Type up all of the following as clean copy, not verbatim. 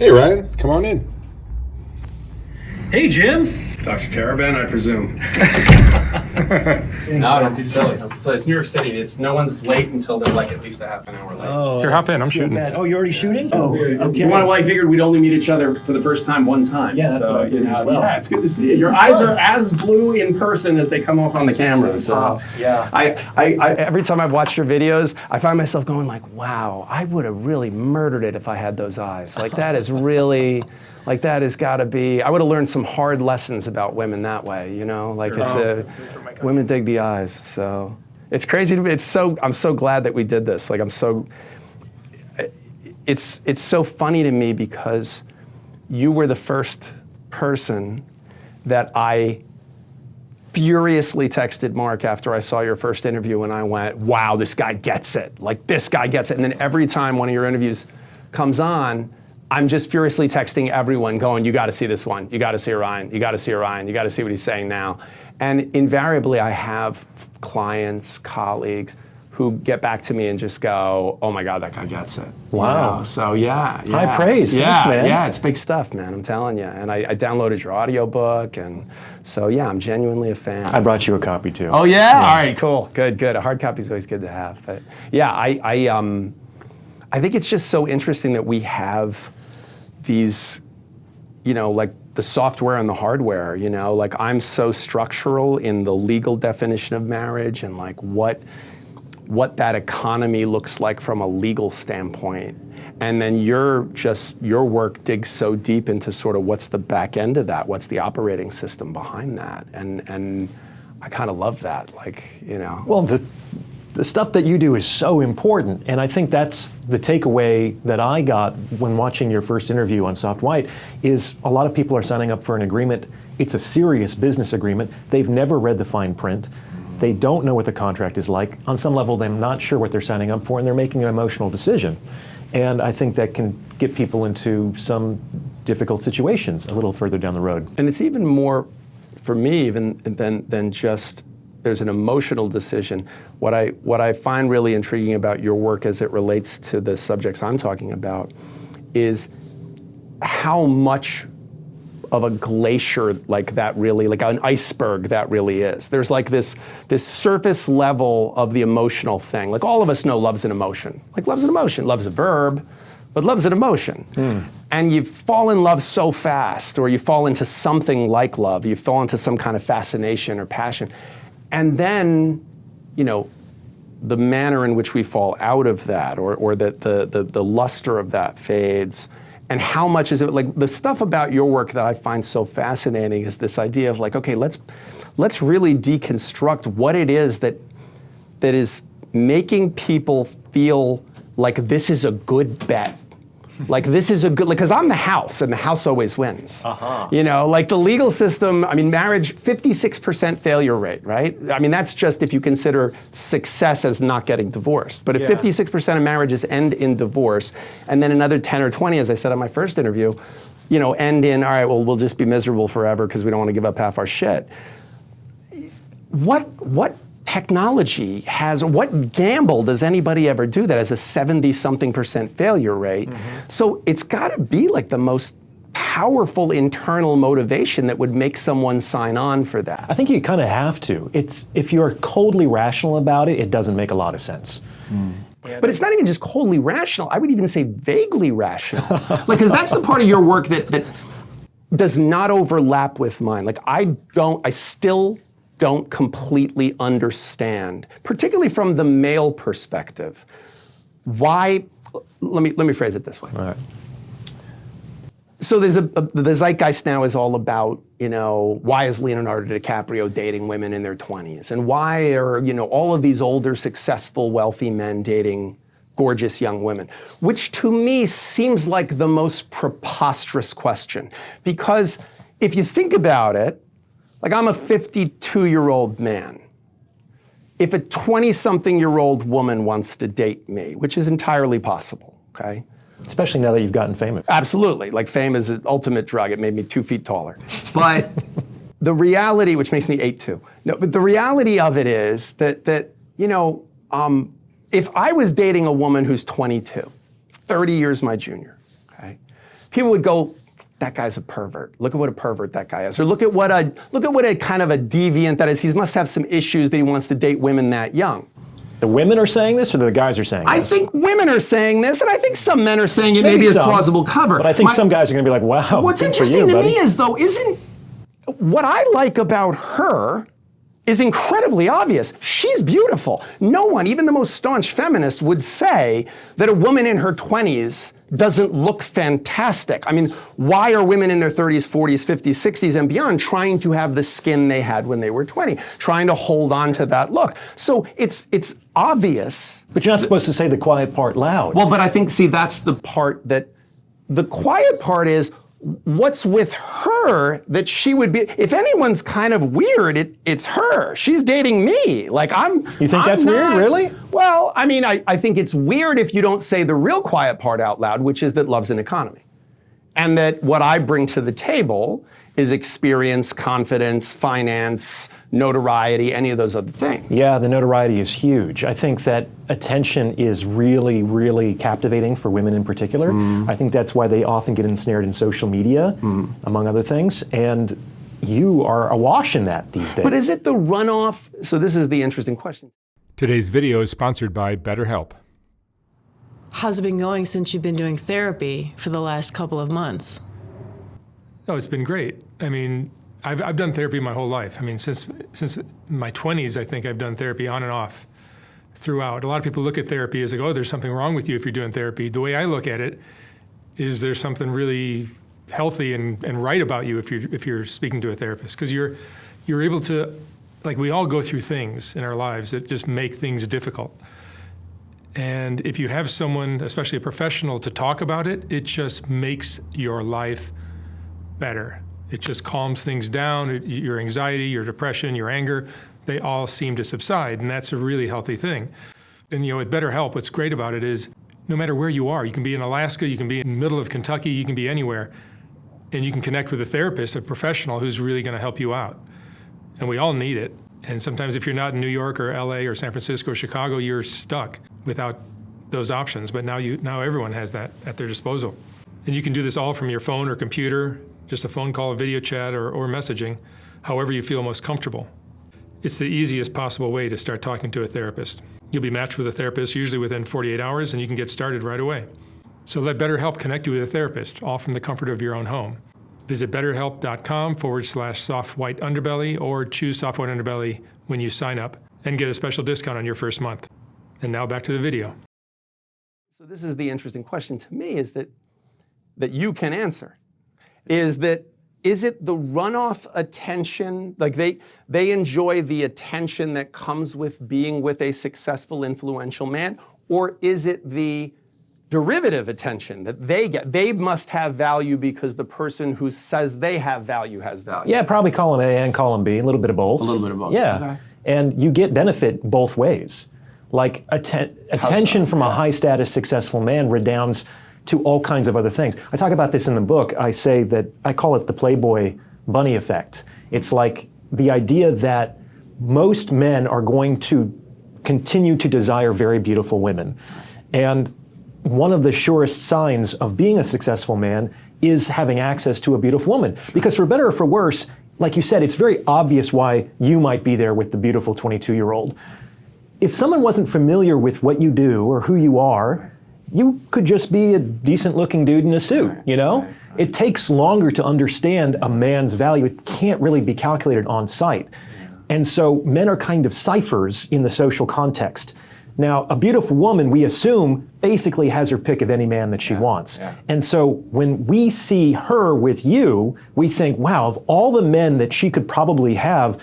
Hey, Ryan, come on in. Hey, Jim. Dr. Taraban, I presume. No, don't be silly. Don't be silly. It's New York City. It's no one's late until they're like at least a half an hour late. Oh, Here, hop in. I'm shooting. oh, you're already shooting? Oh, okay. Well, I figured we'd only meet each other for the first time one time. Yeah, that's what I figured as well. Yeah, it's good to see you. Your eyes are as blue in person as they come off on the camera. So Yeah. I every time I've watched your videos, I find myself going like, wow, I would have really murdered it if I had those eyes. Like that is really, like that has got to be, I would have learned some hard lessons about women that way, you know? Like women dig the eyes. So it's crazy to me. I'm so glad that we did this. Like it's so funny to me because you were the first person that I furiously texted Mark after I saw your first interview, and I went, wow, this guy gets it. Like, this guy gets it. And then every time one of your interviews comes on, I'm just furiously texting everyone going, you got to see this one. You got to see Orion. You got to see Orion. You got to see what he's saying now. And invariably, I have clients, colleagues, who get back to me and just go, oh my God, that guy gets it. Wow. You know? So yeah. High praise. Yeah, Thanks, man. yeah, it's big stuff, man, I'm telling you. And I downloaded your audiobook, and so yeah, I'm genuinely a fan. I brought you a copy too. Oh yeah? All right, cool, good. A hard copy is always good to have. But yeah, I think it's just so interesting that we have these, you know, like the software and the hardware, you know, like I'm so structural in the legal definition of marriage and like what that economy looks like from a legal standpoint. And then your work digs so deep into sort of what's the back end of that, what's the operating system behind that. And I kind of love that, like, you know. Well, the stuff that you do is so important, and I think that's the takeaway that I got when watching your first interview on Soft White, is a lot of people are signing up for an agreement. It's a serious business agreement. They've never read the fine print. They don't know what the contract is like. On some level, they're not sure what they're signing up for, and they're making an emotional decision. And I think that can get people into some difficult situations a little further down the road. And it's even more, for me, even than just there's an emotional decision. What I find really intriguing about your work as it relates to the subjects I'm talking about is how much of a glacier like that really, like an iceberg that really is. There's like this surface level of the emotional thing. Like all of us know love's an emotion. Like love's an emotion. Love's a verb, but love's an emotion. And you fall in love so fast, or you fall into something like love, you fall into some kind of fascination or passion. And then, you know, the manner in which we fall out of that, or that the luster of that fades, and how much is it, like the stuff about your work that I find so fascinating is this idea of like, okay, let's really deconstruct what it is that is making people feel like this is a good bet. Like this is a good, like, because I'm the house and the house always wins. You know, like the legal system, I mean, marriage, 56% failure rate, right? I mean, that's just if you consider success as not getting divorced. But if 56% of marriages end in divorce, and then another 10 or 20, as I said on my first interview, you know, end in, all right, well, we'll just be miserable forever because we don't want to give up half our shit. What technology has, what gamble does anybody ever do that has a 70-something% failure rate? So it's got to be like the most powerful internal motivation that would make someone sign on for that. I think you kind of have to. If you're coldly rational about it, it doesn't make a lot of sense. But it's not even just coldly rational. I would even say vaguely rational. Like, because that's the part of your work that does not overlap with mine. Like, I still don't completely understand, particularly from the male perspective, why. Let me phrase it this way. All right. So the zeitgeist now is all about, you know, why is Leonardo DiCaprio dating women in their 20s, and why are, you know, all of these older, successful, wealthy men dating gorgeous young women, which to me seems like the most preposterous question, because if you think about it. Like, I'm a 52-year-old man. If a 20-something-year-old woman wants to date me, which is entirely possible, okay? Especially now that you've gotten famous. Absolutely. Like, fame is an ultimate drug. It made me 2 feet taller. But the reality, which makes me 8'2". No, but the reality of it is that you know, if I was dating a woman who's 22, 30 years my junior, okay? people would go, that guy's a pervert. Look at what a pervert that guy is. Or look at what a kind of a deviant that is. He must have some issues that he wants to date women that young. The women are saying this, or the guys are saying this? I think women are saying this, and I think some men are saying it maybe as plausible cover. But I think some guys are going to be like, wow, what's interesting to me is, though, what I like about her is incredibly obvious. She's beautiful. No one, even the most staunch feminist, would say that a woman in her 20s doesn't look fantastic. I mean, why are women in their 30s, 40s, 50s, 60s, and beyond trying to have the skin they had when they were 20, trying to hold on to that look? So it's obvious. But you're not supposed to say the quiet part loud. Well, but I think, see, that's the part that, the quiet part is, what's with her that she would be, if anyone's kind of weird, it's her. She's dating me. Like, You think that's weird, really? Well, I mean, I think it's weird if you don't say the real quiet part out loud, which is that love's an economy. And that what I bring to the table is experience, confidence, finance, notoriety, any of those other things. Yeah, the notoriety is huge. I think that attention is really, really captivating for women in particular. I think that's why they often get ensnared in social media, among other things. And you are awash in that these days. But is it the runoff? So this is the interesting question. Today's video is sponsored by BetterHelp. How's it been going since you've been doing therapy for the last couple of months? Oh, it's been great. I mean, I've done therapy my whole life. I mean, since my 20s, I think I've done therapy on and off throughout. A lot of people look at therapy as like, oh, there's something wrong with you if you're doing therapy. The way I look at it is there's something really healthy and right about you if you're speaking to a therapist, because you're able to, like, we all go through things in our lives that just make things difficult. And if you have someone, especially a professional, to talk about it, it just makes your life better. It just calms things down. Your anxiety, your depression, your anger, they all seem to subside, and that's a really healthy thing. And with BetterHelp, what's great about it is no matter where you are, you can be in Alaska, you can be in the middle of Kentucky, you can be anywhere, and you can connect with a therapist, a professional who's really going to help you out. And we all need it. And sometimes if you're not in New York or LA or San Francisco or Chicago, you're stuck without those options. But now everyone has that at their disposal. And you can do this all from your phone or computer, just a phone call, video chat, or messaging, however you feel most comfortable. It's the easiest possible way to start talking to a therapist. You'll be matched with a therapist usually within 48 hours, and you can get started right away. So let BetterHelp connect you with a therapist, all from the comfort of your own home. Visit betterhelp.com/soft white underbelly or choose soft white underbelly when you sign up and get a special discount on your first month. And now back to the video. So this is the interesting question to me, is that you can answer. Is it the runoff attention, like they enjoy the attention that comes with being with a successful, influential man, or is it the derivative attention that they get? They must have value because the person who says they have value has value. Yeah, probably column A and column B, a little bit of both. A little bit of both. Yeah, okay. And you get benefit both ways. Like attention from a high-status, successful man redounds to all kinds of other things. I talk about this in the book. I say that I call it the Playboy bunny effect. It's like the idea that most men are going to continue to desire very beautiful women. And one of the surest signs of being a successful man is having access to a beautiful woman. Because for better or for worse, like you said, it's very obvious why you might be there with the beautiful 22-year-old. If someone wasn't familiar with what you do or who you are, you could just be a decent-looking dude in a suit, you know? It takes longer to understand a man's value. It can't really be calculated on sight. And so men are kind of ciphers in the social context. Now, a beautiful woman, we assume, basically has her pick of any man that she wants. And so when we see her with you, we think, wow, of all the men that she could probably have,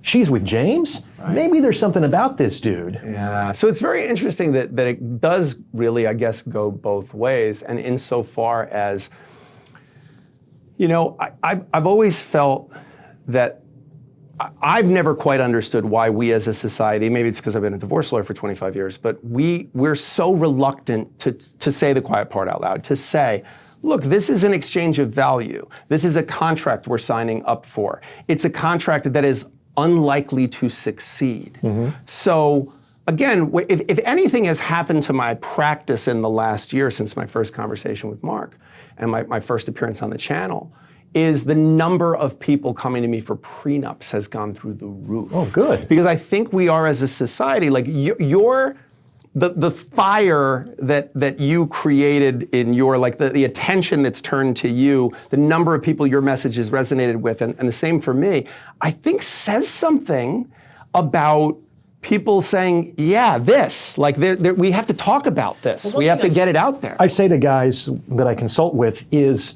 she's with James? Maybe there's something about this dude. Yeah. So it's very interesting that it does really, I guess, go both ways. And insofar as, I've always felt that I've never quite understood why we as a society, maybe it's because I've been a divorce lawyer for 25 years, but we're so reluctant to say the quiet part out loud, to say, look, this is an exchange of value. This is a contract we're signing up for. It's a contract that is unlikely to succeed. So again, if anything has happened to my practice in the last year since my first conversation with Mark and my first appearance on the channel, is the number of people coming to me for prenups has gone through the roof. Oh, good. Because I think we are, as a society, like the fire that you created in your, like the attention that's turned to you, the number of people your message has resonated with, and the same for me, I think says something about people saying, yeah, this, like we have to talk about this. We have to get it out there. I say to guys that I consult with is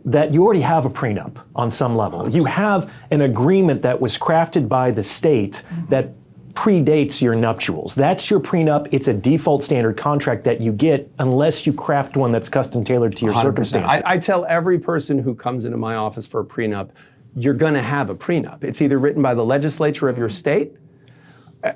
that you already have a prenup on some level. You have an agreement that was crafted by the state that predates your nuptials. That's your prenup. It's a default standard contract that you get unless you craft one that's custom tailored to your 100%. circumstances. I tell every person who comes into my office for a prenup, you're going to have a prenup. It's either written by the legislature of your state,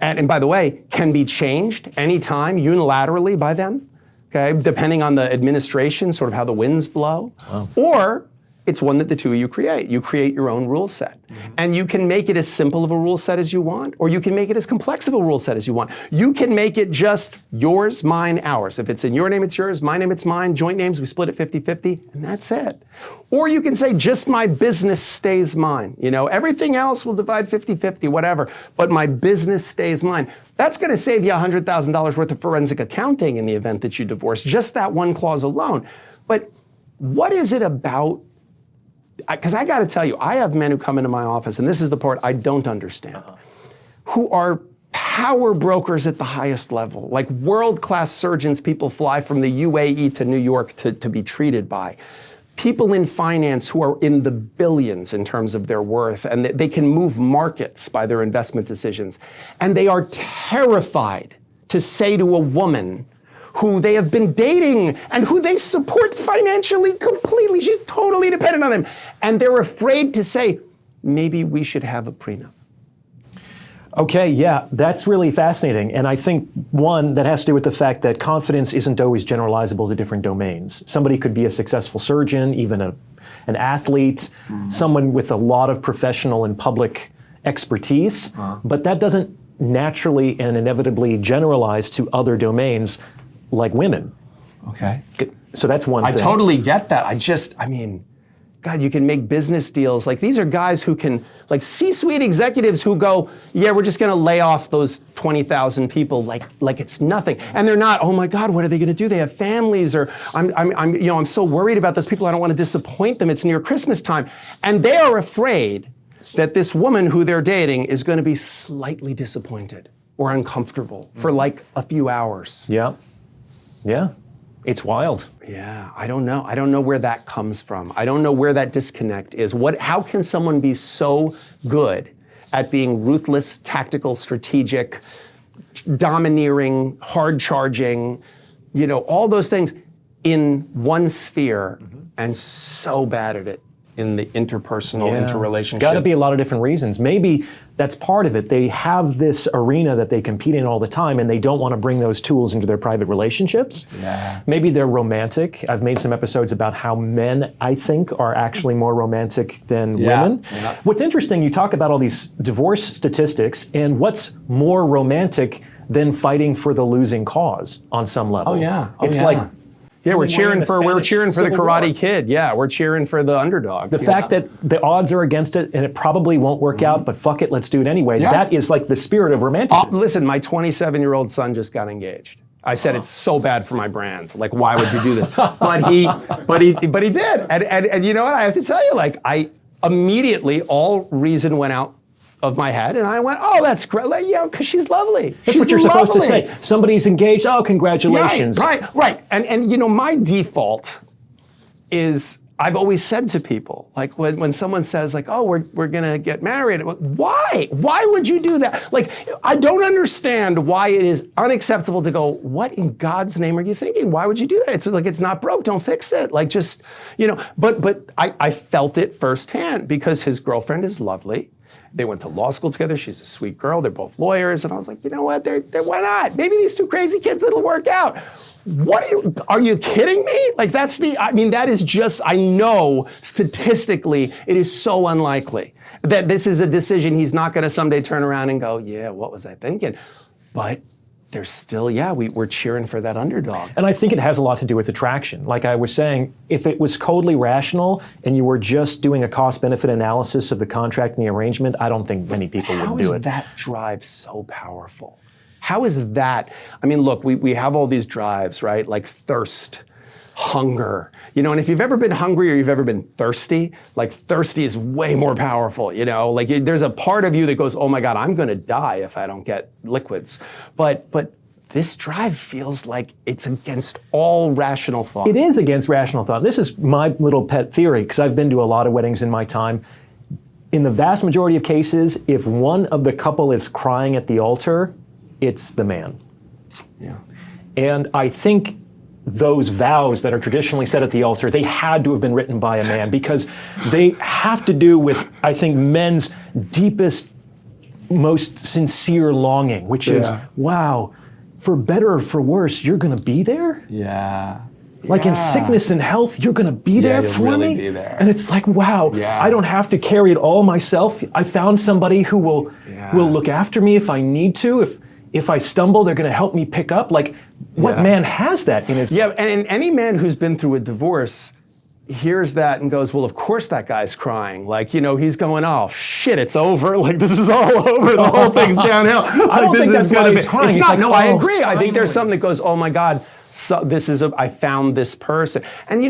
and by the way, can be changed anytime unilaterally by them, okay, depending on the administration, sort of how the winds blow, or it's one that the two of you create. You create your own rule set. And you can make it as simple of a rule set as you want, or you can make it as complex of a rule set as you want. You can make it just yours, mine, ours. If it's in your name, it's yours, my name, it's mine, joint names, we split it 50-50, and that's it. Or you can say, just my business stays mine. You know, everything else will divide 50-50, whatever, but my business stays mine. That's gonna save you $100,000 worth of forensic accounting in the event that you divorce, just that one clause alone. But what is it about? Because I got to tell you, I have men who come into my office, and this is the part I don't understand, who are power brokers at the highest level, like world-class surgeons people fly from the UAE to New York to be treated by. People in finance who are in the billions in terms of their worth, and they can move markets by their investment decisions. And they are terrified to say to a woman who they have been dating and who they support financially completely. She's totally dependent on them. And they're afraid to say, maybe we should have a prenup. Okay, yeah, that's really fascinating. And I think, one, that has to do with the fact that confidence isn't always generalizable to different domains. Somebody could be a successful surgeon, even an athlete, someone with a lot of professional and public expertise, but that doesn't naturally and inevitably generalize to other domains like women. Okay. So that's one thing. I totally get that. I mean, God, you can make business deals. Like, these are guys who can, like C-suite executives who go, yeah, we're just gonna lay off those 20,000 people like it's nothing. And they're not, oh my God, what are they gonna do? They have families, or I'm so worried about those people, I don't wanna disappoint them, it's near Christmas time. And they are afraid that this woman who they're dating is gonna be slightly disappointed or uncomfortable for like a few hours. Yeah. Yeah, it's wild. Yeah, I don't know. I don't know where that comes from. I don't know where that disconnect is. How can someone be so good at being ruthless, tactical, strategic, domineering, hard-charging, all those things in one sphere, and so bad at it in the interpersonal, interrelationship? Got to be a lot of different reasons. Maybe that's part of it. They have this arena that they compete in all the time, and they don't want to bring those tools into their private relationships. Yeah. Maybe they're romantic. I've made some episodes about how men, I think, are actually more romantic than women. Yeah. What's interesting, you talk about all these divorce statistics, and what's more romantic than fighting for the losing cause on some level? Oh yeah. It's like, yeah, we're cheering for the Civil Karate War. Kid. Yeah, we're cheering for the underdog. The fact that the odds are against it and it probably won't work out, but fuck it, let's do it anyway. Yeah. That is like the spirit of romanticism. Listen, my 27-year-old son just got engaged. I said it's so bad for my brand. Like, why would you do this? but he did. And you know what? I have to tell you, like, I immediately, all reason went out of my head, and I went, oh, that's great, like, because she's lovely. That's what you're supposed to say. Somebody's engaged, oh, congratulations. Right. And my default is, I've always said to people, like when someone says like, oh, we're gonna get married, I'm like, why? Why would you do that? Like, I don't understand why it is unacceptable to go, what in God's name are you thinking? Why would you do that? It's like, it's not broke, don't fix it. Like, just, but I felt it firsthand because his girlfriend is lovely. They went to law school together. She's a sweet girl. They're both lawyers. And I was like, you know what? Why not? Maybe these two crazy kids, it'll work out. What, are you kidding me? Like, that is just, I know statistically it is so unlikely that this is a decision he's not going to someday turn around and go, yeah, what was I thinking? But there's still, we're cheering for that underdog. And I think it has a lot to do with attraction. Like I was saying, if it was coldly rational and you were just doing a cost-benefit analysis of the contract and the arrangement, I don't think many people would do it. How is that drive so powerful? How is that? I mean, look, we have all these drives, right? Like thirst, hunger, and if you've ever been hungry or you've ever been thirsty, like thirsty is way more powerful, like there's a part of you that goes, oh my God, I'm gonna die if I don't get liquids. But this drive feels like it's against all rational thought. It is against rational thought. This is my little pet theory, because I've been to a lot of weddings in my time. In the vast majority of cases, if one of the couple is crying at the altar, it's the man. Yeah. And I think those vows that are traditionally said at the altar, they had to have been written by a man, because they have to do with, I think, men's deepest, most sincere longing, which is, wow, for better or for worse, you're gonna be there? Yeah. Like in sickness and health, you're gonna be there you'll for really me? be there. And it's like, wow, I don't have to carry it all myself. I found somebody who will look after me if I need to. If I stumble, they're gonna help me pick up. Like, what man has that in his... Yeah, and any man who's been through a divorce hears that and goes, well, of course that guy's crying. Like, he's going, oh, shit, it's over. Like, this is all over. The whole thing's downhill. I don't think that's why he's crying. It's He's not, like, no, I oh, agree. I think there's finally. something that goes, oh my God, so I found this person. And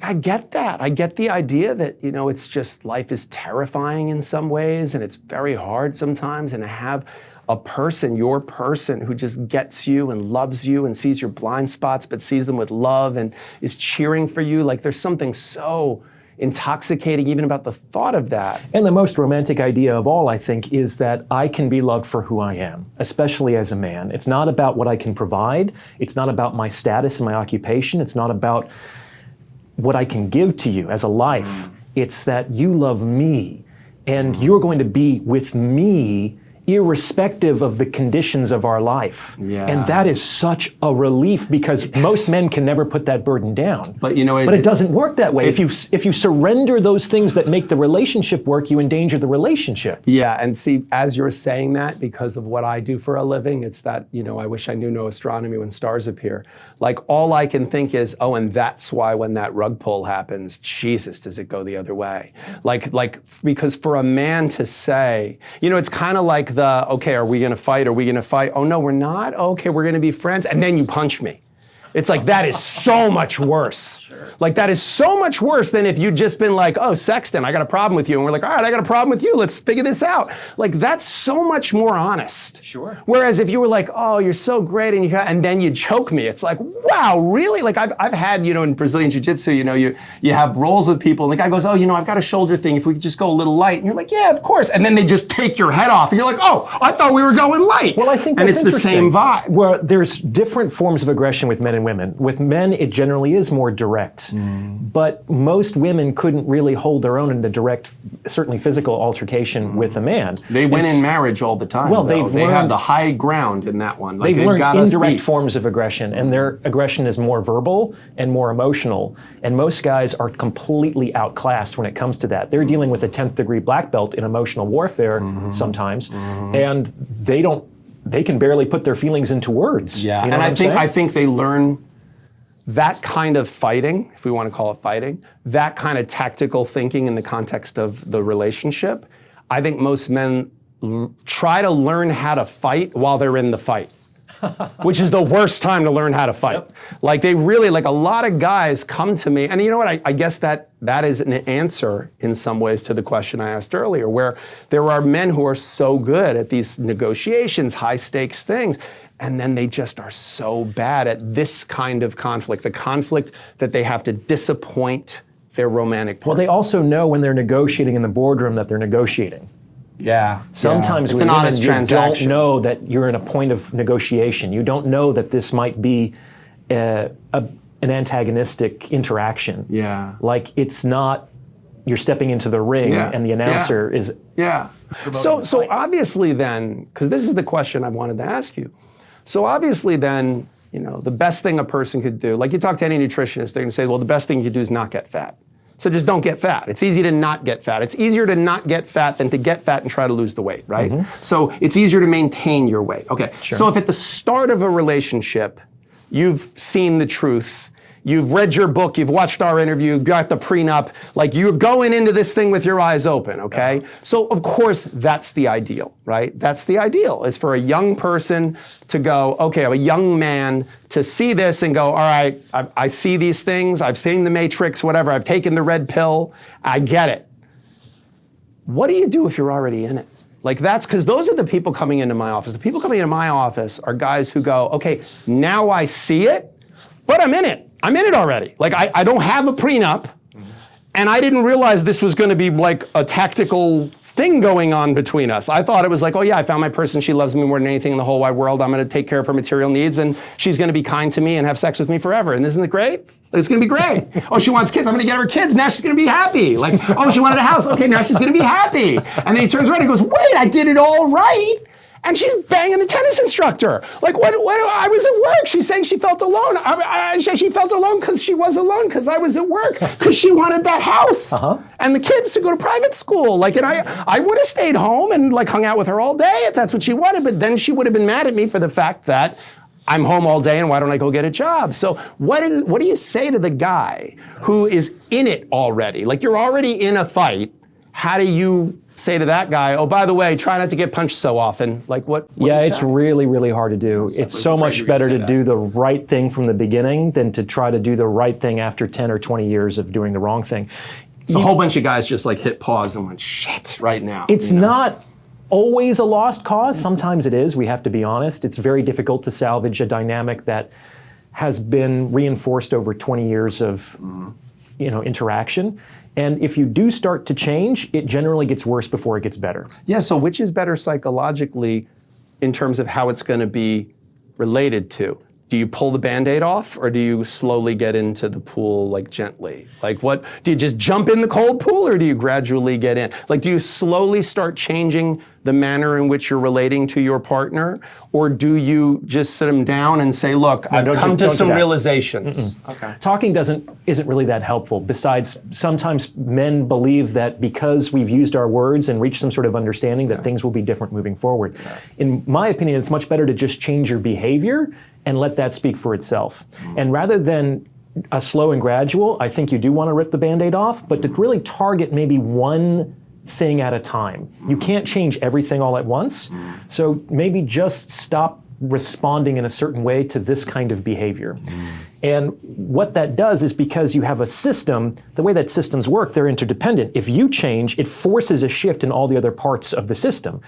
I get that. I get the idea that, it's just, life is terrifying in some ways, and it's very hard sometimes, and to have a person, your person, who just gets you and loves you and sees your blind spots, but sees them with love and is cheering for you. Like, there's something so intoxicating even about the thought of that. And the most romantic idea of all, I think, is that I can be loved for who I am, especially as a man. It's not about what I can provide. It's not about my status and my occupation. It's not about what I can give to you as a life. It's that you love me, and you're going to be with me irrespective of the conditions of our life. Yeah. And that is such a relief, because most men can never put that burden down. But but it doesn't work that way. If you surrender those things that make the relationship work, you endanger the relationship. Yeah, and see, as you're saying that, because of what I do for a living, it's that, I wish I knew no astronomy when stars appear. Like, all I can think is, oh, and that's why when that rug pull happens, Jesus, does it go the other way? Like, because for a man to say, it's kind of like okay, are we gonna fight? Are we gonna fight? Oh no, we're not? Okay, we're gonna be friends. And then you punch me. It's like, that is so much worse. Sure. Like, that is so much worse than if you'd just been like, oh, Sexton, I got a problem with you. And we're like, all right, I got a problem with you. Let's figure this out. Like, that's so much more honest. Sure. Whereas if you were like, oh, you're so great, and then you choke me, it's like, wow, really? Like, I've had, in Brazilian Jiu-Jitsu, you have roles with people, and the guy goes, oh, I've got a shoulder thing. If we could just go a little light. And you're like, yeah, of course. And then they just take your head off. And you're like, oh, I thought we were going light. Well, I think and that's it's the same vibe. Well, there's different forms of aggression with men and women. With men, it generally is more direct. But most women couldn't really hold their own in a direct, certainly physical altercation with a man. They win in marriage all the time. Well, they have the high ground in that one. Like, they've learned got us indirect beat. forms of aggression, and their aggression is more verbal and more emotional. And most guys are completely outclassed when it comes to that. They're dealing with a 10th degree black belt in emotional warfare sometimes, and they can barely put their feelings into words. Yeah, you know and what I think they learn that kind of fighting, if we want to call it fighting, that kind of tactical thinking in the context of the relationship. I think most men try to learn how to fight while they're in the fight, which is the worst time to learn how to fight. Yep. Like, they really, like, a lot of guys come to me, and you know what, I guess that is an answer in some ways to the question I asked earlier, where there are men who are so good at these negotiations, high stakes things, and then they just are so bad at this kind of conflict, the conflict that they have to disappoint their romantic partner. Well, they also know when they're negotiating in the boardroom that they're negotiating. Yeah. Sometimes it's with an women, honest you transaction. don't know that you're in a point of negotiation. You don't know that this might be an antagonistic interaction. Yeah. Like, it's not, you're stepping into the ring and the announcer is... Yeah. So obviously then, because this is the question I wanted to ask you. So obviously then, the best thing a person could do, like, you talk to any nutritionist, they're going to say, well, the best thing you could do is not get fat. So just don't get fat. It's easy to not get fat. It's easier to not get fat than to get fat and try to lose the weight, right? So it's easier to maintain your weight. Okay, so if at the start of a relationship, you've seen the truth, you've read your book, you've watched our interview, got the prenup, like you're going into this thing with your eyes open, okay? So of course, that's the ideal, right? That's the ideal, is for a young person to go, okay, a young man to see this and go, all right, I see these things, I've seen the Matrix, whatever, I've taken the red pill, I get it. What do you do if you're already in it? Like that's, because those are the people coming into my office. The people coming into my office are guys who go, okay, now I see it, but I'm in it. I'm in it already. Like I don't have a prenup, and I didn't realize this was going to be like a tactical thing going on between us. I thought it was like, oh yeah, I found my person, she loves me more than anything in the whole wide world, I'm going to take care of her material needs, and she's going to be kind to me and have sex with me forever. And isn't it great? It's going to be great. Oh, she wants kids, I'm going to get her kids, now she's going to be happy. Like, oh, she wanted a house, okay, now she's going to be happy. And then he turns around and goes, wait, I did it all right. And she's banging the tennis instructor. Like, what I was at work. She's saying she felt alone. She felt alone because she was alone because I was at work. Because she wanted that house and the kids to go to private school. Like, and I would have stayed home and like hung out with her all day if that's what she wanted. But then she would have been mad at me for the fact that I'm home all day and why don't I go get a job? So what do you say to the guy who is in it already? Like, you're already in a fight. How do you say to that guy, oh, by the way, try not to get punched so often? Like what yeah, it's really, really hard to do. It's so much better to do the right thing from the beginning than to try to do the right thing after 10 or 20 years of doing the wrong thing. So a whole bunch of guys just like hit pause and went, shit, right now. It's not always a lost cause. Sometimes it is, we have to be honest. It's very difficult to salvage a dynamic that has been reinforced over 20 years of interaction. And if you do start to change, it generally gets worse before it gets better. Yeah, so which is better psychologically in terms of how it's going to be related to? Do you pull the Band-Aid off, or do you slowly get into the pool, like gently? Like what, do you just jump in the cold pool, or do you gradually get in? Like, do you slowly start changing the manner in which you're relating to your partner, or do you just sit them down and say, look, I've come to some realizations? Okay. Talking isn't really that helpful. Besides, sometimes men believe that because we've used our words and reached some sort of understanding that things will be different moving forward. In my opinion, it's much better to just change your behavior and let that speak for itself. And rather than a slow and gradual, I think you do want to rip the Band-Aid off, but to really target maybe one thing at a time. You can't change everything all at once, so maybe just stop responding in a certain way to this kind of behavior. And what that does is, because you have a system, the way that systems work, they're interdependent. If you change, it forces a shift in all the other parts of the system.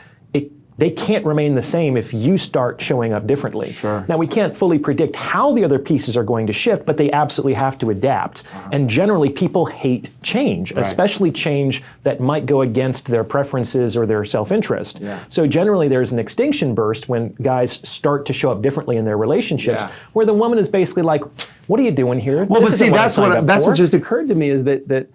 They can't remain the same if you start showing up differently. Sure. Now, we can't fully predict how the other pieces are going to shift, but they absolutely have to adapt. And generally, people hate change, especially change that might go against their preferences or their self-interest. So generally, there's an extinction burst when guys start to show up differently in their relationships, where the woman is basically like, what are you doing here? Well, This but isn't see, that's for." what just occurred to me, is that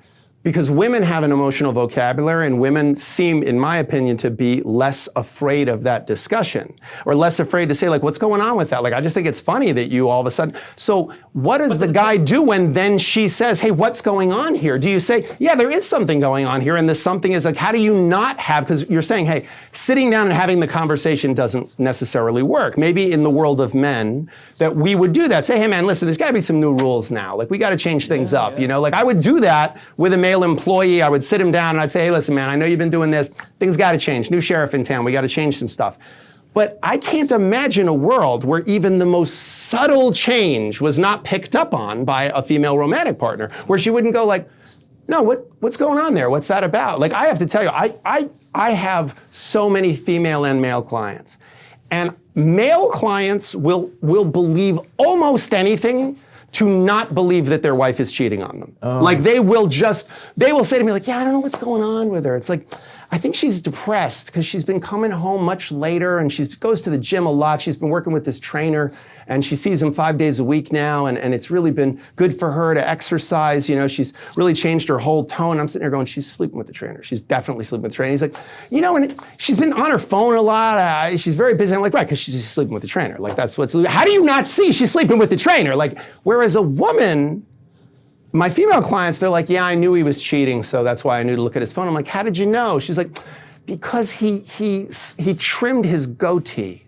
because women have an emotional vocabulary, and women seem, in my opinion, to be less afraid of that discussion, or less afraid to say, like, what's going on with that? Like, I just think it's funny that you all of a sudden. So what does the guy do when then she says, hey, what's going on here? Do you say, yeah, there is something going on here, and this something is like, how do you not have, because you're saying, hey, sitting down and having the conversation doesn't necessarily work. Maybe in the world of men that we would do that. Say, hey man, listen, there's gotta be some new rules now. Like, we gotta change things up, you know? Like, I would do that with a male employee. I would sit him down and I'd say, hey, listen, man, I know you've been doing this. Things got to change. New sheriff in town. We got to change some stuff. But I can't imagine a world where even the most subtle change was not picked up on by a female romantic partner, where she wouldn't go like, no, what's going on there? What's that about? Like, I have to tell you, I have so many female and male clients. And male clients will believe almost anything to not believe that their wife is cheating on them. Like, they will say to me, like, yeah, I don't know what's going on with her. It's like, I think she's depressed because she's been coming home much later, and she goes to the gym a lot. She's been working with this trainer, and she sees him 5 days a week now, and it's really been good for her to exercise. You know, she's really changed her whole tone. I'm sitting there going, she's sleeping with the trainer. She's definitely sleeping with the trainer. He's like, you know, and she's been on her phone a lot. She's very busy. I'm like, right, because she's just sleeping with the trainer. Like, that's how do you not see she's sleeping with the trainer? Like, whereas a woman, my female clients, they're like, yeah, I knew he was cheating, so that's why I knew to look at his phone. I'm like, how did you know? She's like, because he trimmed his goatee.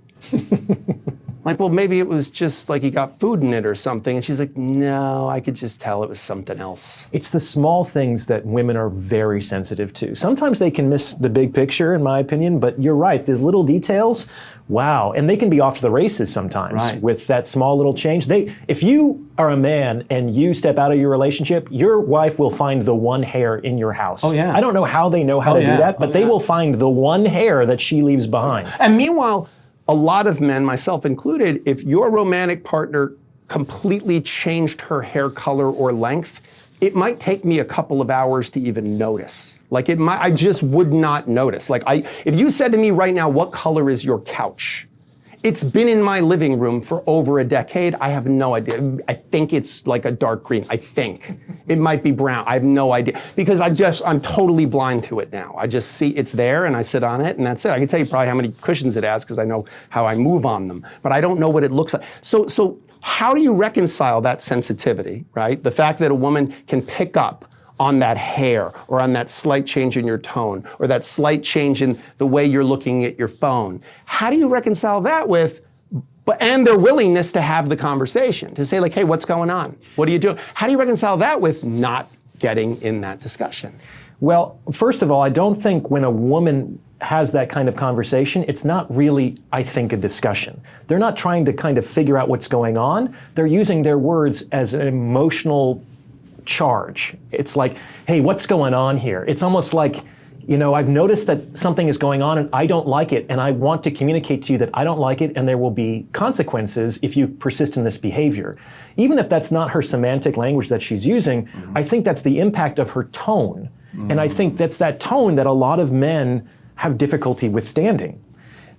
Like, well, maybe it was just like he got food in it or something. And she's like, no, I could just tell it was something else. It's the small things that women are very sensitive to. Sometimes they can miss the big picture, in my opinion, but you're right, these little details, wow. And they can be off to the races sometimes with that small little change. If you are a man and you step out of your relationship, your wife will find the one hair in your house. Oh, yeah. I don't know how they know how to do that, but they will find the one hair that she leaves behind. And meanwhile, a lot of men, myself included, if your romantic partner completely changed her hair color or length, it might take me a couple of hours to even notice. Like I just would not notice. Like if you said to me right now, what color is your couch? It's been in my living room for over a decade. I have no idea. I think it's like a dark green. I think. It might be brown. I have no idea. Because I'm totally blind to it now. I just see it's there and I sit on it and that's it. I can tell you probably how many cushions it has because I know how I move on them. But I don't know what it looks like. So how do you reconcile that sensitivity, right? The fact that a woman can pick up on that hair or on that slight change in your tone or that slight change in the way you're looking at your phone. How do you reconcile that and their willingness to have the conversation, to say like, hey, what's going on? What are you doing? How do you reconcile that with not getting in that discussion? Well, first of all, I don't think when a woman has that kind of conversation, it's not really, I think, a discussion. They're not trying to kind of figure out what's going on. They're using their words as an emotional charge. It's like, hey, what's going on here? It's almost like, I've noticed that something is going on and I don't like it, and I want to communicate to you that I don't like it and there will be consequences if you persist in this behavior. Even if that's not her semantic language that she's using, I think that's the impact of her tone. And I think that's that tone that a lot of men have difficulty withstanding.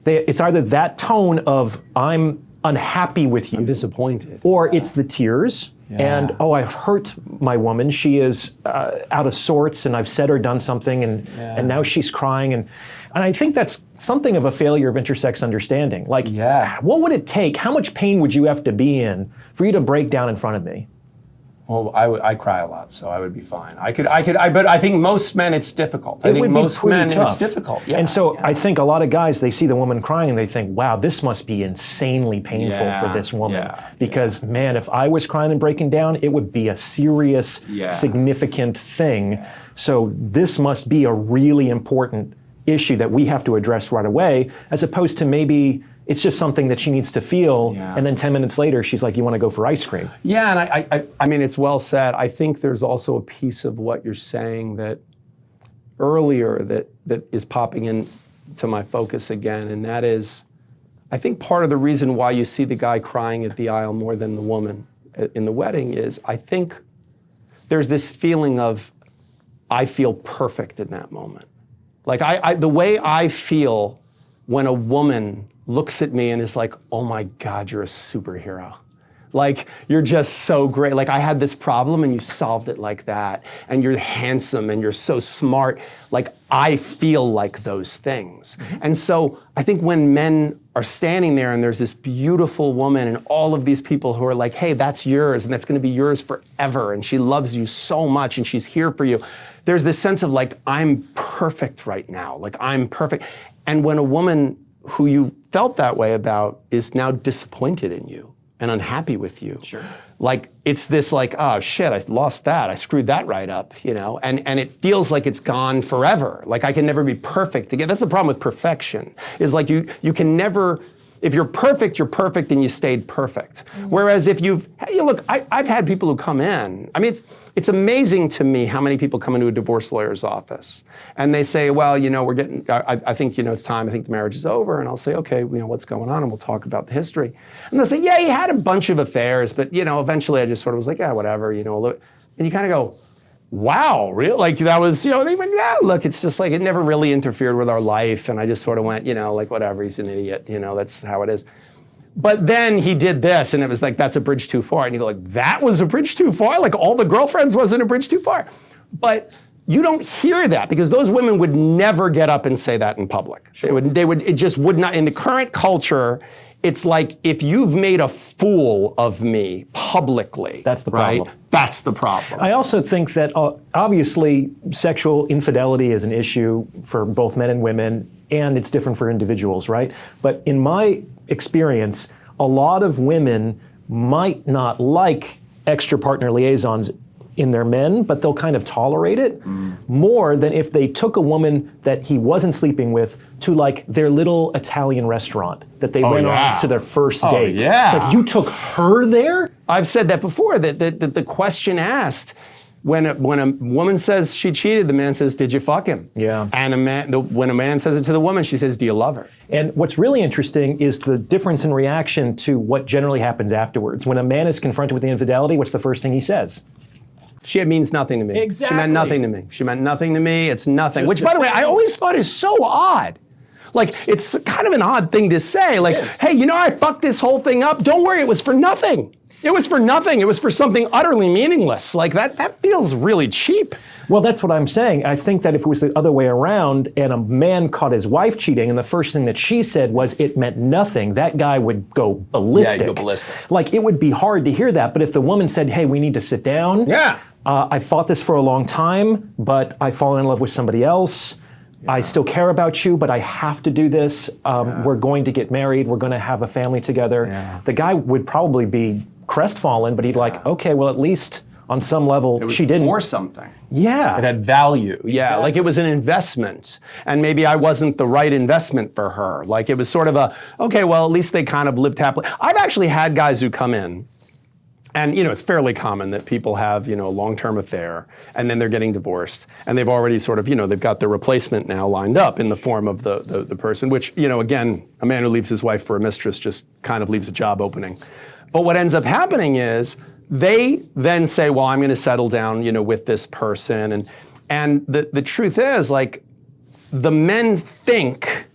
It's either that tone of, I'm unhappy with you. I'm disappointed. Or it's the tears. And, I've hurt my woman. She is out of sorts, and I've said or done something, and now she's crying. And I think that's something of a failure of intersex understanding. Like, what would it take? How much pain would you have to be in for you to break down in front of me? Well, I cry a lot, so I would be fine. But I think most men, it's difficult. I think most men, it's difficult. Yeah, and so I think a lot of guys, they see the woman crying and they think, wow, this must be insanely painful for this woman. Because, man, if I was crying and breaking down, it would be a serious, significant thing. So this must be a really important issue that we have to address right away, as opposed to maybe it's just something that she needs to feel, and then 10 minutes later, she's like, you want to go for ice cream? Yeah, and I mean, it's well said. I think there's also a piece of what you're saying that earlier that is popping into my focus again, and that is, I think part of the reason why you see the guy crying at the aisle more than the woman in the wedding is, I think there's this feeling of, I feel perfect in that moment. Like, the way I feel when a woman looks at me and is like, oh my God, you're a superhero. Like, you're just so great. Like, I had this problem and you solved it like that. And you're handsome and you're so smart. Like, I feel like those things. And so I think when men are standing there and there's this beautiful woman and all of these people who are like, hey, that's yours and that's gonna be yours forever. And she loves you so much and she's here for you. There's this sense of like, I'm perfect right now. Like, I'm perfect. And when a woman who you felt that way about is now disappointed in you and unhappy with you. Like, it's this like, oh shit, I lost that. I screwed that right up, and it feels like it's gone forever. Like, I can never be perfect again. That's the problem with perfection, is like you can never, if you're perfect and you stayed perfect. Whereas if I've had people who come in, I mean, it's amazing to me how many people come into a divorce lawyer's office and they say, well, I think, it's time, I think the marriage is over. And I'll say, okay, what's going on? And we'll talk about the history. And they'll say, yeah, he had a bunch of affairs, but, eventually I just sort of was like, yeah, whatever, and you kind of go, wow, really? Like, that was, they went, yeah, look, it's just like, it never really interfered with our life. And I just sort of went, like, whatever, he's an idiot, that's how it is. But then he did this, and it was like, that's a bridge too far. And you go like, that was a bridge too far? Like, all the girlfriends wasn't a bridge too far? But you don't hear that, because those women would never get up and say that in public. It just would not, in the current culture, it's like if you've made a fool of me publicly, That's the right? problem. That's the problem. I also think that obviously sexual infidelity is an issue for both men and women, and it's different for individuals, right? But in my experience, a lot of women might not like extra partner liaisons in their men, but they'll kind of tolerate it more than if they took a woman that he wasn't sleeping with to like their little Italian restaurant that they went on to their first date. Yeah. It's like, you took her there? I've said that before, that the question asked, when a woman says she cheated, the man says, did you fuck him? Yeah. And when a man says it to the woman, she says, do you love her? And what's really interesting is the difference in reaction to what generally happens afterwards. When a man is confronted with the infidelity, what's the first thing he says? She means nothing to me. Exactly. She meant nothing to me. She meant nothing to me. It's nothing. Just Which, the by the way, thing. I always thought is so odd. Like, it's kind of an odd thing to say. Like, hey, you know, I fucked this whole thing up. Don't worry, it was for nothing. It was for nothing. It was for something utterly meaningless. Like, that feels really cheap. Well, that's what I'm saying. I think that if it was the other way around and a man caught his wife cheating and the first thing that she said was it meant nothing, that guy would go ballistic. Yeah, he'd go ballistic. Like, it would be hard to hear that. But if the woman said, hey, we need to sit down. Yeah. I fought this for a long time, but I've fallen in love with somebody else. I still care about you, but I have to do this. We're going to get married. We're going to have a family together. Yeah. The guy would probably be crestfallen, but he'd like, okay, well, at least on some level, she didn't. For something. Yeah. It had value. Yeah, Exactly. like it was an investment. And maybe I wasn't the right investment for her. Like it was sort of a, okay, well, at least they kind of lived happily. I've actually had guys who come in, and it's fairly common that people have, a long-term affair, and then they're getting divorced, and they've already sort of, they've got their replacement now lined up in the form of the person, which, again, a man who leaves his wife for a mistress just kind of leaves a job opening. But what ends up happening is they then say, well, I'm going to settle down, with this person, and the truth is, like, the men think,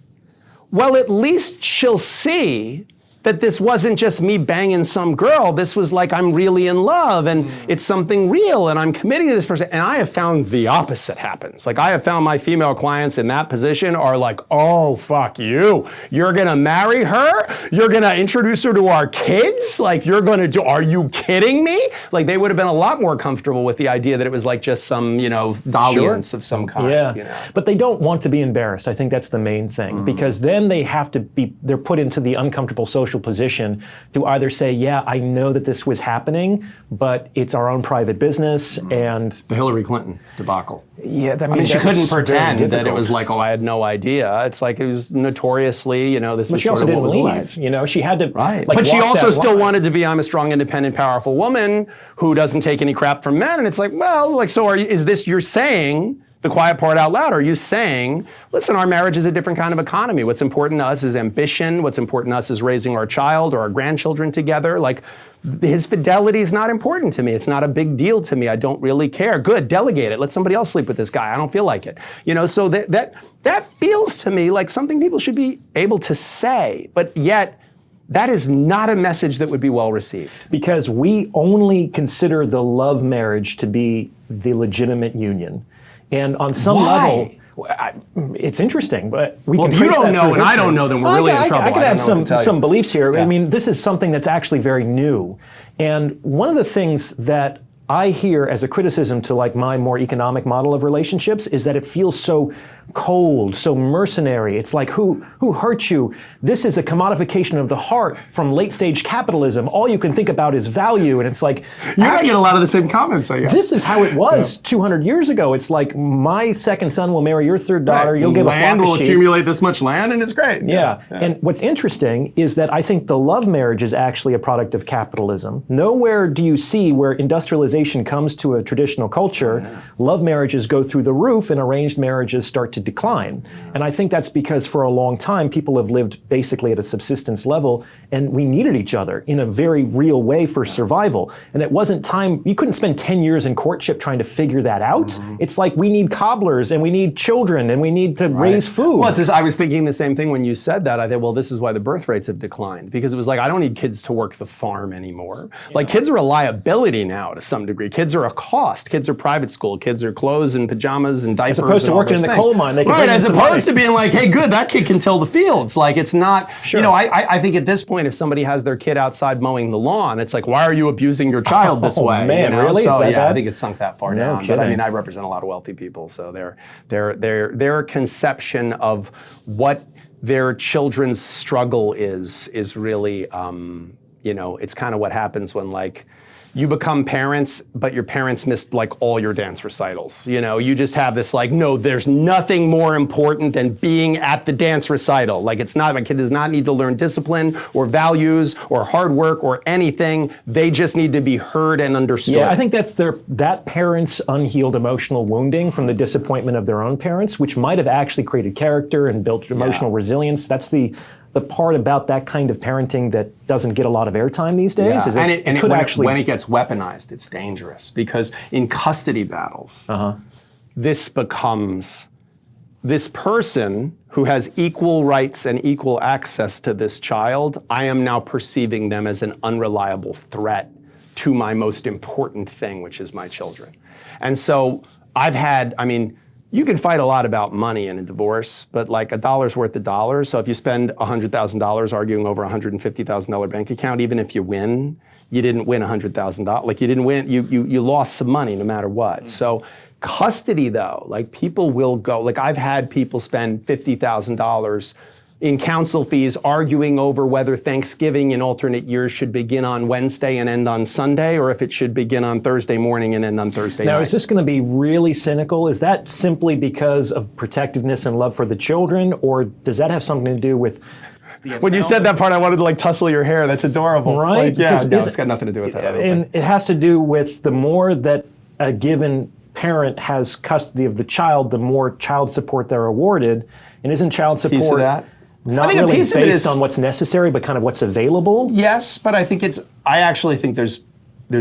well, at least she'll see that this wasn't just me banging some girl. This was like, I'm really in love and it's something real and I'm committing to this person. And I have found the opposite happens. Like I have found my female clients in that position are like, oh, fuck you. You're gonna marry her? You're gonna introduce her to our kids? Like you're gonna do, are you kidding me? Like they would have been a lot more comfortable with the idea that it was like just some, dalliance of some kind. Yeah, but they don't want to be embarrassed. I think that's the main thing, because then they have to be, they're put into the uncomfortable social position to either say, yeah, I know that this was happening, but it's our own private business, and The Hillary Clinton debacle. yeah, I mean, she that's couldn't very pretend that it difficult. was like, oh, I had no idea. It's like it was notoriously, this But was she also sort of didn't what was leave. alleged. She had to. Right. Like, but she walk also that still line. wanted to be, I'm a strong, independent, powerful woman who doesn't take any crap from men. And it's like, well, like, so is this, you're saying the quiet part out loud? Are you saying, listen, our marriage is a different kind of economy. What's important to us is ambition. What's important to us is raising our child or our grandchildren together. Like, his fidelity is not important to me. It's not a big deal to me. I don't really care. Good, delegate it. Let somebody else sleep with this guy. I don't feel like it. So that feels to me like something people should be able to say, but yet that is not a message that would be well received. Because we only consider the love marriage to be the legitimate union. And on some Why? level, it's interesting, but we Well, can if you trace don't that know through and I history. don't know, then we're really in trouble. I could I have don't know what to tell you. some beliefs here. Yeah. I mean, this is something that's actually very new. And one of the things that I hear as a criticism to like my more economic model of relationships is that it feels so cold, so mercenary. It's like, who hurt you? This is a commodification of the heart from late stage capitalism. All you can think about is value. And it's like, You're going to get a lot of the same comments, I guess. this is how it was 200 years ago. It's like, my second son will marry your third daughter. You'll give a flock land of will sheep. accumulate this much land, and it's great. Yeah. And what's interesting is that I think the love marriage is actually a product of capitalism. Nowhere do you see where industrialization comes to a traditional culture, love marriages go through the roof and arranged marriages start to decline. And I think that's because for a long time, people have lived basically at a subsistence level, and we needed each other in a very real way for survival. And it wasn't time, you couldn't spend 10 years in courtship trying to figure that out. It's like, we need cobblers, and we need children, and we need to raise food. Well, it's just, I was thinking the same thing when you said that. I thought, well, this is why the birth rates have declined, because it was like, I don't need kids to work the farm anymore. Like, kids are a liability now to some degree. degree. Kids are a cost. Kids are private school. Kids are clothes and pajamas and diapers. As opposed to and all working those in the things. coal mine. They can right, bring in as some opposed money. to being like, hey, good, that kid can till the fields. Like, it's not, Sure. you know, I think at this point, if somebody has their kid outside mowing the lawn, it's like, why are you abusing your child this way? Man, you know? really? So, Is that yeah, bad? I think it's sunk that far No down. But I kidding. mean, I represent a lot of wealthy people, so their conception of what their children's struggle is really, you know, it's kind of what happens when, like, you become parents, but your parents missed like all your dance recitals. You know, you just have this like, no, there's nothing more important than being at the dance recital. Like, it's not, my kid does not need to learn discipline or values or hard work or anything. They just need to be heard and understood. Yeah, I think that's that parent's unhealed emotional wounding from the disappointment of their own parents, which might have actually created character and built emotional resilience. That's the part about that kind of parenting that doesn't get a lot of airtime these days. Is when it gets weaponized, it's dangerous, because in custody battles, this becomes this person who has equal rights and equal access to this child. I am now perceiving them as an unreliable threat to my most important thing, which is my children. And so you can fight a lot about money in a divorce, but like a dollar's worth a dollar. So if you spend $100,000 arguing over a $150,000 bank account, even if you win, you didn't win $100,000. Like, you didn't win, you lost some money no matter what. So custody though, like, people will go, like, I've had people spend $50,000 in counsel fees arguing over whether Thanksgiving in alternate years should begin on Wednesday and end on Sunday, or if it should begin on Thursday morning and end on Thursday night. Now, is this going to be really cynical? Is that simply because of protectiveness and love for the children, or does that have something to do with when you said that part, I wanted to like tussle your hair. That's adorable. Right? Like, yeah, Because it's got nothing to do with that. I don't And think. it has to do with the more that a given parent has custody of the child, the more child support they're awarded. And isn't child Piece of support that. not I think a really piece of it based is- on what's necessary, but kind of what's available? Yes, but I think I actually think there's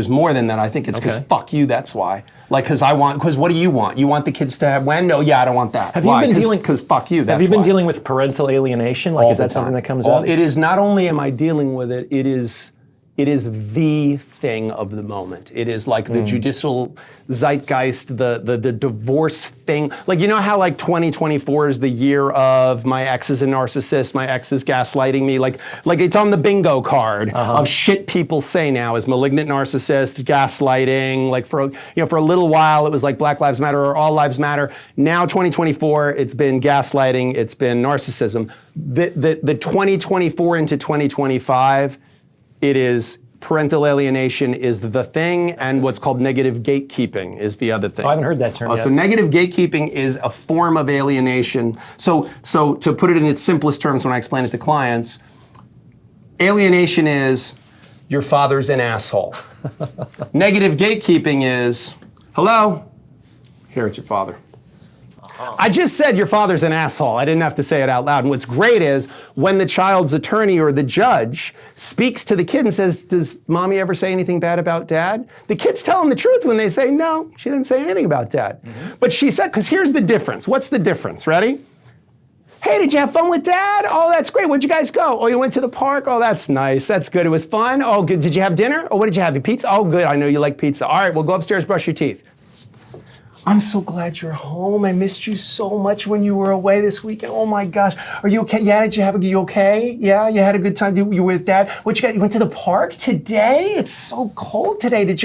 more than that. I think it's because Okay. fuck you, that's why. Like, because what do you want? You want the kids to have when? No, yeah, I don't want that. Have Why? you been dealing? Because fuck you, that's Have you been why. dealing with parental alienation? Like, All is the that something time. that comes up? It is not only am I dealing with it, it is the thing of the moment. It is like the judicial zeitgeist, the divorce thing. Like, you know how like 2024 is the year of my ex is a narcissist, my ex is gaslighting me. Like it's on the bingo card of shit people say now is malignant narcissist, gaslighting. Like for a little while it was like Black Lives Matter or All Lives Matter. Now 2024, it's been gaslighting, it's been narcissism. The 2024 into 2025, it is parental alienation is the thing, and what's called negative gatekeeping is the other thing. I haven't heard that term yet. So negative gatekeeping is a form of alienation. So to put it in its simplest terms when I explain it to clients, alienation is your father's an asshole. Negative gatekeeping is, hello, here it's your father. I just said your father's an asshole. I didn't have to say it out loud. And what's great is when the child's attorney or the judge speaks to the kid and says, does mommy ever say anything bad about dad? The kids tell him the truth when they say, no, she didn't say anything about dad. But she said, because here's the difference. What's the difference? Ready? Hey, did you have fun with dad? Oh, that's great. Where'd you guys go? Oh, you went to the park? Oh, that's nice. That's good. It was fun. Oh, good. Did you have dinner? Oh, what did you have? Pizza? Oh, good. I know you like pizza. All right, well, go upstairs, brush your teeth. I'm so glad you're home. I missed you so much when you were away this weekend. Oh my gosh. Are you okay? Yeah, you okay? Yeah, you had a good time. You were with dad? What you got? You went to the park today? It's so cold today.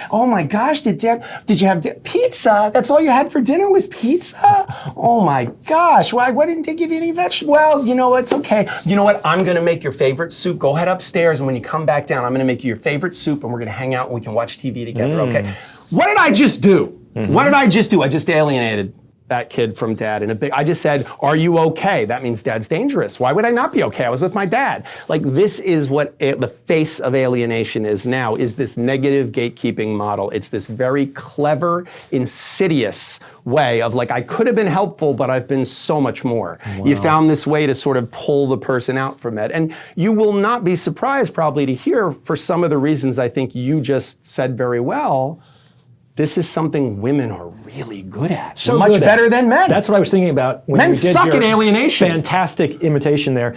Oh my gosh, did you have pizza? That's all you had for dinner was pizza? Oh my gosh. Why didn't they give you any vegetables? Well, you know what? It's okay. You know what? I'm going to make your favorite soup. Go ahead upstairs, and when you come back down, I'm going to make you your favorite soup, and we're going to hang out and we can watch TV together, okay? What did I just do? What did I just do? I just alienated that kid from dad I just said, are you okay? That means dad's dangerous. Why would I not be okay? I was with my dad. Like, this is what the face of alienation is now, is this negative gatekeeping model. It's this very clever, insidious way of like, I could have been helpful, but I've been so much more. Wow. You found this way to sort of pull the person out from it. And you will not be surprised probably to hear, for some of the reasons I think you just said very well, this is something women are really good at. So much good at. better than men. That's what I was thinking about when Men you did suck your at alienation. Fantastic imitation there.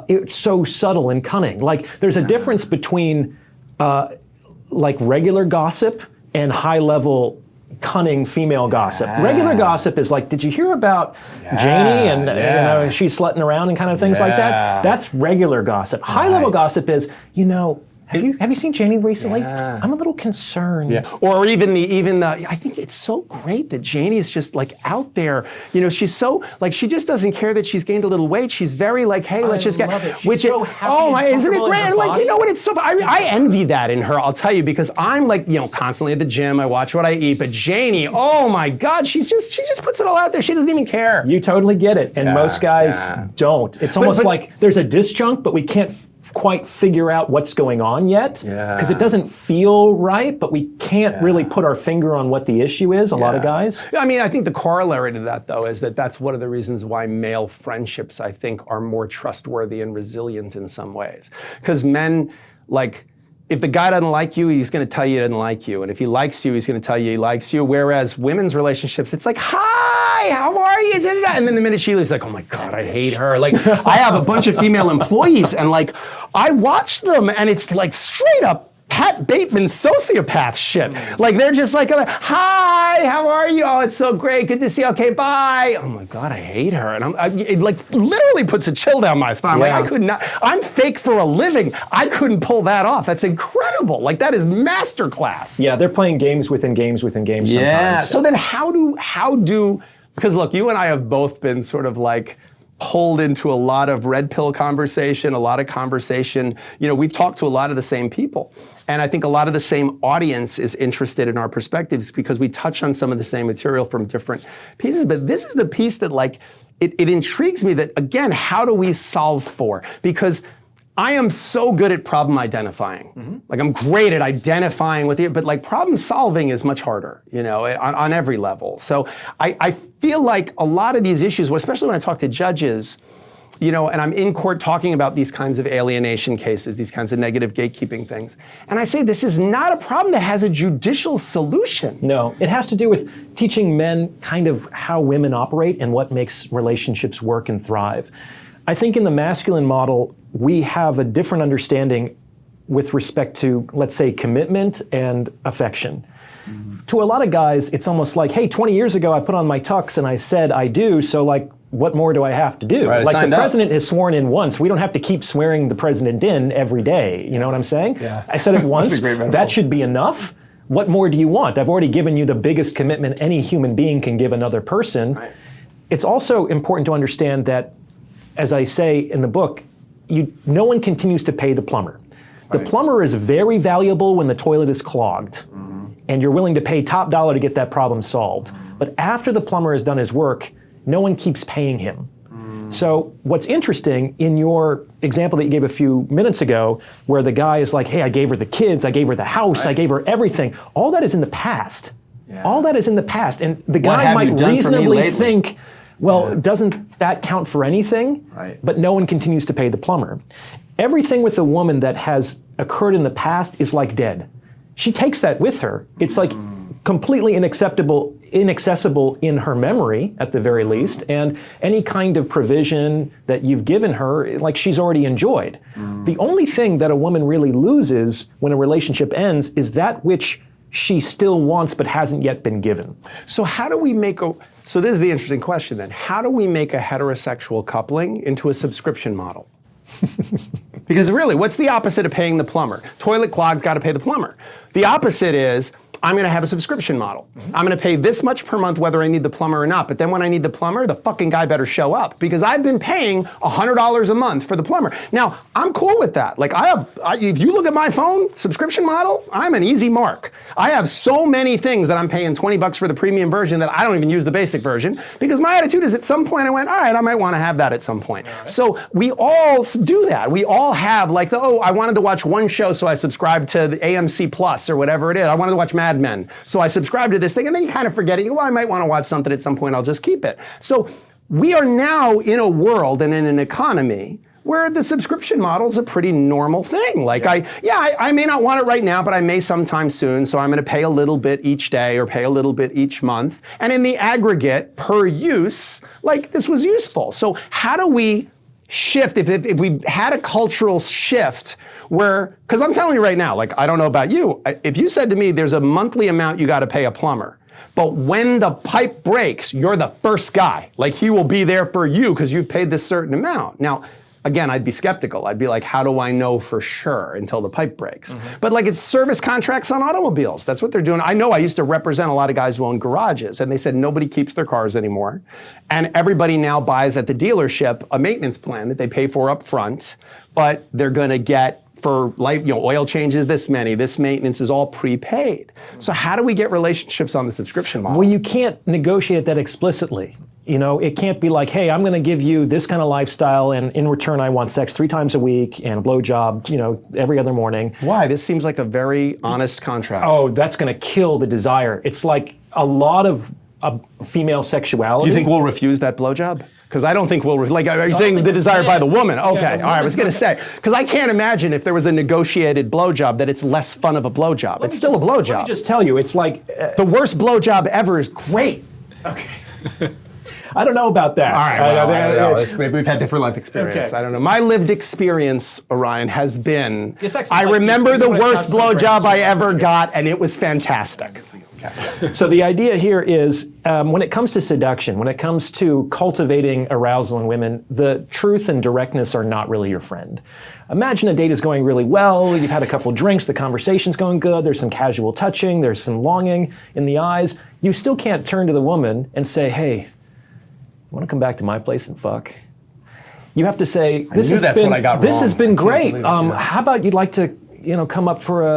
It's so subtle and cunning. Like, there's a difference between like regular gossip and high-level cunning female gossip. Regular gossip is like, did you hear about Janie and you know, she's slutting around and kind of things like that? That's regular gossip. High-level gossip is, you know, have you seen Janie recently? I'm a little concerned. Or even the I think it's so great that Janie's just like out there. You know, she's so like she just doesn't care that she's gained a little weight. She's very like, hey, let's just get. It. She's so happy oh my, isn't it great? And like, body. you know what? It's so. I envy that in her. I'll tell you because I'm like, you know, constantly at the gym. I watch what I eat. But Janie, oh my God, she just puts it all out there. She doesn't even care. You totally get it, and most guys don't. It's almost like there's a disjunct, but we can't quite figure out what's going on yet because it doesn't feel right, but we can't really put our finger on what the issue is, a lot of guys. I mean, I think the corollary to that, though, is that that's one of the reasons why male friendships, I think, are more trustworthy and resilient in some ways. Because men, like, if the guy doesn't like you, he's going to tell you he doesn't like you. And if he likes you, he's going to tell you he likes you. Whereas women's relationships, it's like, hi, how are you? And then the minute she leaves, like, oh my God, I hate her. Like, I have a bunch of female employees, and like, I watch them, and it's like straight up Pat Bateman sociopath shit. Like, they're just like, hi, how are you? Oh, it's so great. Good to see you. Okay, bye. Oh my God, I hate her. And it like literally puts a chill down my spine. Like, I could not, I'm fake for a living. I couldn't pull that off. That's incredible. Like, that is masterclass. Yeah, they're playing games within games within games sometimes. Yeah. So then how do, because look, you and I have both been sort of like, pulled into a lot of red pill conversation, a lot of conversation. You know, we've talked to a lot of the same people. And I think a lot of the same audience is interested in our perspectives because we touch on some of the same material from different pieces. But this is the piece that like, it intrigues me that, again, how do we solve for? Because I am so good at problem identifying. Like, I'm great at identifying with it, but like problem solving is much harder, you know, on every level. So I feel like a lot of these issues, especially when I talk to judges, you know, and I'm in court talking about these kinds of alienation cases, these kinds of negative gatekeeping things. And I say, this is not a problem that has a judicial solution. No, it has to do with teaching men kind of how women operate and what makes relationships work and thrive. I think in the masculine model, we have a different understanding with respect to, let's say, commitment and affection. To a lot of guys, it's almost like, hey, 20 years ago, I put on my tux and I said I do, so like, what more do I have to do? Right, like, the president has sworn in once. We don't have to keep swearing the president in every day. You know what I'm saying? Yeah. I said it once. That's a great metaphor. That should be enough. What more do you want? I've already given you the biggest commitment any human being can give another person. Right. It's also important to understand that, as I say in the book, no one continues to pay the plumber. The plumber is very valuable when the toilet is clogged, and you're willing to pay top dollar to get that problem solved. But after the plumber has done his work, no one keeps paying him. So what's interesting in your example that you gave a few minutes ago, where the guy is like, hey, I gave her the kids, I gave her the house, I gave her everything, all that is in the past. All that is in the past. And the guy might reasonably think, well, doesn't that count for anything? But no one continues to pay the plumber. Everything with a woman that has occurred in the past is like dead. She takes that with her. It's like completely inaccessible in her memory, at the very least, and any kind of provision that you've given her, like, she's already enjoyed. The only thing that a woman really loses when a relationship ends is that which she still wants but hasn't yet been given. So how do we make so this is the interesting question then. How do we make a heterosexual coupling into a subscription model? Because really, what's the opposite of paying the plumber? Toilet clogged, got to pay the plumber. The opposite is, I'm going to have a subscription model. I'm going to pay this much per month whether I need the plumber or not. But then when I need the plumber, the fucking guy better show up because I've been paying $100 a month for the plumber. Now, I'm cool with that. Like, if you look at my phone, subscription model, I'm an easy mark. I have so many things that I'm paying $20 for the premium version that I don't even use the basic version because my attitude is at some point I went, all right, I might want to have that at some point. So we all do that. We all have like I wanted to watch one show, so I subscribed to the AMC Plus or whatever it is. I wanted to watch Mad Men, so I subscribed to this thing, and then you kind of forget it. Well, I might want to watch something at some point. I'll just keep it. So we are now in a world and in an economy where the subscription model is a pretty normal thing. Like, I may not want it right now, but I may sometime soon, so I'm going to pay a little bit each day or pay a little bit each month. And in the aggregate, per use, like, this was useful. So how do we shift, if we had a cultural shift where, because I'm telling you right now, like, I don't know about you, if you said to me, there's a monthly amount you got to pay a plumber, but when the pipe breaks, you're the first guy. Like, he will be there for you because you've paid this certain amount. Now, again, I'd be skeptical. I'd be like, how do I know for sure until the pipe breaks? But like, it's service contracts on automobiles. That's what they're doing. I know I used to represent a lot of guys who own garages, and they said nobody keeps their cars anymore. And everybody now buys at the dealership a maintenance plan that they pay for up front, but they're gonna get for life, oil changes this maintenance is all prepaid. So how do we get relationships on the subscription model? Well, you can't negotiate that explicitly. It can't be like, hey, I'm going to give you this kind of lifestyle, and in return, I want sex 3 times a week and a blowjob, every other morning. Why? This seems like a very honest contract. Oh, that's going to kill the desire. It's like a lot of female sexuality. Do you think we'll refuse that blowjob? Because I don't think we'll, are you saying the desire by the woman? Okay, all right, I was going to say. Because I can't imagine if there was a negotiated blowjob that it's less fun of a blowjob. It's still a blowjob. Let me just tell you, it's like... the worst blowjob ever is great. Okay. I don't know about that. All right, well, maybe we've had different life experience. Okay. I don't know. My lived experience, Orion, has been, Yes, I remember the worst blowjob I ever got, and it was fantastic. So the idea here is, when it comes to seduction, when it comes to cultivating arousal in women, the truth and directness are not really your friend. Imagine a date is going really well, you've had a couple drinks, the conversation's going good, there's some casual touching, there's some longing in the eyes. You still can't turn to the woman and say, hey, want to come back to my place and fuck? You have to say, this has been great. How about you'd like to come up for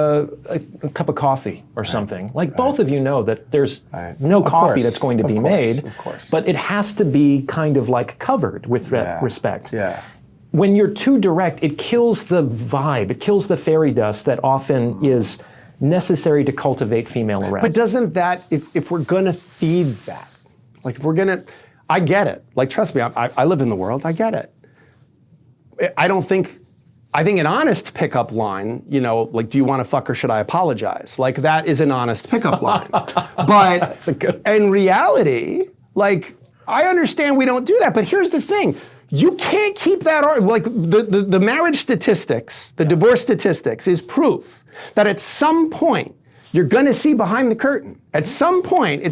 a cup of coffee or something? Like, both of you know that there's no coffee that's going to be made, but it has to be kind of like covered with respect. Yeah. When you're too direct, it kills the vibe, it kills the fairy dust that often is necessary to cultivate female arousal. But doesn't that, if we're gonna feed that, like if we're gonna, I get it. Like, trust me, I live in the world, I get it. I think an honest pickup line, like, do you want to fuck or should I apologize? Like, that is an honest pickup line. But That's a good in reality, like, I understand we don't do that, but here's the thing. You can't keep that, like, the marriage statistics, the divorce statistics is proof that at some point, you're gonna see behind the curtain. At some point,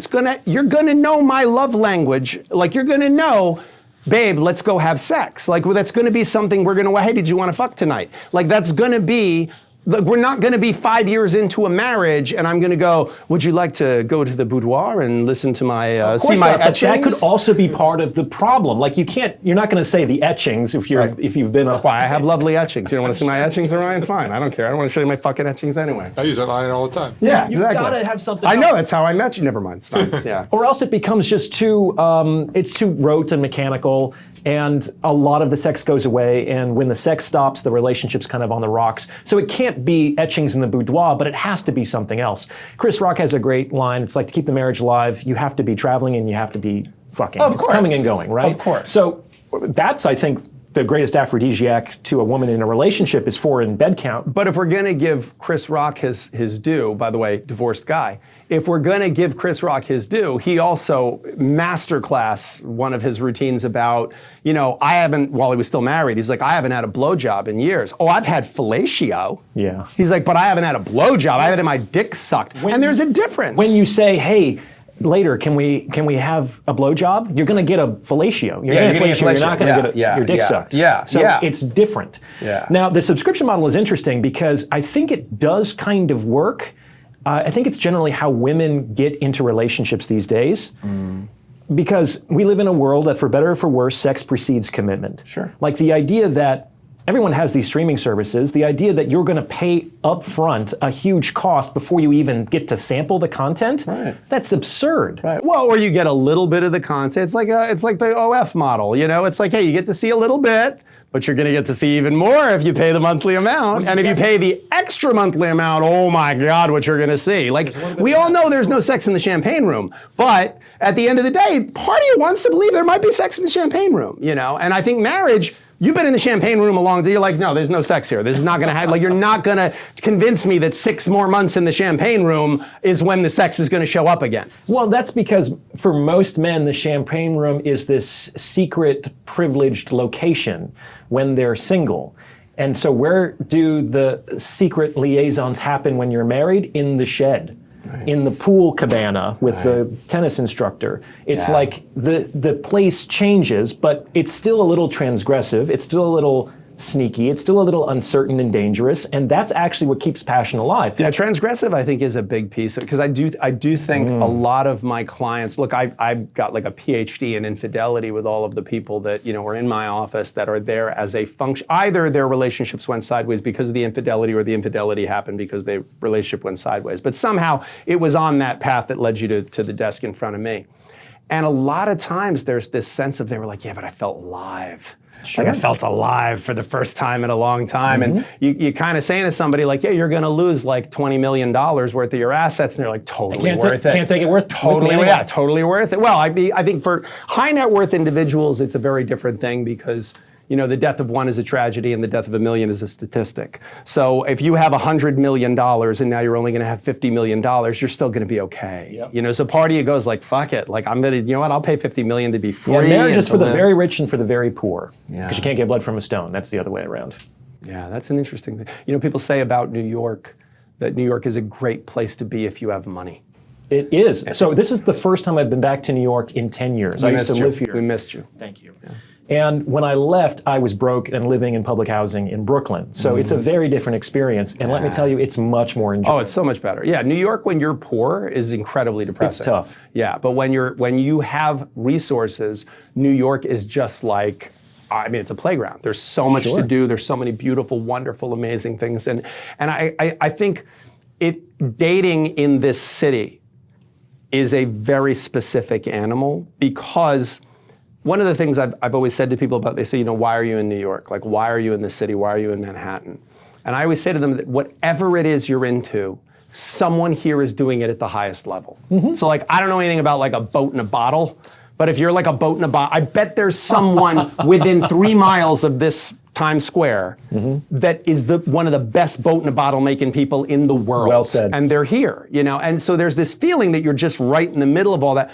you're gonna know my love language. Like, you're gonna know, babe, let's go have sex. Like, that's gonna be something hey, did you wanna fuck tonight? Like, that's gonna be, we're not gonna be 5 years into a marriage and I'm gonna go, would you like to go to the boudoir and listen to my, see my etchings? That could also be part of the problem. Like, you're not gonna say the etchings if you've been Why, I have lovely etchings. You don't wanna see my etchings, Orion? Fine, I don't care. I don't wanna show you my fucking etchings anyway. I use that line all the time. Yeah, You exactly. gotta have something I know, else. that's how I met you. Never mind, it's yeah. Or else it becomes just too rote and mechanical, and a lot of the sex goes away, and when the sex stops, the relationship's kind of on the rocks. So it can't be etchings in the boudoir, but it has to be something else. Chris Rock has a great line. It's like, to keep the marriage alive, you have to be traveling and you have to be fucking. Of it's course. coming and going, right? Of course. So that's, I think, the greatest aphrodisiac to a woman in a relationship is in bed count. But if we're gonna give Chris Rock his due, by the way, divorced guy, if we're gonna give Chris Rock his due, he also masterclass one of his routines about, while he was still married, he's like, I haven't had a blowjob in years. Oh, I've had fellatio. Yeah. He's like, but I haven't had a blowjob. I haven't had my dick sucked. And there's a difference. When you say, hey, later, can we have a blowjob? You're going to get a fellatio. You're going to get fellatio. You're not going to get your dick sucked. So it's different. Yeah. Now, the subscription model is interesting because I think it does kind of work. I think it's generally how women get into relationships these days. Because we live in a world that, for better or for worse, sex precedes commitment. Sure. Like, the idea that everyone has these streaming services, the idea that you're going to pay upfront a huge cost before you even get to sample the content, that's absurd. Right. Well, or you get a little bit of the content. It's like the OF model, It's like, hey, you get to see a little bit, but you're gonna get to see even more if you pay the monthly amount. And if you pay the extra monthly amount, oh my God, what you're gonna see. Like, we all know there's no sex in the champagne room, but at the end of the day, part of you wants to believe there might be sex in the champagne room, And I think marriage, You've been in the champagne room a long time. You're like, no, there's no sex here. This is not going to happen. Like, you're not going to convince me that 6 more months in the champagne room is when the sex is going to show up again. Well, that's because for most men, the champagne room is this secret, privileged location when they're single. And so where do the secret liaisons happen when you're married? In the shed. Right. In the pool cabana with the tennis instructor. It's like the place changes, but it's still a little transgressive. It's still a little sneaky. It's still a little uncertain and dangerous. And that's actually what keeps passion alive. Yeah, transgressive, I think, is a big piece because I do think a lot of my clients, look, I've got like a PhD in infidelity with all of the people that, are in my office that are there as a function. Either their relationships went sideways because of the infidelity or the infidelity happened because their relationship went sideways. But somehow it was on that path that led you to the desk in front of me. And a lot of times there's this sense of they were like, yeah, but I felt alive. Sure. Like I felt alive for the first time in a long time. And you kind of saying to somebody like, yeah, you're going to lose like $20 million worth of your assets. And they're like, totally worth it. Can't take it Totally, yeah, totally worth it. Well, I think for high net worth individuals, it's a very different thing because the death of one is a tragedy and the death of a million is a statistic. So if you have $100 million and now you're only going to have $50 million, you're still going to be okay. Yep. So part of you goes like, fuck it. Like I'm going to, I'll pay $50 million to be free. Yeah, marriage is for the very rich and for the very poor. Because you can't get blood from a stone. That's the other way around. Yeah, that's an interesting thing. People say about New York that New York is a great place to be if you have money. It is. So this is the first time I've been back to New York in 10 years. I used to live here. We missed you. Thank you. Yeah. And when I left, I was broke and living in public housing in Brooklyn. So it's a very different experience. And let me tell you, it's much more enjoyable. Oh, it's so much better. Yeah, New York when you're poor is incredibly depressing. It's tough. Yeah, but when you have resources, New York is just like, it's a playground. There's so much to do. There's so many beautiful, wonderful, amazing things. And I think dating in this city is a very specific animal because one of the things I've always said to people about, they say, why are you in New York? Like, why are you in the city? Why are you in Manhattan? And I always say to them that whatever it is you're into, someone here is doing it at the highest level. Mm-hmm. So like, I don't know anything about like a boat in a bottle, but if you're like a boat in a bottle, I bet there's someone within 3 miles of this Times Square that is one of the best boat in a bottle making people in the world. Well said. And they're here, And so there's this feeling that you're just right in the middle of all that.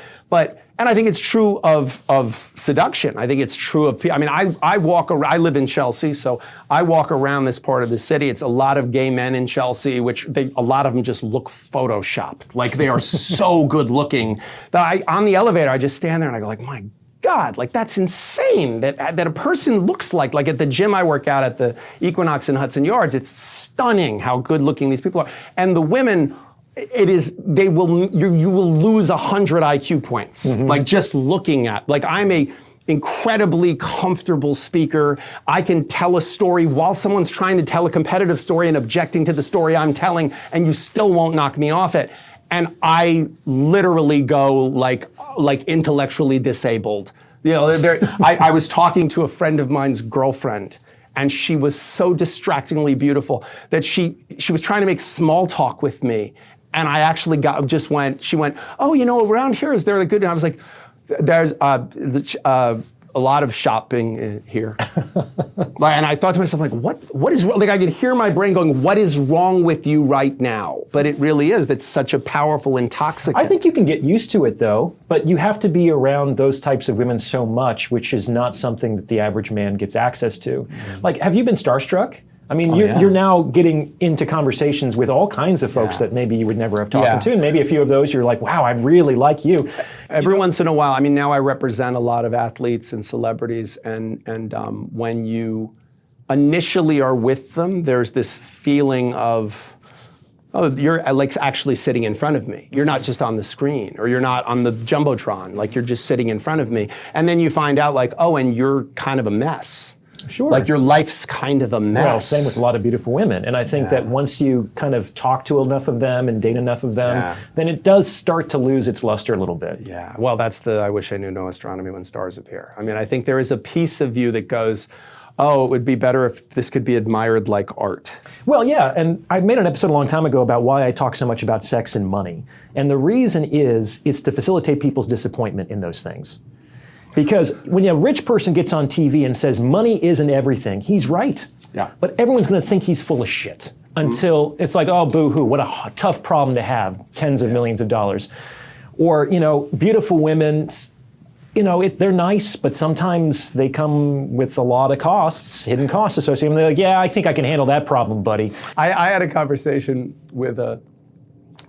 And I think it's true of seduction. I think it's true of, I live in Chelsea, so I walk around this part of the city. It's a lot of gay men in Chelsea, which a lot of them just look photoshopped. Like they are so good looking that on the elevator, I just stand there and I go like, my God, like that's insane that a person looks like at the gym I work out at the Equinox in Hudson Yards, it's stunning how good looking these people are. And the women, you will lose 100 IQ points, like just looking at, like I'm a incredibly comfortable speaker. I can tell a story while someone's trying to tell a competitive story and objecting to the story I'm telling, and you still won't knock me off it. And I literally go like intellectually disabled. I was talking to a friend of mine's girlfriend, and she was so distractingly beautiful that she was trying to make small talk with me. And I actually she went, oh, around here, is there a good, and I was like, there's a lot of shopping here. And I thought to myself, like, what is wrong? Like I could hear my brain going, what is wrong with you right now? But it really is, that's such a powerful intoxicant. I think you can get used to it though, but you have to be around those types of women so much, which is not something that the average man gets access to. Like, have you been starstruck? I mean, you're now getting into conversations with all kinds of folks that maybe you would never have talked to, and maybe a few of those you're like, wow, I really like you. Every once in a while, now I represent a lot of athletes and celebrities, and when you initially are with them, there's this feeling of, oh, you're like actually sitting in front of me. You're not just on the screen, or you're not on the Jumbotron, like you're just sitting in front of me. And then you find out like, oh, and you're kind of a mess. Sure. Like your life's kind of a mess. Well, same with a lot of beautiful women. And I think that once you kind of talk to enough of them and date enough of them, then it does start to lose its luster a little bit. Yeah, well, that's I wish I knew no astronomy when stars appear. I think there is a piece of you that goes, oh, it would be better if this could be admired like art. Well, yeah, and I made an episode a long time ago about why I talk so much about sex and money. And the reason is to facilitate people's disappointment in those things. Because when a rich person gets on TV and says money isn't everything, he's right. Yeah. But everyone's going to think he's full of shit until it's like, oh, boo-hoo, what a tough problem to have, tens of millions of dollars. Or, beautiful women, they're nice, but sometimes they come with a lot of costs, hidden costs associated with them. They're like, yeah, I think I can handle that problem, buddy. I had a conversation with a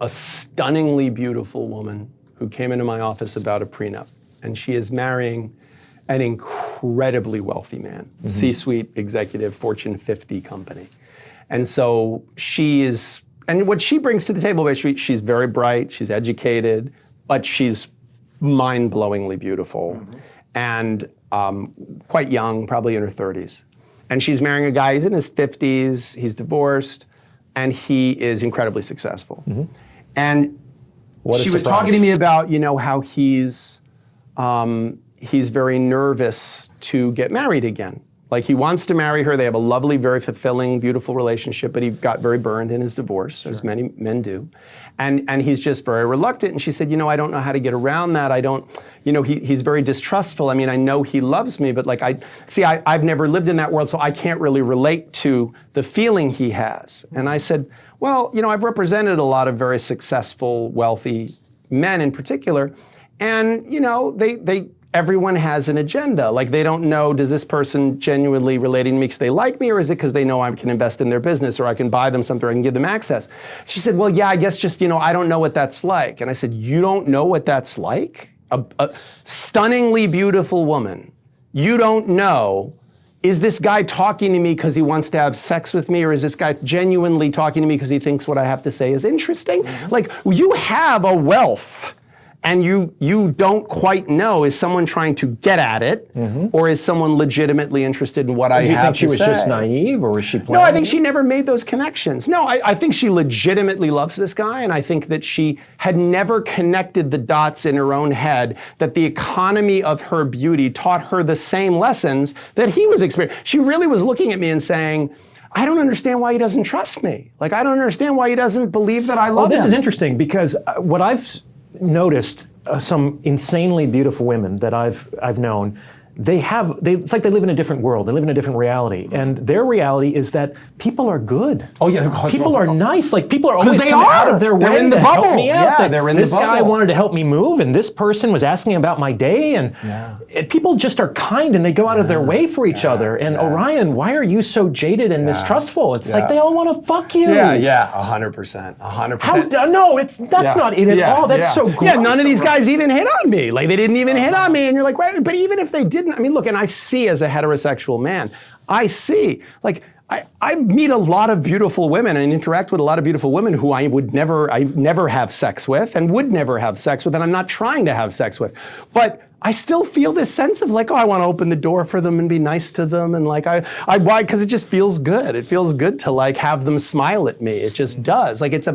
stunningly beautiful woman who came into my office about a prenup. And she is marrying an incredibly wealthy man, C-suite executive, Fortune 50 company. And so and what she brings to the table, basically, she's very bright, she's educated, but she's mind-blowingly beautiful and quite young, probably in her 30s. And she's marrying a guy, he's in his 50s, he's divorced, and he is incredibly successful. And she was talking to me about, how he's very nervous to get married again. Like, he wants to marry her. They have a lovely, very fulfilling, beautiful relationship, but he got very burned in his divorce, as many men do. And he's just very reluctant. And she said, I don't know how to get around that. I don't, he's very distrustful. I mean, I know he loves me, but I've never lived in that world, so I can't really relate to the feeling he has. And I said, well, I've represented a lot of very successful, wealthy men in particular, and, everyone has an agenda. Like, they don't know, does this person genuinely relating to me because they like me, or is it because they know I can invest in their business, or I can buy them something, or I can give them access? She said, well, yeah, I guess just, I don't know what that's like. And I said, you don't know what that's like? A stunningly beautiful woman. You don't know, is this guy talking to me because he wants to have sex with me, or is this guy genuinely talking to me because he thinks what I have to say is interesting? Like, you have a wealth. And you don't quite know, is someone trying to get at it, or is someone legitimately interested in what I have to say? Do you think she was just naive, or was she playing? No, I think she never made those connections. No, I think she legitimately loves this guy, and I think that she had never connected the dots in her own head that the economy of her beauty taught her the same lessons that he was experiencing. She really was looking at me and saying, I don't understand why he doesn't trust me. Like, I don't understand why he doesn't believe that I love him. Well, this is interesting, because what I've noticed, some insanely beautiful women that I've known, it's like they live in a different world. They live in a different reality. And their reality is that people are good. Oh, yeah. People are nice. Like, people are always they coming out are. of their They're way in the to bubble. help me out. Yeah, they're in the this guy bubble. wanted to help me move, and this person was asking about my day. And people just are kind, and they go out of their way for each other. And Orion, why are you so jaded and mistrustful? It's like they all want to fuck you. Yeah, 100%. 100%. No, that's not it at all. That's so gross. Yeah, none of these guys even hit on me. Like, they didn't even hit on me. And you're like, right, but even if they didn't, I mean, look, and I see, as a heterosexual man, I see, like, I meet a lot of beautiful women and interact with a lot of beautiful women who I never have sex with and would never have sex with, and I'm not trying to have sex with. But I still feel this sense of like, oh, I want to open the door for them and be nice to them, and like why? Because it just feels good. It feels good to like have them smile at me. It just does. Like, it's a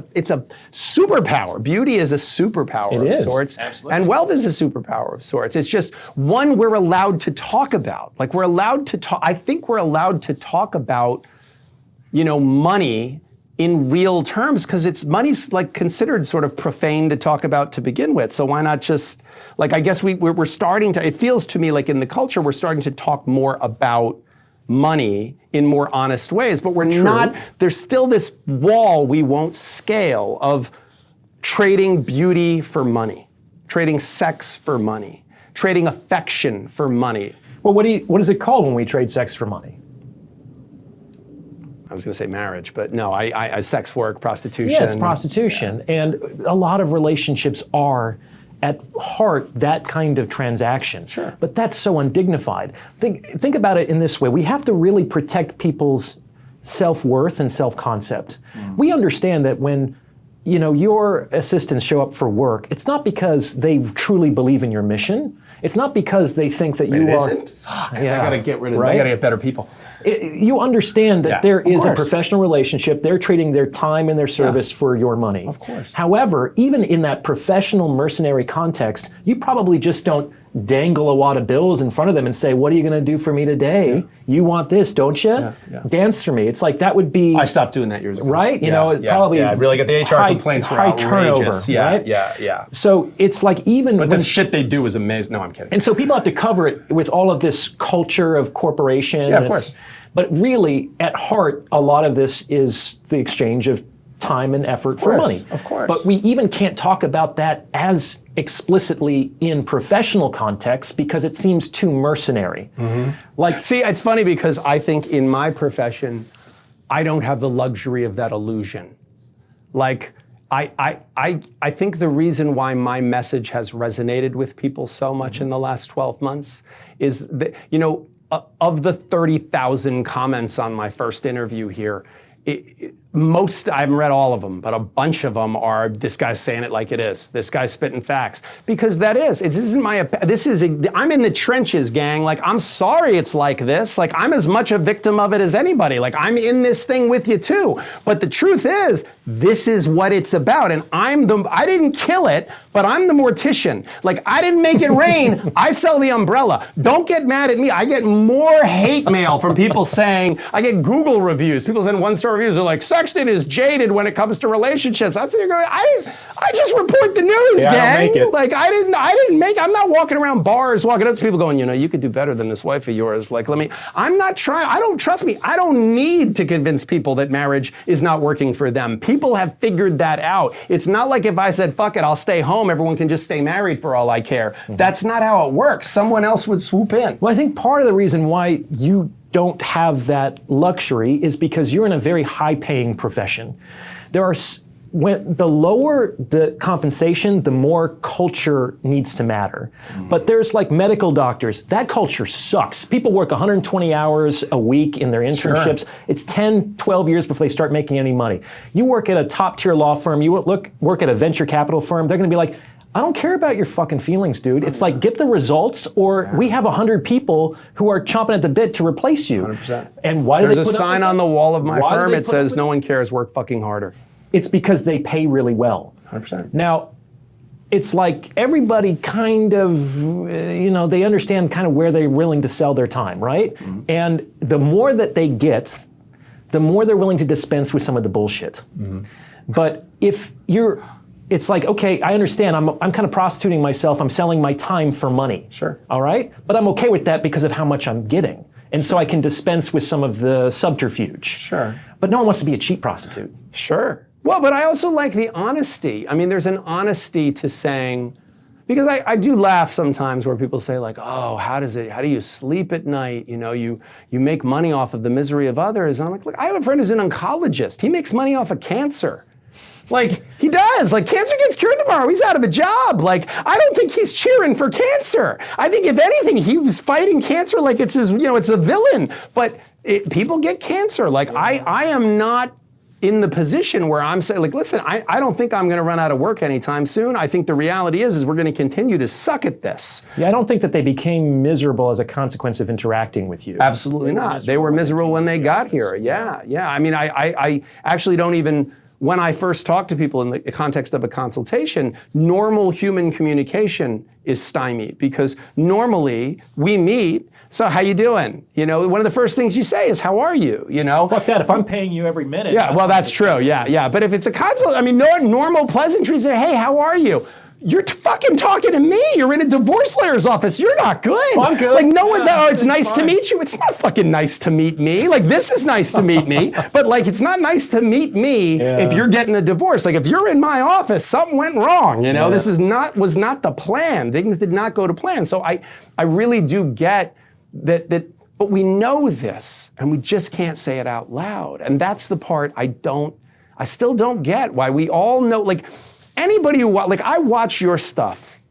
superpower. Beauty is a superpower of sorts, and wealth is a superpower of sorts. It's just one we're allowed to talk about. Like, we're allowed to talk. I think we're allowed to talk about, money in real terms, because money's like considered sort of profane to talk about to begin with. So why not just, like, I guess we're starting to, it feels to me like in the culture, we're starting to talk more about money in more honest ways, but we're not, there's still this wall we won't scale of trading beauty for money, trading sex for money, trading affection for money. Well, what is it called when we trade sex for money? I was going to say marriage, but no, I sex work, prostitution. Yeah, it's prostitution. Yeah. And a lot of relationships are, at heart, that kind of transaction. Sure. But that's so undignified. Think about it in this way. We have to really protect people's self-worth and self-concept. We understand that when your assistants show up for work, it's not because they truly believe in your mission. It's not because they think that you are. Isn't? Fuck. Yeah. I gotta get rid of. Right? I gotta get better people. You understand that there is a professional relationship. They're trading their time and their service for your money. Of course. However, even in that professional mercenary context, you probably just don't dangle a wad of bills in front of them and say, what are you going to do for me today? You want this, don't you? Dance for me. It's like that would be... I stopped doing that years ago. Right? You know, probably... Yeah, really get the HR complaints were high outrageous. turnover, Yeah, right? yeah. So it's like even... But the shit they do is amazing. No, I'm kidding. And so people have to cover it with all of this culture of corporation. Yeah, of course. But really, at heart, a lot of this is the exchange of time and effort for money. Of course. But we even can't talk about that as explicitly in professional context because it seems too mercenary. Like, see, it's funny because I think in my profession, I don't have the luxury of that illusion. Like, I think the reason why my message has resonated with people so much in the last 12 months is that, you know, of the 30,000 comments on my first interview here, most, I haven't read all of them, but a bunch of them are, this guy's saying it like it is. This guy's spitting facts. Because this isn't my, I'm in the trenches, gang. Like, I'm sorry it's like this. Like, I'm as much a victim of it as anybody. Like, I'm in this thing with you too. But the truth is, this is what it's about. And I didn't kill it, but I'm the mortician. Like, I didn't make it rain. I sell the umbrella. Don't get mad at me. I get more hate mail from people saying, I get Google reviews. People send 1-star reviews. They're like, Sexton is jaded when it comes to relationships. I'm sitting there going, I just report the news, gang. Like, I'm not walking around bars, walking up to people going, you know, you could do better than this wife of yours. Like, I'm not trying, trust me, I don't need to convince people that marriage is not working for them. People have figured that out. It's not like if I said, fuck it, I'll stay home, everyone can just stay married for all I care. That's not how it works. Someone else would swoop in. Well, I think part of the reason why you don't have that luxury is because you're in a very high-paying profession. When the lower the compensation, the more culture needs to matter. But there's like medical doctors, that culture sucks. People work 120 hours a week in their internships. Sure. It's 10, 12 years before they start making any money. You work at a top-tier law firm, you work at a venture capital firm, they're gonna be like, I don't care about your fucking feelings, dude. It's like, get the results, or we have 100 people who are chomping at the bit to replace you. 100%. And why do they put up with There's a sign on the wall of my firm, it says, no one cares, work fucking harder. It's because they pay really well. 100%. Now, it's like everybody kind of, they understand kind of where they're willing to sell their time, right? And the more that they get, the more they're willing to dispense with some of the bullshit. But if it's like, okay, I understand, I'm kind of prostituting myself, I'm selling my time for money. Sure. All right? But I'm okay with that because of how much I'm getting. And so I can dispense with some of the subterfuge. Sure. But no one wants to be a cheap prostitute. Sure. Well, but I also like the honesty. I mean, there's an honesty to saying, because I do laugh sometimes where people say like, oh, how do you sleep at night? You know, you make money off of the misery of others. And I'm like, look, I have a friend who's an oncologist. He makes money off of cancer. Like, he does. Like, cancer gets cured tomorrow. He's out of a job. Like, I don't think he's cheering for cancer. I think, if anything, he was fighting cancer like it's his, it's a villain. But people get cancer. Like, I am not in the position where I'm saying, like, listen, I don't think I'm going to run out of work anytime soon. I think the reality is we're going to continue to suck at this. Yeah, I don't think that they became miserable as a consequence of interacting with you. Absolutely not. They were miserable when they got here. Yeah. I mean, I actually don't even, when I first talk to people in the context of a consultation, normal human communication is stymied because normally we meet, so how you doing? One of the first things you say is, how are you? Fuck that, if I'm paying you every minute. Yeah, well, that's true, yeah. But if it's a consult, I mean, normal pleasantries are, hey, how are you? You're fucking talking to me. You're in a divorce lawyer's office. You're not good. Well, I'm good. Like, no one's, it's nice to meet you. It's not fucking nice to meet me. Like, this is nice to meet me. But, like, it's not nice to meet me if you're getting a divorce. Like, if you're in my office, something went wrong. This was not the plan. Things did not go to plan. So I really do get that, but we know this, and we just can't say it out loud. And that's the part I still don't get, why we all know, like, anybody who, like, I watch your stuff,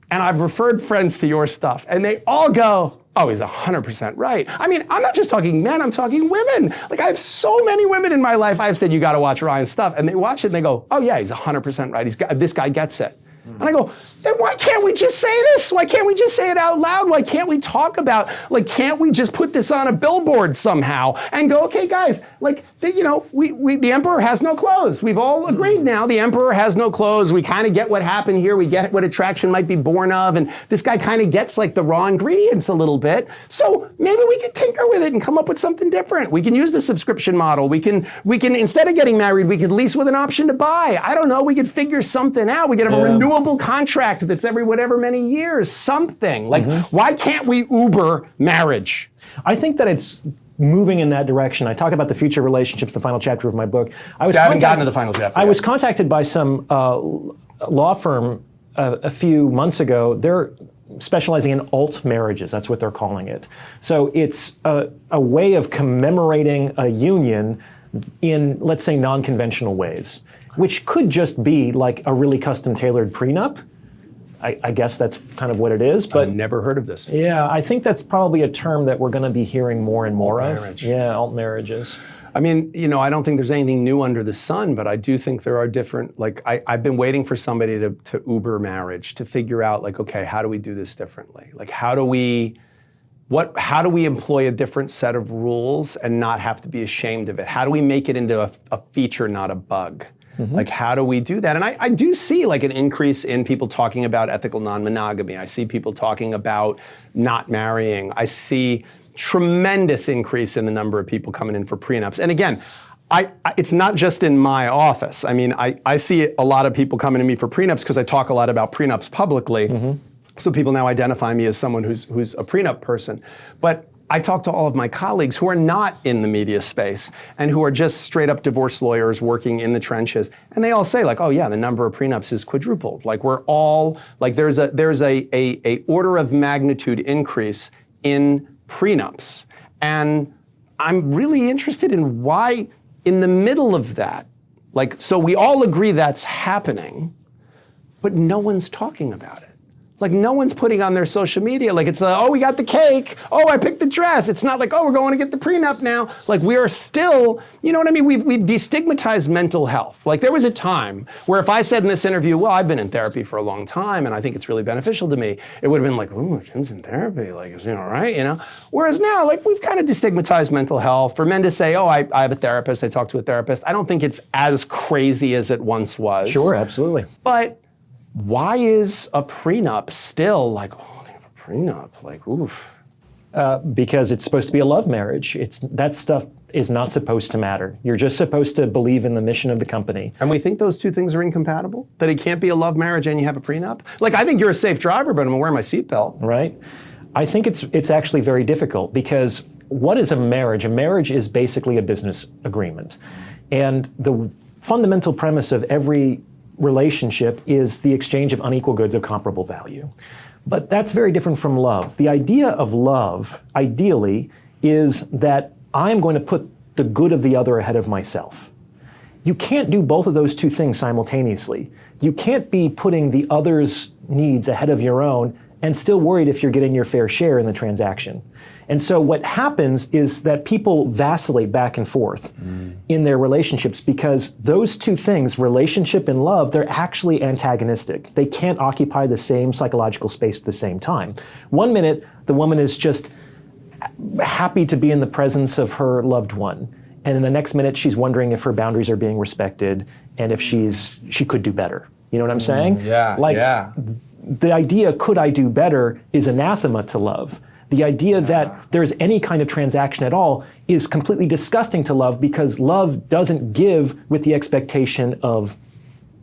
and I've referred friends to your stuff, and they all go, oh, he's 100% right. I mean, I'm not just talking men, I'm talking women. Like, I have so many women in my life, I've said, you gotta watch Ryan's stuff, and they watch it and they go, oh yeah, he's 100% right. This guy gets it. And I go, then why can't we just say this? Why can't we just say it out loud? Why can't we talk about, like, can't we just put this on a billboard somehow and go, okay, guys, like, the emperor has no clothes. We've all agreed now the emperor has no clothes. We kind of get what happened here. We get what attraction might be born of. And this guy kind of gets, like, the raw ingredients a little bit. So maybe we could tinker with it and come up with something different. We can use the subscription model. We can, instead of getting married, we could lease with an option to buy. I don't know. We could figure something out. We could have a renewable contract that's every whatever many years, something. Like, why can't we Uber marriage? I think that it's moving in that direction. I talk about the future relationships, the final chapter of my book. I haven't gotten to the final chapter I yet. was contacted by some law firm a few months ago. They're specializing in alt marriages. That's what they're calling it. So it's a way of commemorating a union in, let's say, non-conventional ways, which could just be like a really custom-tailored prenup. I guess that's kind of what it is. But I've never heard of this. yeah, I think that's probably a term that we're going to be hearing more and more of. Alt-marriage. Yeah, alt marriages. I mean, I don't think there's anything new under the sun, but I do think there are different, like, I've been waiting for somebody to Uber marriage, to figure out, like, okay, how do we do this differently? Like, how do we employ a different set of rules and not have to be ashamed of it? How do we make it into a feature, not a bug? Like, how do we do that? And I do see, like, an increase in people talking about ethical non-monogamy. I see people talking about not marrying. I see tremendous increase in the number of people coming in for prenups. And again, it's not just in my office. I mean, I see a lot of people coming to me for prenups because I talk a lot about prenups publicly. So people now identify me as someone who's a prenup person. But I talk to all of my colleagues who are not in the media space and who are just straight up divorce lawyers working in the trenches. And they all say, like, oh yeah, the number of prenups is quadrupled. Like, we're all, like, there's a order of magnitude increase in prenups. And I'm really interested in why, in the middle of that, like, so we all agree that's happening, but no one's talking about it. Like, no one's putting on their social media, like, it's oh, we got the cake, oh, I picked the dress. It's not like, oh, we're going to get the prenup now. Like, we are still, you know what I mean? We've destigmatized mental health. Like, there was a time where if I said in this interview, well, I've been in therapy for a long time and I think it's really beneficial to me, it would have been like, oh, Jim's in therapy, like, is he all right, Whereas now, like, we've kind of destigmatized mental health. For men to say, oh, I have a therapist, I talk to a therapist, I don't think it's as crazy as it once was. Sure, absolutely. But why is a prenup still like, oh, they have a prenup, like, oof? Because it's supposed to be a love marriage. That stuff is not supposed to matter. You're just supposed to believe in the mission of the company. And we think those two things are incompatible? That it can't be a love marriage and you have a prenup? Like, I think you're a safe driver, but I'm wearing my seatbelt. Right? I think it's actually very difficult because what is a marriage? A marriage is basically a business agreement. And the fundamental premise of every relationship is the exchange of unequal goods of comparable value. But that's very different from love. The idea of love, ideally, is that I'm going to put the good of the other ahead of myself. You can't do both of those two things simultaneously. You can't be putting the other's needs ahead of your own and still worried if you're getting your fair share in the transaction. And so what happens is that people vacillate back and forth in their relationships because those two things, relationship and love, they're actually antagonistic. They can't occupy the same psychological space at the same time. One minute, the woman is just happy to be in the presence of her loved one. And in the next minute, she's wondering if her boundaries are being respected and if she could do better. You know what I'm saying? Yeah. The idea, could I do better, is anathema to love. The idea that there's any kind of transaction at all is completely disgusting to love because love doesn't give with the expectation of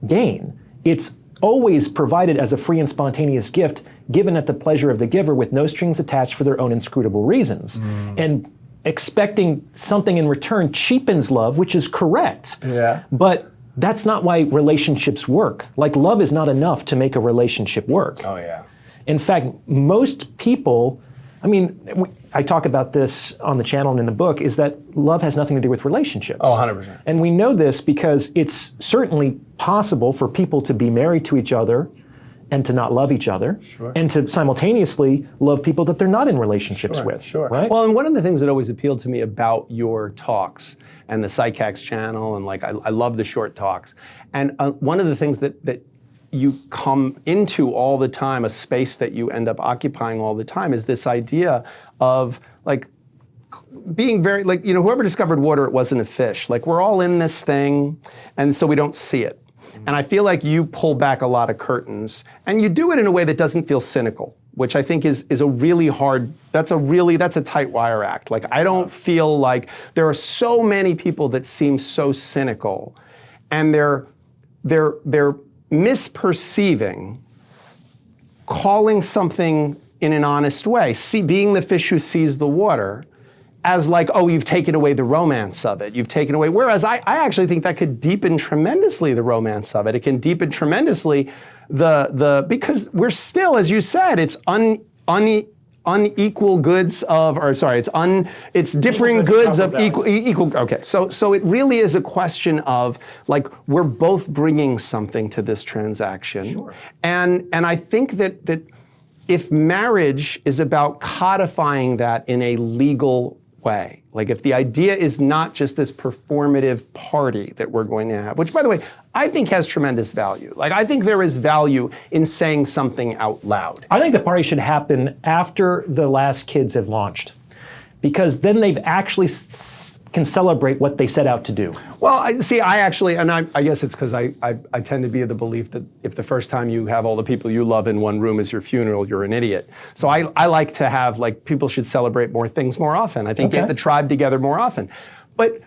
gain. It's always provided as a free and spontaneous gift given at the pleasure of the giver with no strings attached for their own inscrutable reasons. And expecting something in return cheapens love, which is correct. Yeah. But that's not why relationships work. Like, love is not enough to make a relationship work. Oh, yeah. In fact, most people, I talk about this on the channel and in the book, is that love has nothing to do with relationships. Oh, 100%. And we know this because it's certainly possible for people to be married to each other and to not love each other, and to simultaneously love people that they're not in relationships with. Right? Well, and one of the things that always appealed to me about your talks and the Psychax channel, and like I love the short talks, and one of the things that you come into all the time, a space that you end up occupying all the time, is this idea of like being very, like, you know, whoever discovered water, it wasn't a fish. Like, we're all in this thing, and so we don't see it. And I feel like you pull back a lot of curtains, and you do it in a way that doesn't feel cynical, which I think is a really hard, that's a tight wire act. Like, I don't feel like, there are so many people that seem so cynical, and they're misperceiving, calling something in an honest way, being the fish who sees the water, as like, oh, you've taken away the romance of it. You've taken away, whereas I actually think that could deepen tremendously the romance of it. It can deepen tremendously because we're still, as you said, it's unequal goods of, or sorry, it's differing goods of equal, okay. So it really is a question of, like, we're both bringing something to this transaction. Sure. And I think that if marriage is about codifying that in a legal way, like if the idea is not just this performative party that we're going to have, which, by the way, I think has tremendous value. Like, I think there is value in saying something out loud. I think the party should happen after the last kids have launched, because then they've actually can celebrate what they set out to do. Well, I guess it's because I tend to be of the belief that if the first time you have all the people you love in one room is your funeral, you're an idiot. So I like to have, like, people should celebrate more things more often. I think get the tribe together more often. But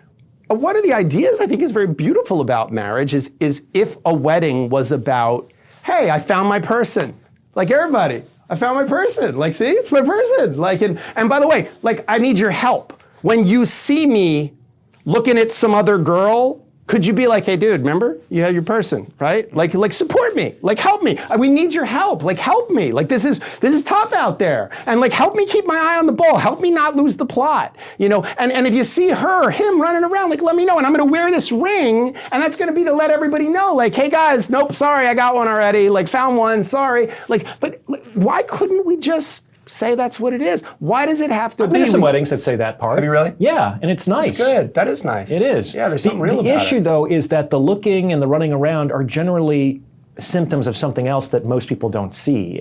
one of the ideas I think is very beautiful about marriage is if a wedding was about, hey, I found my person. Like, everybody, I found my person. Like, see, it's my person. Like, and by the way, like, I need your help. When you see me looking at some other girl, could you be like, hey, dude, remember? You had your person, right? Like support me. Like, help me. We need your help. Like, help me. Like, this is tough out there. And, like, help me keep my eye on the ball. Help me not lose the plot. You know, and if you see her or him running around, like, let me know. And I'm going to wear this ring, and that's going to be to let everybody know, like, hey, guys, nope, sorry, I got one already. Like, found one, sorry. Like, but why couldn't we just say that's what it is? Why does it have to be? I've been to some weddings that say that part. Have you really? Yeah, and it's nice. It's good. That is nice. It is. Yeah, there's something real about it. The issue, though, is that the looking and the running around are generally symptoms of something else that most people don't see.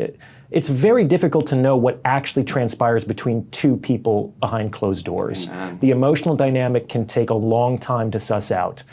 It's very difficult to know what actually transpires between two people behind closed doors. Amen. The emotional dynamic can take a long time to suss out.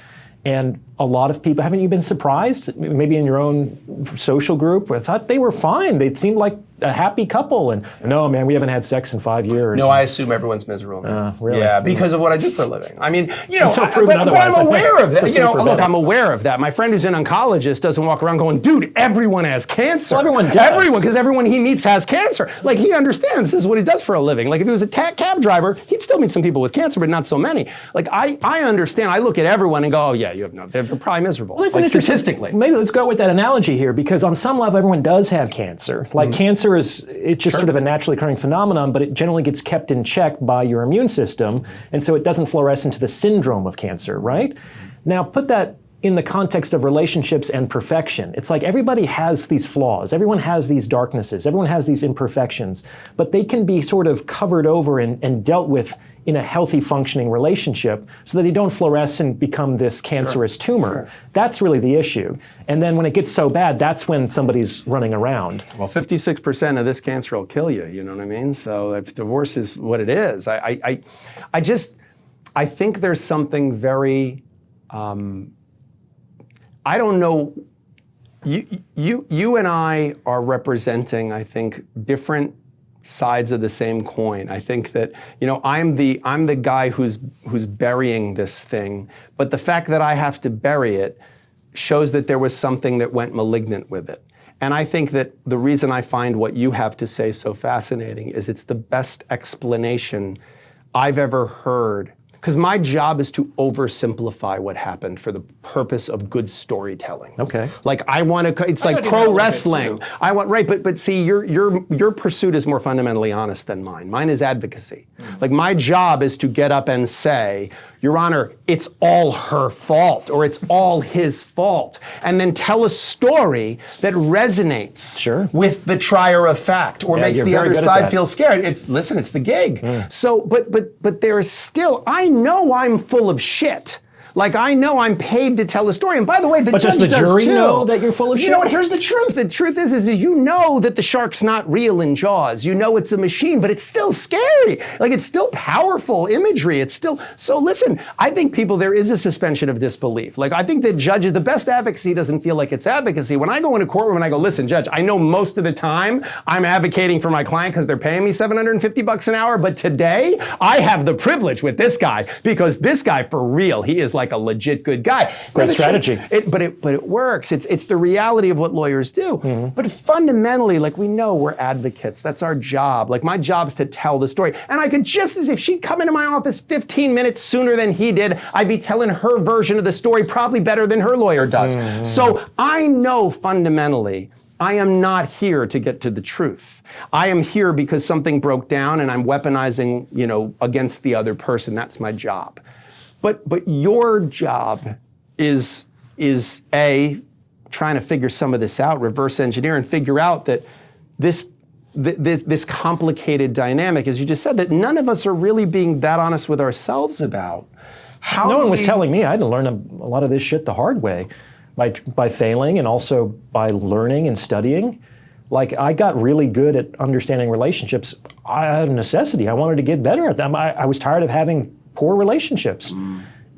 And a lot of people, haven't you been surprised, maybe in your own social group, I thought they were fine. They seemed like a happy couple. And no, man, we haven't had sex in 5 years. No, I assume everyone's miserable. Really? Yeah, because of what I do for a living. I mean, you know, but I'm aware of that. You know, look, I'm aware of that. My friend who's an oncologist doesn't walk around going, dude, everyone has cancer. Well, everyone does. Everyone, because everyone he meets has cancer. Like, he understands this is what he does for a living. Like, if he was a cab driver, he'd still meet some people with cancer, but not so many. Like, I understand. I look at everyone and go, oh, yeah, they're probably miserable. Well, like, statistically. Maybe let's go with that analogy here, because on some level, everyone does have cancer. Like, cancer it's just sort of a naturally occurring phenomenon, but it generally gets kept in check by your immune system, and so it doesn't fluoresce into the syndrome of cancer, right? Now, put that in the context of relationships and perfection. It's like everybody has these flaws, everyone has these darknesses, everyone has these imperfections, but they can be sort of covered over and dealt with in a healthy, functioning relationship so that they don't fluoresce and become this cancerous tumor. Sure. That's really the issue. And then when it gets so bad, that's when somebody's running around. Well, 56% of this cancer will kill you, you know what I mean? So if divorce is what it is, I think there's something very, I don't know, you and I are representing, I think, different sides of the same coin. I think that, you know, I'm the guy who's burying this thing, but the fact that I have to bury it shows that there was something that went malignant with it. And I think that the reason I find what you have to say so fascinating is it's the best explanation I've ever heard. Because my job is to oversimplify what happened for the purpose of good storytelling. Okay. Like, I want to, it's like pro wrestling. I want, right, but see, your pursuit is more fundamentally honest than mine. Mine is advocacy. Like, my job is to get up and say, Your Honor, it's all her fault, or it's all his fault. And then tell a story that resonates with the trier of fact, or makes the other side feel scared. It's the gig. So, but there is still, I know I'm full of shit. Like, I know I'm paid to tell a story. And by the way, the But judge does the jury too. know that you're full of shit? You know what? Here's the truth. The truth is that you know that the shark's not real in Jaws. You know it's a machine, but it's still scary. Like, it's still powerful imagery. It's still, so listen, I think there is a suspension of disbelief. Like, I think that judges, the best advocacy doesn't feel like it's advocacy. When I go in a courtroom and I go, listen, judge, I know most of the time I'm advocating for my client because they're paying me $750 an hour, but today I have the privilege with this guy because this guy, for real, he is like a legit good guy. Great strategy. But it works. It's the reality of what lawyers do. But fundamentally, like, we know we're advocates. That's our job. Like, my job is to tell the story. And I could just as if she'd come into my office 15 minutes sooner than he did, I'd be telling her version of the story probably better than her lawyer does. So I know fundamentally, I am not here to get to the truth. I am here because something broke down and I'm weaponizing, against the other person. That's my job. But your job is A, trying to figure some of this out, reverse engineer, and figure out that this complicated dynamic, as you just said, that none of us are really being that honest with ourselves about. No one was telling me. I had to learn a lot of this shit the hard way by failing and also by learning and studying. Like, I got really good at understanding relationships out of necessity. I wanted to get better at them. I was tired of having poor relationships.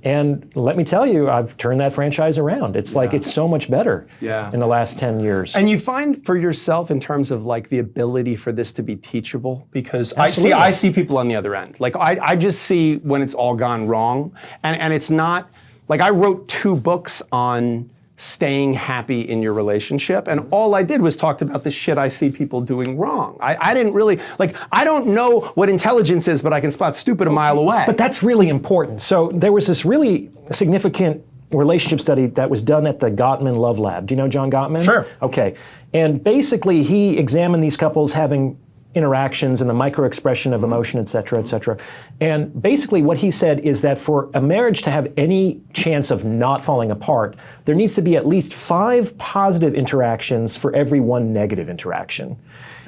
And let me tell you, I've turned that franchise around. It's like, it's so much better in the last 10 years. And you find for yourself in terms of like the ability for this to be teachable? Because Absolutely. I see people on the other end. Like, I just see when it's all gone wrong. And it's not, like, I wrote 2 books on staying happy in your relationship. And all I did was talked about the shit I see people doing wrong. I didn't really, like, I don't know what intelligence is, but I can spot stupid a mile away. But that's really important. So there was this really significant relationship study that was done at the Gottman Love Lab. Do you know John Gottman? Sure. Okay. And basically he examined these couples having interactions and the micro-expression of emotion, et cetera, et cetera. And basically what he said is that for a marriage to have any chance of not falling apart, there needs to be at least 5 positive interactions for every 1 negative interaction.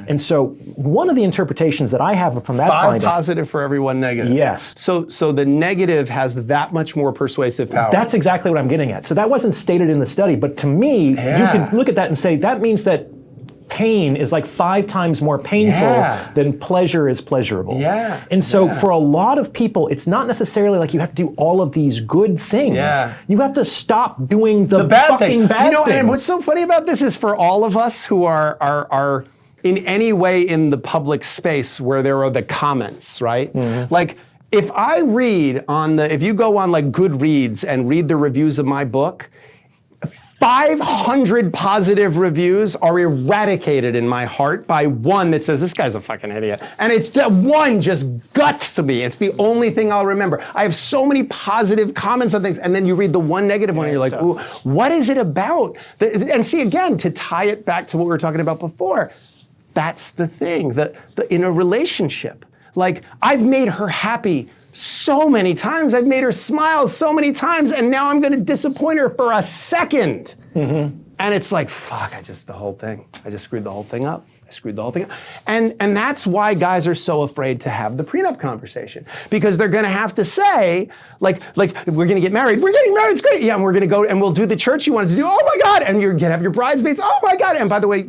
And so one of the interpretations that I have from that 5 finding, positive for every 1 negative. Yes. So the negative has that much more persuasive power. That's exactly what I'm getting at. So that wasn't stated in the study, but to me, you can look at that and say, that means that pain is like 5 times more painful than pleasure is pleasurable. And so for a lot of people, it's not necessarily like you have to do all of these good things. You have to stop doing the bad things. bad things. And what's so funny about this is for all of us who are in any way in the public space where there are the comments, right? Like, if I read if you go on like Goodreads and read the reviews of my book, 500 positive reviews are eradicated in my heart by 1 that says, this guy's a fucking idiot. And it's that 1 just guts to me. It's the only thing I'll remember. I have so many positive comments on things, and then you read the 1 negative one, and you're like, ooh, what is it about? And see, again, to tie it back to what we were talking about before, that's the thing. In a relationship, like, I've made her happy so many times. I've made her smile so many times, and now I'm going to disappoint her for a second. And it's like, fuck, I just screwed the whole thing up. And that's why guys are so afraid to have the prenup conversation, because they're going to have to say, like, we're going to get married. We're getting married. It's great. Yeah, and we're going to go and we'll do the church you wanted to do. Oh my God. And you're going to have your bridesmaids. Oh my God. And by the way,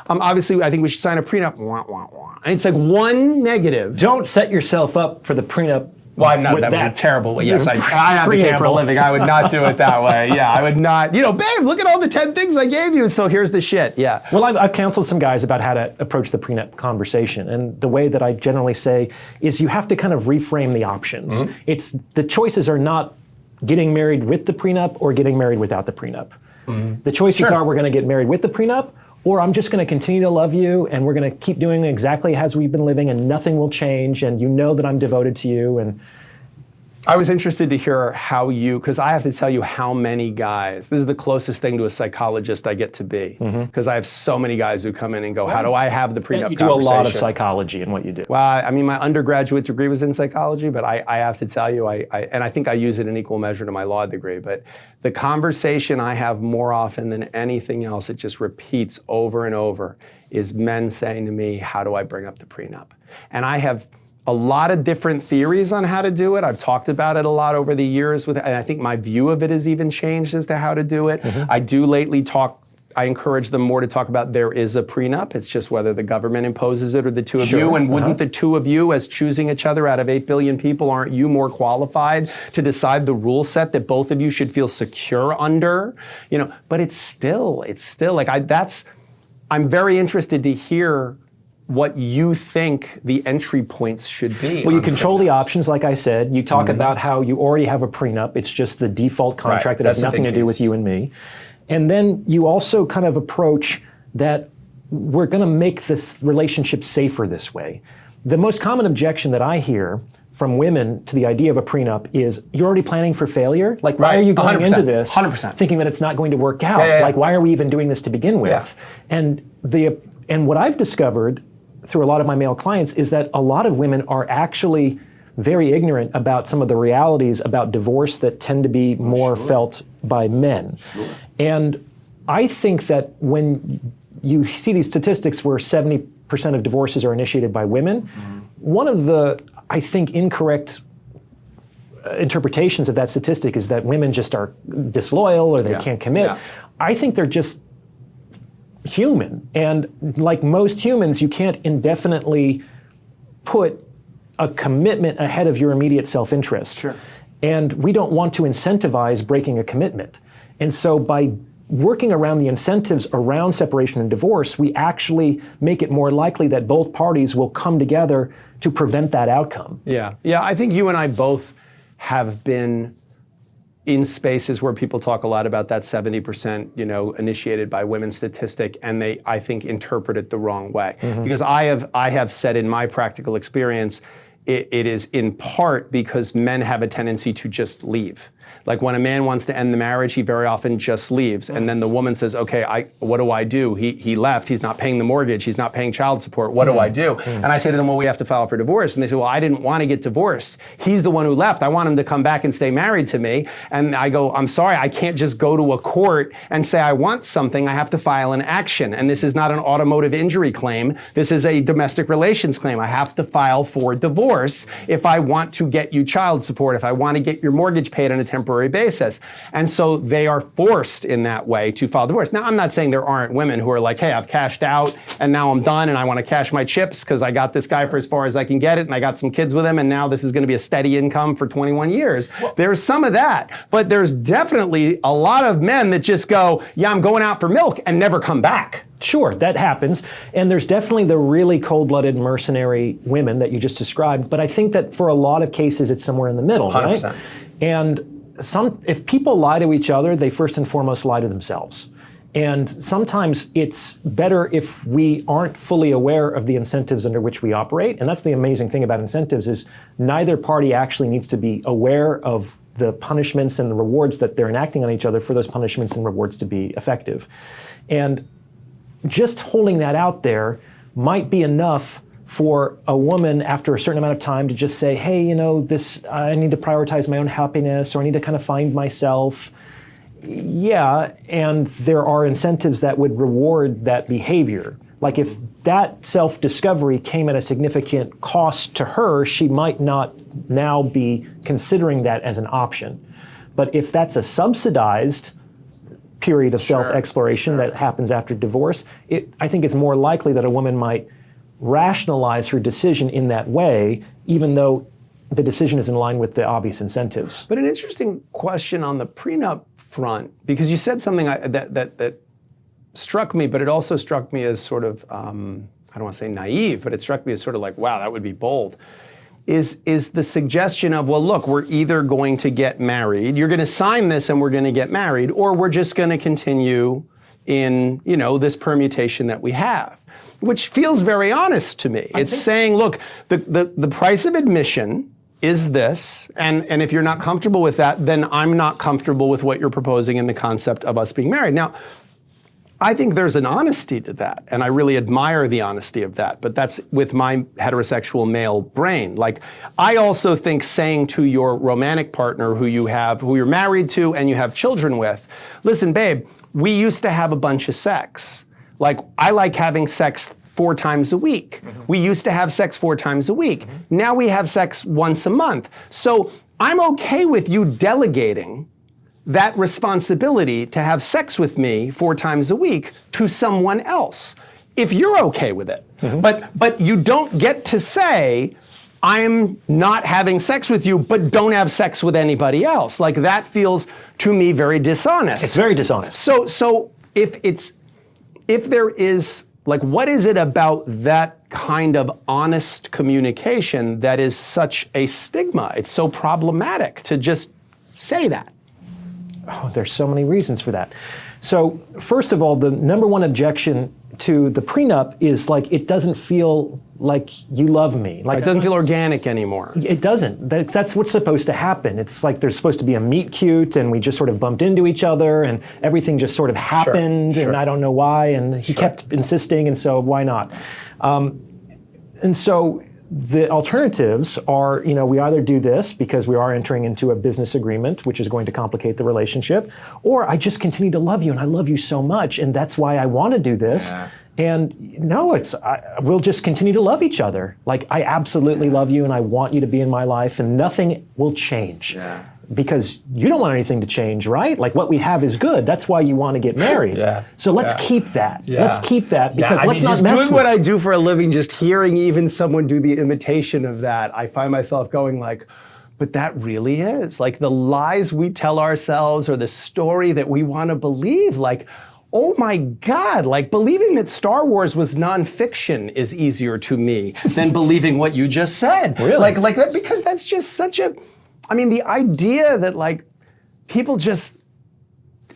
obviously I think we should sign a prenup. Wah, wah, wah. And it's like 1 negative. Don't set yourself up for the prenup. Well, I'm not. That would be terrible. Yes, I advocate for a living. I would not do it that way. Yeah, I would not. Babe, look at all the 10 things I gave you. So here's the shit. Yeah. Well, I've counseled some guys about how to approach the prenup conversation. And the way that I generally say is you have to kind of reframe the options. It's the choices are not getting married with the prenup or getting married without the prenup. The choices are we're going to get married with the prenup, or I'm just going to continue to love you and we're going to keep doing exactly as we've been living and nothing will change and you know that I'm devoted to you. And I was interested to hear how because I have to tell you how many guys, this is the closest thing to a psychologist I get to be, because I have so many guys who come in and go, how do I have the prenup you do conversation? a lot of psychology in what you do. Well, I mean, my undergraduate degree was in psychology, but I have to tell you, and I think I use it in equal measure to my law degree, but the conversation I have more often than anything else, it just repeats over and over, is men saying to me, how do I bring up the prenup? And I have a lot of different theories on how to do it. I've talked about it a lot over the years, and I think my view of it has even changed as to how to do it. I do lately I encourage them more to talk about there is a prenup. It's just whether the government imposes it or the two of you. And wouldn't the two of you, as choosing each other out of 8 billion people, aren't you more qualified to decide the rule set that both of you should feel secure under? But it's still like I'm very interested to hear what you think the entry points should be. Well, you control the options, like I said. You talk about how you already have a prenup. It's just the default contract that has nothing to do with you and me. And then you also kind of approach that we're going to make this relationship safer this way. The most common objection that I hear from women to the idea of a prenup is, you're already planning for failure? Like, why are you going 100%, into this 100%. thinking that it's not going to work out? Like, why are we even doing this to begin with? And what I've discovered through a lot of my male clients is that a lot of women are actually very ignorant about some of the realities about divorce that tend to be more felt by men. And I think that when you see these statistics where 70% of divorces are initiated by women, one of the, I think, incorrect interpretations of that statistic is that women just are disloyal or they can't commit. I think they're just human. And like most humans, you can't indefinitely put a commitment ahead of your immediate self-interest. And we don't want to incentivize breaking a commitment. And so by working around the incentives around separation and divorce, we actually make it more likely that both parties will come together to prevent that outcome. Yeah, I think you and I both have been in spaces where people talk a lot about that 70%, initiated by women statistic, and they, I think, interpret it the wrong way. Because I have said in my practical experience, it is in part because men have a tendency to just leave. Like when a man wants to end the marriage, he very often just leaves. And then the woman says, okay, what do I do? He left, he's not paying the mortgage, he's not paying child support, what do I do? And I say to them, well, we have to file for divorce. And they say, well, I didn't want to get divorced. He's the one who left. I want him to come back and stay married to me. And I go, I'm sorry, I can't just go to a court and say I want something. I have to file an action. And this is not an automotive injury claim. This is a domestic relations claim. I have to file for divorce if I want to get you child support, if I want to get your mortgage paid on a temporary basis. And so they are forced in that way to file divorce. Now, I'm not saying there aren't women who are like, hey, I've cashed out and now I'm done and I want to cash my chips because I got this guy for as far as I can get it and I got some kids with him and now this is going to be a steady income for 21 years. There's some of that, but there's definitely a lot of men that just go, yeah, I'm going out for milk and never come back. Sure, that happens. And there's definitely the really cold-blooded mercenary women that you just described. But I think that for a lot of cases, it's somewhere in the middle, 100%. right? And if people lie to each other, they first and foremost lie to themselves. And sometimes it's better if we aren't fully aware of the incentives under which we operate. And that's the amazing thing about incentives is neither party actually needs to be aware of the punishments and the rewards that they're enacting on each other for those punishments and rewards to be effective. And just holding that out there might be enough for a woman after a certain amount of time to just say, hey, I need to prioritize my own happiness, or I need to kind of find myself. Yeah, and there are incentives that would reward that behavior. Like if that self-discovery came at a significant cost to her, she might not now be considering that as an option. But if that's a subsidized period of self-exploration that happens after divorce, I think it's more likely that a woman might rationalize her decision in that way, even though the decision is in line with the obvious incentives. But an interesting question on the prenup front, because you said something that struck me, but it also struck me as sort of, I don't want to say naive, but it struck me as sort of like, wow, that would be bold, is the suggestion of, well, look, we're either going to get married, you're going to sign this and we're going to get married, or we're just going to continue in, this permutation that we have, which feels very honest to me. It's saying, look, the price of admission is this, and if you're not comfortable with that, then I'm not comfortable with what you're proposing in the concept of us being married. Now, I think there's an honesty to that, and I really admire the honesty of that, but that's with my heterosexual male brain. Like, I also think saying to your romantic partner who you're married to and you have children with, listen, babe, we used to have a bunch of sex. Like, I like having sex 4 times a week. We used to have sex 4 times a week. Now we have sex once a month. So I'm okay with you delegating that responsibility to have sex with me 4 times a week to someone else, if you're okay with it. But you don't get to say, I'm not having sex with you, but don't have sex with anybody else. Like, that feels to me very dishonest. It's very dishonest. So if there is, like, what is it about that kind of honest communication that is such a stigma? It's so problematic to just say that. Oh, there's so many reasons for that. So first of all, the number one objection to the prenup is, like, it doesn't feel like you love me. Like, It doesn't feel organic anymore. It doesn't. That's what's supposed to happen. It's like there's supposed to be a meet cute, and we just sort of bumped into each other, and everything just sort of happened, Sure. and I don't know why, and he kept insisting, and so why not? And so the alternatives are, we either do this because we are entering into a business agreement, which is going to complicate the relationship, or I just continue to love you, and I love you so much, and that's why I want to do this. Yeah. And no, we'll just continue to love each other. Like, I absolutely love you, and I want you to be in my life, and nothing will change. Yeah. Because you don't want anything to change, right? Like, what we have is good. That's why you want to get married. Yeah. So let's Yeah. keep that. Yeah. Let's keep that, because let's not just mess doing with what it. I do for a living, just hearing even someone do the imitation of that, I find myself going like, but that really is. Like, the lies we tell ourselves, or the story that we want to believe, like, oh my God, like, believing that Star Wars was nonfiction is easier to me than believing what you just said. Really? Like that, because that's just such a, I mean, the idea that, like, people just,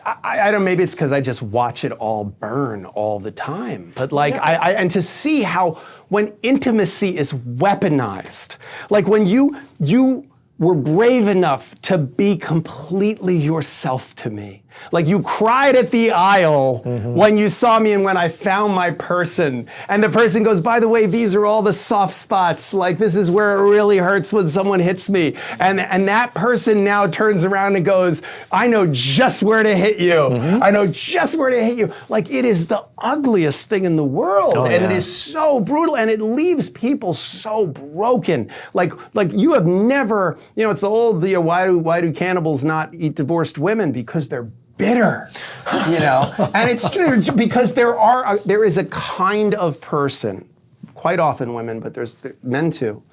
I don't know, maybe it's because I just watch it all burn all the time. But, like, and to see how when intimacy is weaponized, like when you were brave enough to be completely yourself to me. Like, you cried at the aisle when you saw me and when I found my person. And the person goes, by the way, these are all the soft spots. Like, this is where it really hurts when someone hits me. And that person now turns around and goes, I know just where to hit you. I know just where to hit you. Like, it is the ugliest thing in the world. Oh, and yeah. it is so brutal. And it leaves people so broken. Like you have never, it's the old, why do cannibals not eat divorced women? Because they're bitter, and it's true, because there is a kind of person, quite often women, but there's men too,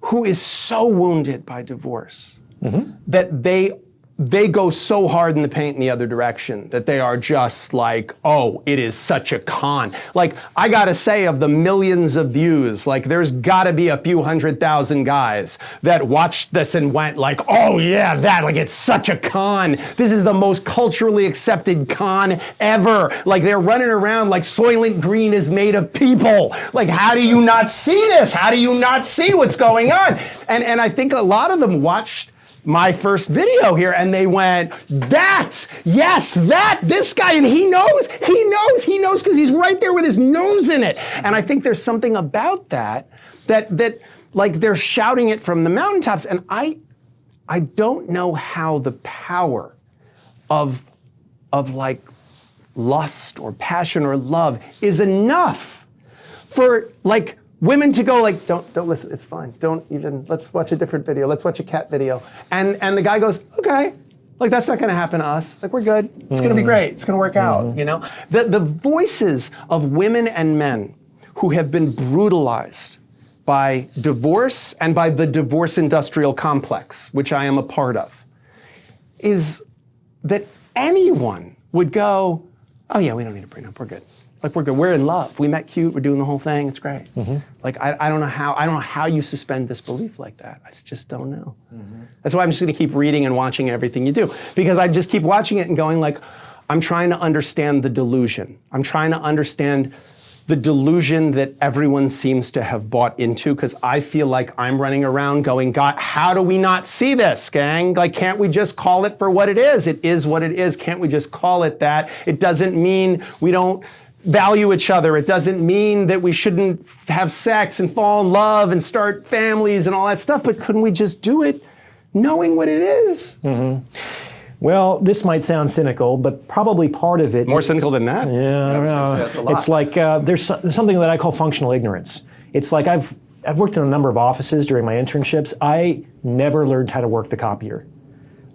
who is so wounded by divorce that they go so hard in the paint in the other direction that they are just like, oh, it is such a con. Like, I gotta say, of the millions of views, like, there's gotta be a few 100,000 guys that watched this and went like, oh yeah, like, it's such a con. This is the most culturally accepted con ever. Like, they're running around like Soylent Green is made of people. Like, how do you not see this? How do you not see what's going on? And I think a lot of them watched my first video here, and they went, this guy, and he knows, because he's right there with his nose in it. And I think there's something about that like, they're shouting it from the mountaintops, and I don't know how the power of like lust or passion or love is enough for, like, women to go like, don't listen, it's fine. Let's watch a different video. Let's watch a cat video. And the guy goes, okay, like, that's not gonna happen to us. Like, we're good. It's gonna be great. It's gonna work out, The voices of women and men who have been brutalized by divorce and by the divorce industrial complex, which I am a part of, is that anyone would go, oh yeah, we don't need a prenup, we're good. Like, we're good. We're in love. We met cute. We're doing the whole thing. It's great. Like, I don't know how you suspend disbelief like that. I just don't know. That's why I'm just going to keep reading and watching everything you do, because I just keep watching it and going like, I'm trying to understand the delusion. I'm trying to understand the delusion that everyone seems to have bought into, because I feel like I'm running around going, God, how do we not see this, gang? Like, can't we just call it for what it is? It is what it is. Can't we just call it that? It doesn't mean we don't value each other. It doesn't mean that we shouldn't have sex and fall in love and start families and all that stuff, but couldn't we just do it knowing what it is? Well, this might sound cynical, but probably part of it. More cynical than that? Yeah, I don't know. That's a lot. It's like there's something that I call functional ignorance. It's like I've worked in a number of offices during my internships. I never learned how to work the copier.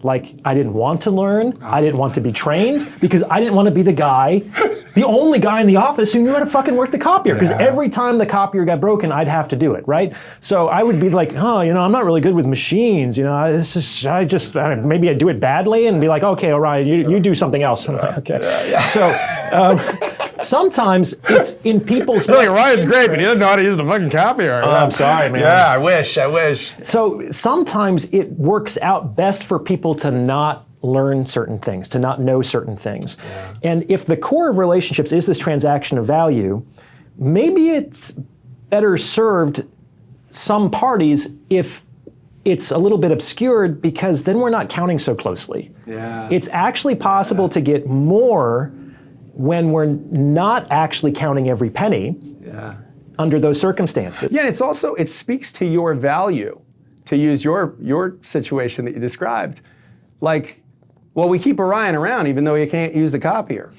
Like, I didn't want to learn. I didn't want to be trained because I didn't want to be the only guy in the office who knew how to fucking work the copier. Because every time the copier got broken, I'd have to do it, right? So I would be like, I'm not really good with machines. Maybe I do it badly and be like, okay, Orion, you do something else. And I'm like, okay. So sometimes it's in people's. Like, Ryan's great, but he doesn't know how to use the fucking copier. I'm sorry, man. Yeah, I wish. So sometimes it works out best for people to not learn certain things, to not know certain things. Yeah. And if the core of relationships is this transaction of value, maybe it's better served some parties if it's a little bit obscured, because then we're not counting so closely. Yeah. It's actually possible to get more when we're not actually counting every penny under those circumstances. Yeah, it's also, it speaks to your value, to use your situation that you described. Like, well, we keep Orion around even though you can't use the copier.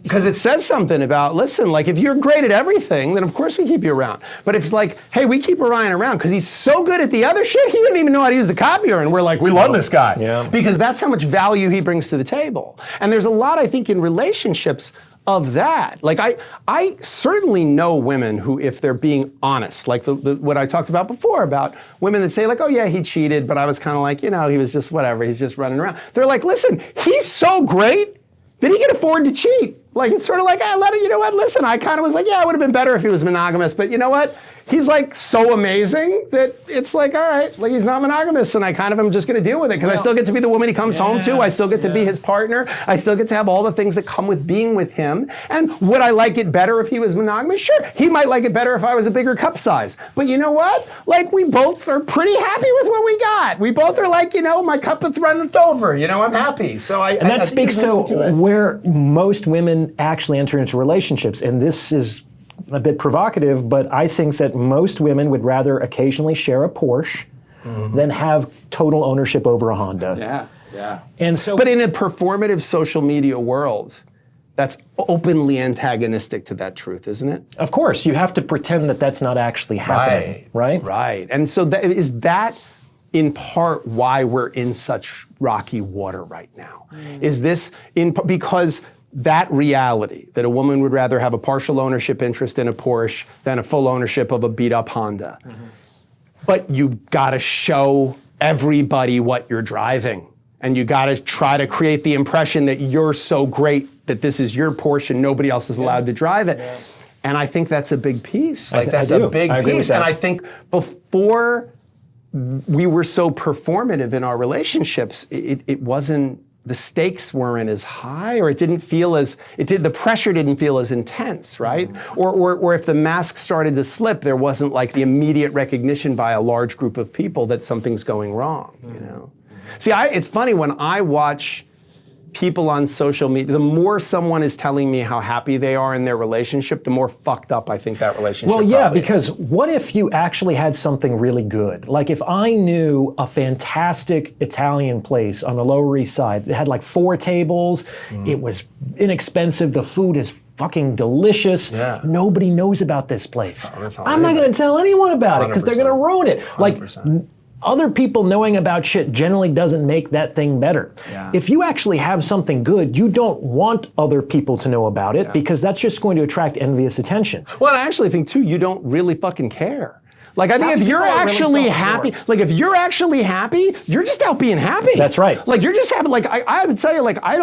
Because it says something about, listen, like if you're great at everything, then of course we keep you around. But if it's like, hey, we keep Orion around because he's so good at the other shit, he didn't even know how to use the copier. And we're like, we love this guy. Yeah. Because that's how much value he brings to the table. And there's a lot, I think, in relationships of that. Like I certainly know women who, if they're being honest, like what I talked about before about women that say like, oh yeah, he cheated, but I was kind of like, he was just whatever, he's just running around. They're like, listen, he's so great that he can afford to cheat. Like, it's sort of like, listen, I kind of was like, yeah, it would have been better if he was monogamous, but you know what? He's like so amazing that it's like, all right, like he's not monogamous and I kind of am just gonna deal with it because I still get to be the woman he comes home to. I still get to be his partner. I still get to have all the things that come with being with him. And would I like it better if he was monogamous? Sure, he might like it better if I was a bigger cup size. But you know what? Like, we both are pretty happy with what we got. We both are like, my cup is running over, I'm happy. So and that speaks to where most women actually enter into relationships. And this is a bit provocative, but I think that most women would rather occasionally share a Porsche than have total ownership over a Honda. Yeah. And so, but in a performative social media world, that's openly antagonistic to that truth, isn't it? Of course, you have to pretend that that's not actually happening, right? Right. And so is that in part why we're in such rocky water right now? Is this because that reality, that a woman would rather have a partial ownership interest in a Porsche than a full ownership of a beat-up Honda. But you gotta show everybody what you're driving. And you gotta try to create the impression that you're so great that this is your Porsche and nobody else is allowed to drive it. Yeah. And I think that's a big piece. Like, that's a big piece. And I think before we were so performative in our relationships, it wasn't, the stakes weren't as high, or the pressure didn't feel as intense, right? Or if the mask started to slip, there wasn't like the immediate recognition by a large group of people that something's going wrong, See, it's funny when I watch people on social media, the more someone is telling me how happy they are in their relationship, the more fucked up I think that relationship because what if you actually had something really good? Like if I knew a fantastic Italian place on the Lower East Side that had like 4 tables, it was inexpensive, the food is fucking delicious. Yeah. Nobody knows about this place. I'm not going to tell anyone about it because they're going to ruin it. 100%. Like, other people knowing about shit generally doesn't make that thing better. Yeah. If you actually have something good, you don't want other people to know about it because that's just going to attract envious attention. Well, I actually think too, you don't really fucking care. Like, I think if you're actually happy, you're just out being happy. That's right. Like, you're just happy. Like, I have to tell you, like, I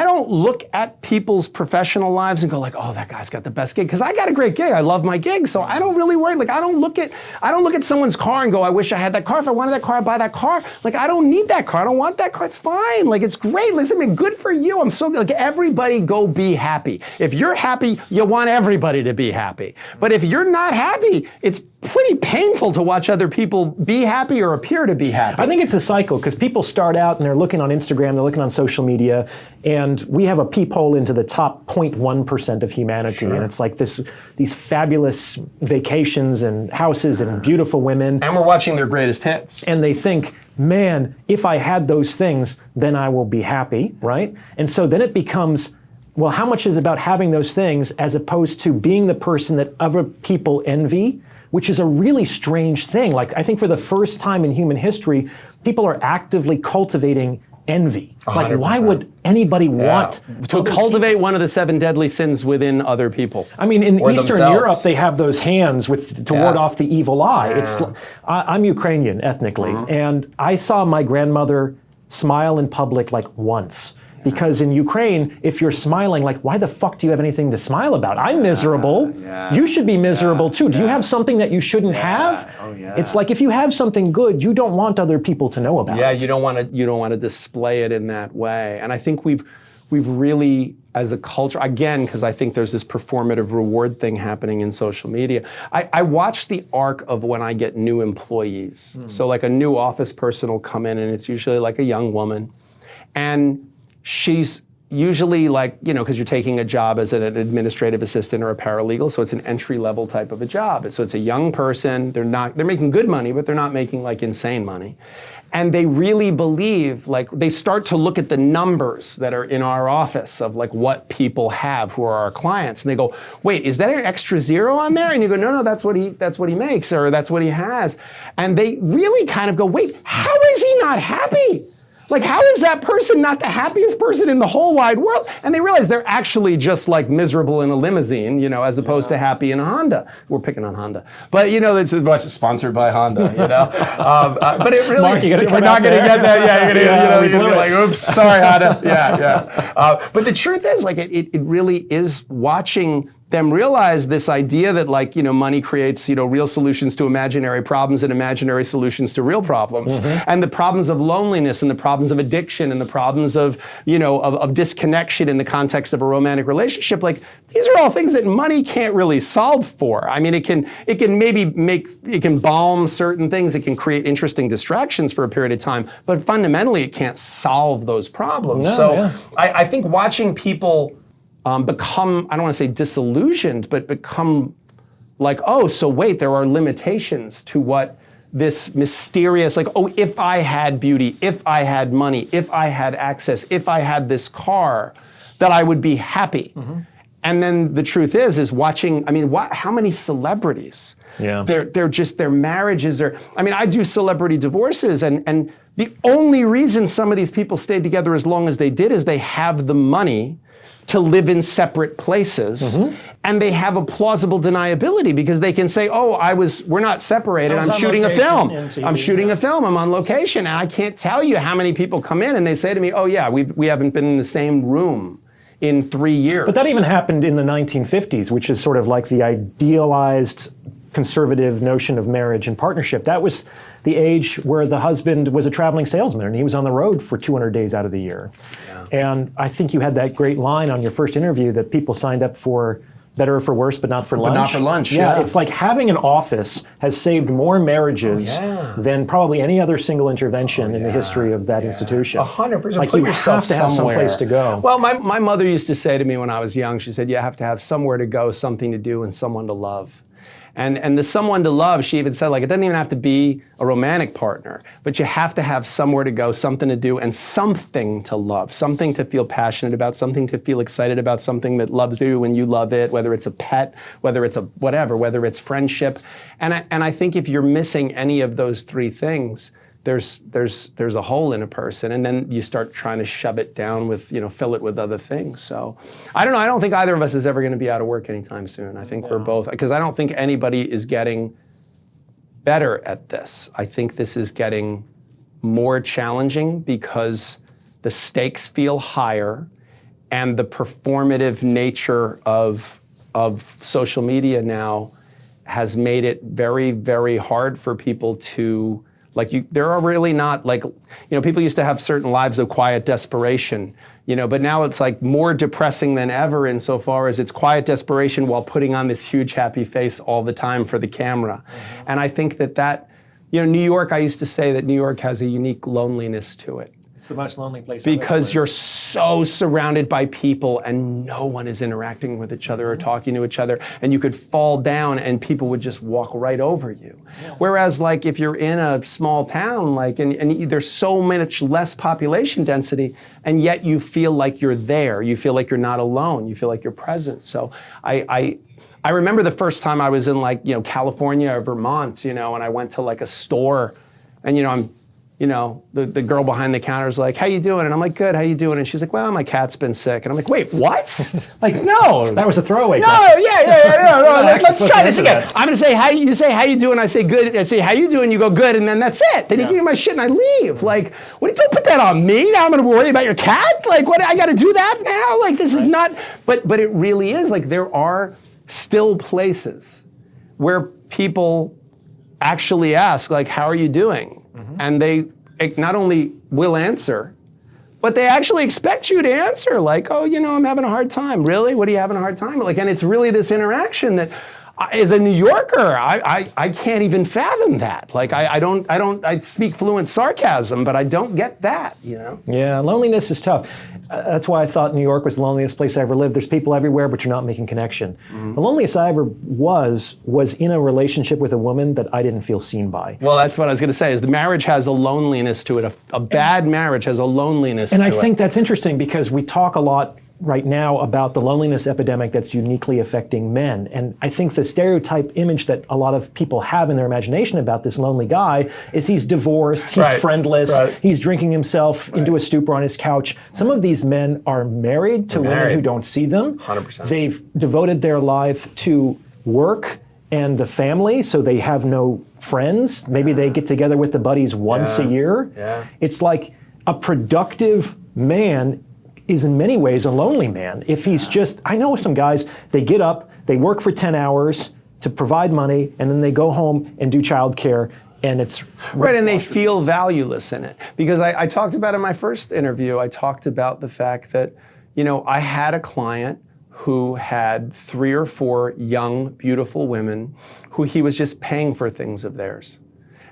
don't look at people's professional lives and go like, oh, that guy's got the best gig. Because I got a great gig. I love my gig. So I don't really worry. Like, I don't look at someone's car and go, I wish I had that car. If I wanted that car, I'd buy that car. Like, I don't need that car. I don't want that car. It's fine. Like, it's great. Listen, I mean, good for you. I'm so, like, everybody go be happy. If you're happy, you want everybody to be happy. But if you're not happy, it's pretty painful to watch other people be happy or appear to be happy. I think it's a cycle because people start out and they're looking on Instagram, they're looking on social media, and we have a peephole into the top 0.1% of humanity, and it's like these fabulous vacations and houses and beautiful women. And we're watching their greatest hits. And they think, man, if I had those things, then I will be happy, right? And so then it becomes, well, how much is about having those things as opposed to being the person that other people envy, which is a really strange thing. Like, I think for the first time in human history, people are actively cultivating envy. 100%. Like, why would anybody want to cultivate one of the 7 deadly sins within other people? I mean, in or Eastern themselves. Europe, they have those hands to ward off the evil eye. It's I'm Ukrainian ethnically, and I saw my grandmother smile in public like once. Because in Ukraine, if you're smiling, like, why the fuck do you have anything to smile about? I'm miserable. You should be miserable too. Do you have something that you shouldn't have? It's like, if you have something good, you don't want other people to know about it. You don't want to display it in that way. And I think we've really, as a culture, again, because I think there's this performative reward thing happening in social media. I watch the arc of when I get new employees. So like a new office person will come in, and it's usually like a young woman, and she's usually like, because you're taking a job as an administrative assistant or a paralegal, so it's an entry-level type of a job. So it's a young person. They're making good money, but they're not making like insane money. And they really believe, like, they start to look at the numbers that are in our office of like what people have who are our clients, and they go, wait, is that an extra zero on there? And you go, no, that's what he makes, or that's what he has. And they really kind of go, wait, how is he not happy? Like, how is that person not the happiest person in the whole wide world? And they realize they're actually just like miserable in a limousine, as opposed to happy in a Honda. We're picking on Honda. But, it's a bunch sponsored by Honda, but it really, Mark, we're not going to get that. You're going to be like, oops, sorry, Honda. But the truth is, like, it really is watching them realize this idea that, like, money creates, real solutions to imaginary problems and imaginary solutions to real problems. And the problems of loneliness and the problems of addiction and the problems of, of disconnection in the context of a romantic relationship, like, these are all things that money can't really solve for. I mean, it can balm certain things, it can create interesting distractions for a period of time, but fundamentally it can't solve those problems. I think watching people become, I don't want to say disillusioned, but become like, oh, so wait, there are limitations to what this mysterious, like, oh, if I had beauty, if I had money, if I had access, if I had this car, that I would be happy. And then the truth is watching, I mean, how many celebrities? Their marriages are, I mean, I do celebrity divorces, and the only reason some of these people stayed together as long as they did is they have the money to live in separate places, and they have a plausible deniability because they can say, oh, we're not separated, I'm shooting a film. I'm shooting a film, I'm on location, and I can't tell you how many people come in and they say to me, oh yeah, we haven't been in the same room in 3 years. But that even happened in the 1950s, which is sort of like the idealized conservative notion of marriage and partnership. That was the age where the husband was a traveling salesman and he was on the road for 200 days out of the year. And I think you had that great line on your first interview that people signed up for better or for worse, but not for lunch. But not for lunch, It's like having an office has saved more marriages than probably any other single intervention in the history of that institution. 100%. Like, Put you yourself have to have some somewhere. place to go. Well, my mother used to say to me when I was young, she said, you have to have somewhere to go, something to do, and someone to love. And the someone to love, she even said, like, it doesn't even have to be a romantic partner, but you have to have somewhere to go, something to do, and something to love, something to feel passionate about, something to feel excited about, something that loves you when you love it, whether it's a pet, whether it's a whatever, whether it's friendship. And I think if you're missing any of those three things, there's a hole in a person, and then you start trying to shove it down with, fill it with other things. So I don't know. I don't think either of us is ever going to be out of work anytime soon. I think we're both, because I don't think anybody is getting better at this. I think this is getting more challenging because the stakes feel higher, and the performative nature of social media now has made it very, very hard for people to Like there are really not like, people used to have certain lives of quiet desperation, but now it's like more depressing than ever insofar as it's quiet desperation while putting on this huge happy face all the time for the camera. And I think that, New York, I used to say that New York has a unique loneliness to it. It's the most lonely place because you're so surrounded by people and no one is interacting with each other or talking to each other, and you could fall down and people would just walk right over you. Yeah. Whereas like if you're in a small town, like and there's so much less population density, and yet you feel like you're there. You feel like you're not alone. You feel like you're present. So I remember the first time I was in like, California or Vermont, and I went to like a store, and the girl behind the counter is like, how you doing? And I'm like, good, how you doing? And she's like, well, my cat's been sick. And I'm like, wait, what? Like, no. That was a throwaway. No, yeah. Let's try this again. I'm going to say, how you doing? I say, good. I say, how you doing? You go, good. And then that's it. Then you give me my shit and I leave. Like, don't put that on me. Now I'm going to worry about your cat? Like, what, I got to do that now? Like, this is not, but it really is. Like, there are still places where people actually ask, like, how are you doing? And they not only will answer, but they actually expect you to answer, like, oh, I'm having a hard time. Really? What are you having a hard time? Like, and it's really this interaction that, as a New Yorker, I can't even fathom that. Like, I speak fluent sarcasm, but I don't get that, Yeah, loneliness is tough. That's why I thought New York was the loneliest place I ever lived. There's people everywhere, but you're not making connection. The loneliest I ever was in a relationship with a woman that I didn't feel seen by. Well, that's what I was going to say, is the marriage has a loneliness to it. A bad marriage has a loneliness to it. And I think that's interesting because we talk a lot right now about the loneliness epidemic that's uniquely affecting men. And I think the stereotype image that a lot of people have in their imagination about this lonely guy is he's divorced, he's friendless, he's drinking himself into a stupor on his couch. Some of these men are married to women who don't see them. 100%. They've devoted their life to work and the family, so they have no friends. Maybe they get together with the buddies once a year. Yeah. It's like a productive man is in many ways a lonely man. If he's just, I know some guys, they get up, they work for 10 hours to provide money, and then they go home and do childcare, and it's... Right, and they feel valueless in it. Because I talked about in my first interview, I talked about the fact that, I had a client who had 3 or 4 young, beautiful women who he was just paying for things of theirs.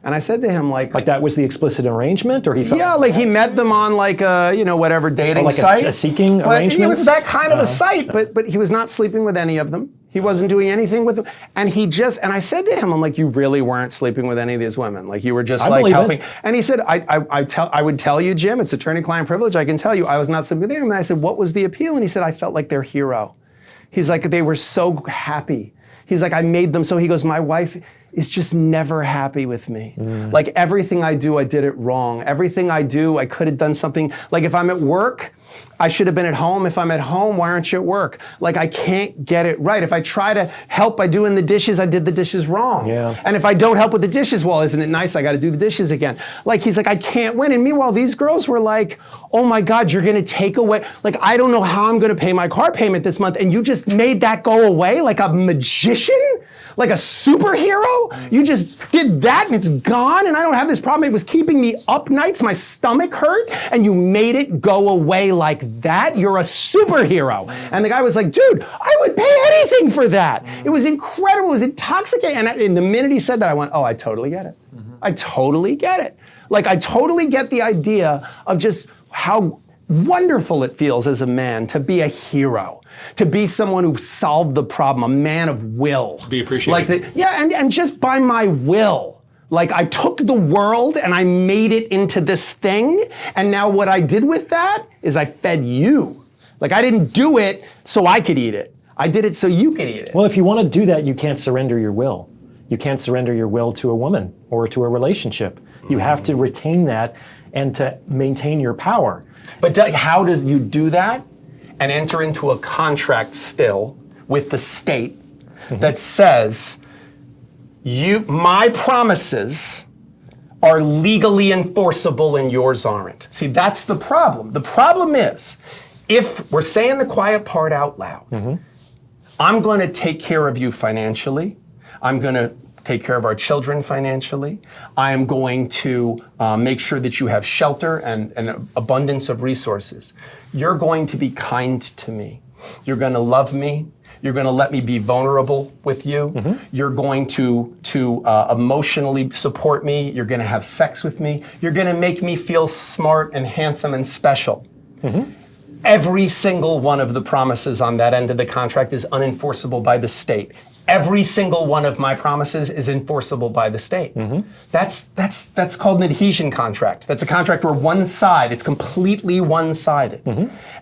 And I said to him, like that was the explicit arrangement, or he thought? Yeah, like he met them on like a, whatever dating like site. A seeking arrangement? It was that kind of a site, but he was not sleeping with any of them. He wasn't doing anything with them. And I said to him, I'm like, you really weren't sleeping with any of these women. Like you were just like helping. And he said, I would tell you, Jim, it's attorney-client privilege. I can tell you, I was not sleeping with him. And I said, what was the appeal? And he said, I felt like their hero. He's like, they were so happy. He's like, I made them so. He goes, my wife is just never happy with me. Like everything I do, I did it wrong. Everything I do, I could have done something. Like if I'm at work, I should have been at home. If I'm at home, why aren't you at work? Like I can't get it right. If I try to help by doing the dishes, I did the dishes wrong. Yeah. And if I don't help with the dishes, well, isn't it nice? I got to do the dishes again. Like he's like, I can't win. And meanwhile, these girls were like, oh my God, you're going to take away, like, I don't know how I'm going to pay my car payment this month. And you just made that go away like a magician? Like a superhero? You just did that and it's gone and I don't have this problem. It was keeping me up nights, my stomach hurt, and you made it go away like that? You're a superhero. And the guy was like, dude, I would pay anything for that. It was incredible, it was intoxicating. And the minute he said that, I went, oh, I totally get it. I totally get it. Like I totally get the idea of just how wonderful it feels as a man to be a hero. To be someone who solved the problem, a man of will. To be appreciated. Like and just by my will. Like I took the world and I made it into this thing, and now what I did with that is I fed you. Like I didn't do it so I could eat it. I did it so you could eat it. Well, if you want to do that, you can't surrender your will. You can't surrender your will to a woman or to a relationship. You have to retain that and to maintain your power. But how does you do that? And enter into a contract still with the state that says, my promises are legally enforceable and yours aren't. See, that's the problem. The problem is, if we're saying the quiet part out loud, I'm going to take care of you financially, I'm going to take care of our children financially. I am going to make sure that you have shelter and an abundance of resources. You're going to be kind to me. You're going to love me. You're going to let me be vulnerable with you. You're going to emotionally support me. You're going to have sex with me. You're going to make me feel smart and handsome and special. Every single one of the promises on that end of the contract is unenforceable by the state. Every single one of my promises is enforceable by the state. That's called an adhesion contract. That's a contract where one side, it's completely one-sided.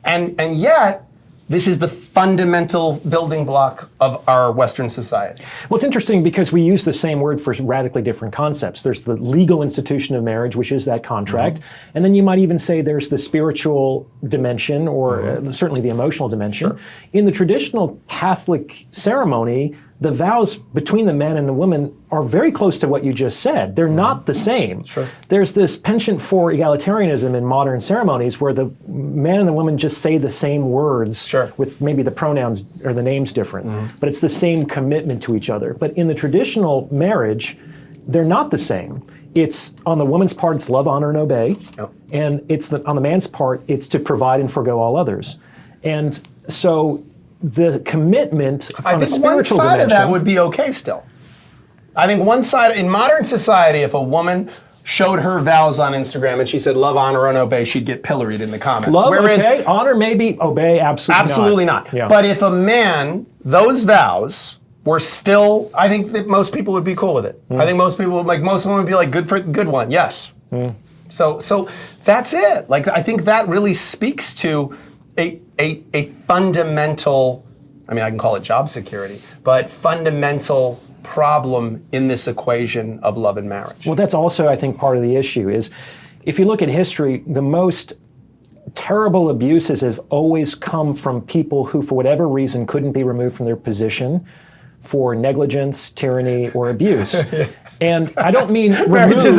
And yet, this is the fundamental building block of our Western society. Well, it's interesting because we use the same word for radically different concepts. There's the legal institution of marriage, which is that contract. And then you might even say there's the spiritual dimension, or certainly the emotional dimension. In the traditional Catholic ceremony, the vows between the man and the woman are very close to what you just said. They're not the same. There's this penchant for egalitarianism in modern ceremonies where the man and the woman just say the same words with maybe the pronouns or the names different, but it's the same commitment to each other. But in the traditional marriage, they're not the same. It's on the woman's part, it's love, honor, and obey. And it's on the man's part, it's to provide and forgo all others. And so the commitment on the spiritual dimension. I think one side of that would be okay still. I think one side, in modern society, if a woman showed her vows on Instagram and she said love, honor, and obey, she'd get pilloried in the comments. Love, okay, honor, maybe, obey, absolutely not. But if a man, those vows were still, I think that most people would be cool with it. I think most people, most women would be like, good one, yes. So that's it. I think that really speaks to a fundamental, I mean, I can call it job security, but fundamental problem in this equation of love and marriage. Well, that's also, I think, part of the issue is, if you look at history, the most terrible abuses have always come from people who, for whatever reason, couldn't be removed from their position for negligence, tyranny, or abuse. And I don't mean marriage is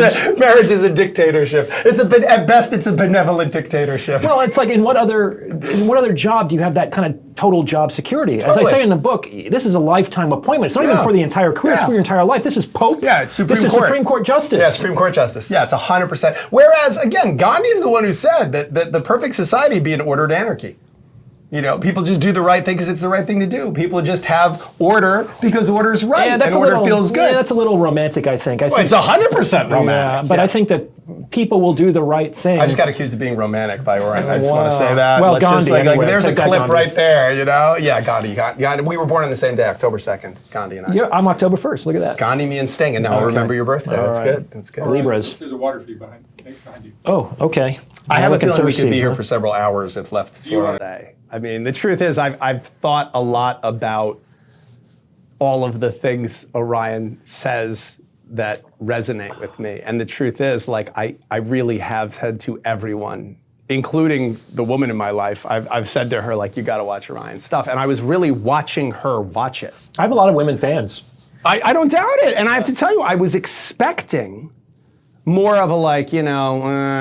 a dictatorship. At best, it's a benevolent dictatorship. Well, it's like in what other job do you have that kind of total job security? Totally. As I say in the book, this is a lifetime appointment. It's not even for the entire career; it's for your entire life. This is Pope. Yeah, it's Supreme Court. This is Supreme Court Justice. Yeah, Supreme Court Justice. Yeah, it's 100%. Whereas, again, Gandhi is the one who said that the perfect society would be an ordered anarchy. You know, people just do the right thing because it's the right thing to do. People just have order because order is right and order feels good. Yeah, that's a little romantic, I think. Well, it's 100% romantic. Yeah, but I think that people will do the right thing. I just got accused of being romantic by Orion. I just want to say that. Well, Gandhi, anyway, there's a clip right there, you know? Yeah, Gandhi. We were born on the same day, October 2nd, Gandhi and I. Yeah, I'm October 1st. Look at that. Gandhi, me, and Sting, and now I'll remember your birthday. That's good. That's good. Libras. There's a water feed behind you. Oh, okay. I have a feeling we could be here for several hours if left for a day. I mean, the truth is, I've thought a lot about all of the things Orion says that resonate with me. And the truth is, I really have said to everyone, including the woman in my life, I've said to her, you got to watch Orion's stuff. And I was really watching her watch it. I have a lot of women fans. I don't doubt it. And I have to tell you, I was expecting more of a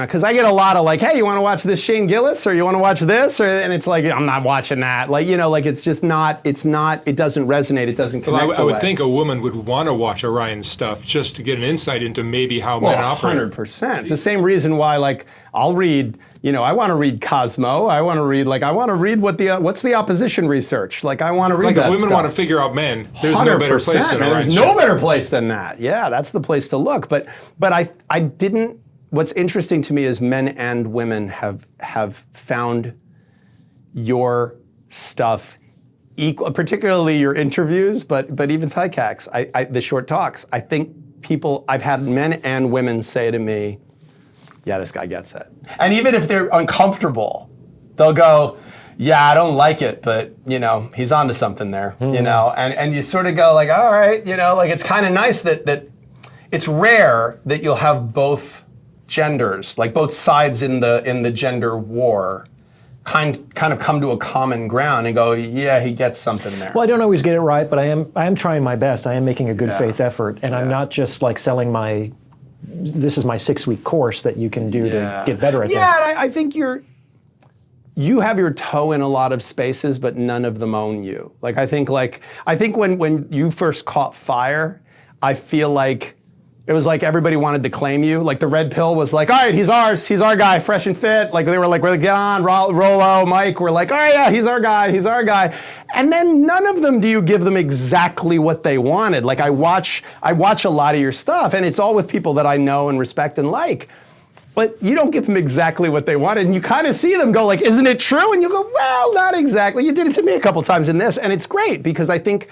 because I get a lot of hey, you want to watch this Shane Gillis, or you want to watch this, and it's I'm not watching that. It's just not. It doesn't resonate. It doesn't connect. Well, I would think a woman would want to watch Orion's stuff just to get an insight into maybe how men operate. 100%. It's the same reason why I'll read. I want to read Cosmo. I want to read what's the opposition research. I want to read that if women stuff. want to figure out men, there's no better place than Orion. There's no better place than that. Yeah, that's the place to look. But I didn't. What's interesting to me is men and women have found your stuff equal, particularly your interviews, but even Tycax, the short talks. I think I've had men and women say to me, yeah, this guy gets it. And even if they're uncomfortable, they'll go, yeah, I don't like it, but, he's onto something there, and you sort of go all right, it's kind of nice that it's rare that you'll have both genders, both sides in the gender war, kind of come to a common ground and go, yeah, he gets something there. Well, I don't always get it right, but I am trying my best. I am making a good faith effort, and I'm not just selling this is my 6-week course that you can do to get better at this. Yeah, and I think you have your toe in a lot of spaces, but none of them own you. I think when you first caught fire, I feel like it was like everybody wanted to claim you. Like the red pill was like, all right, he's ours. He's our guy, fresh and fit. Like they were like, get on, Rollo, Mike. We're like, all right, yeah, he's our guy. He's our guy. And then none of them do you give them exactly what they wanted. Like I watch a lot of your stuff, and it's all with people that I know and respect and like. But you don't give them exactly what they wanted, and you kind of see them go like, isn't it true? And you go, well, not exactly. You did it to me a couple times in this, and it's great because I think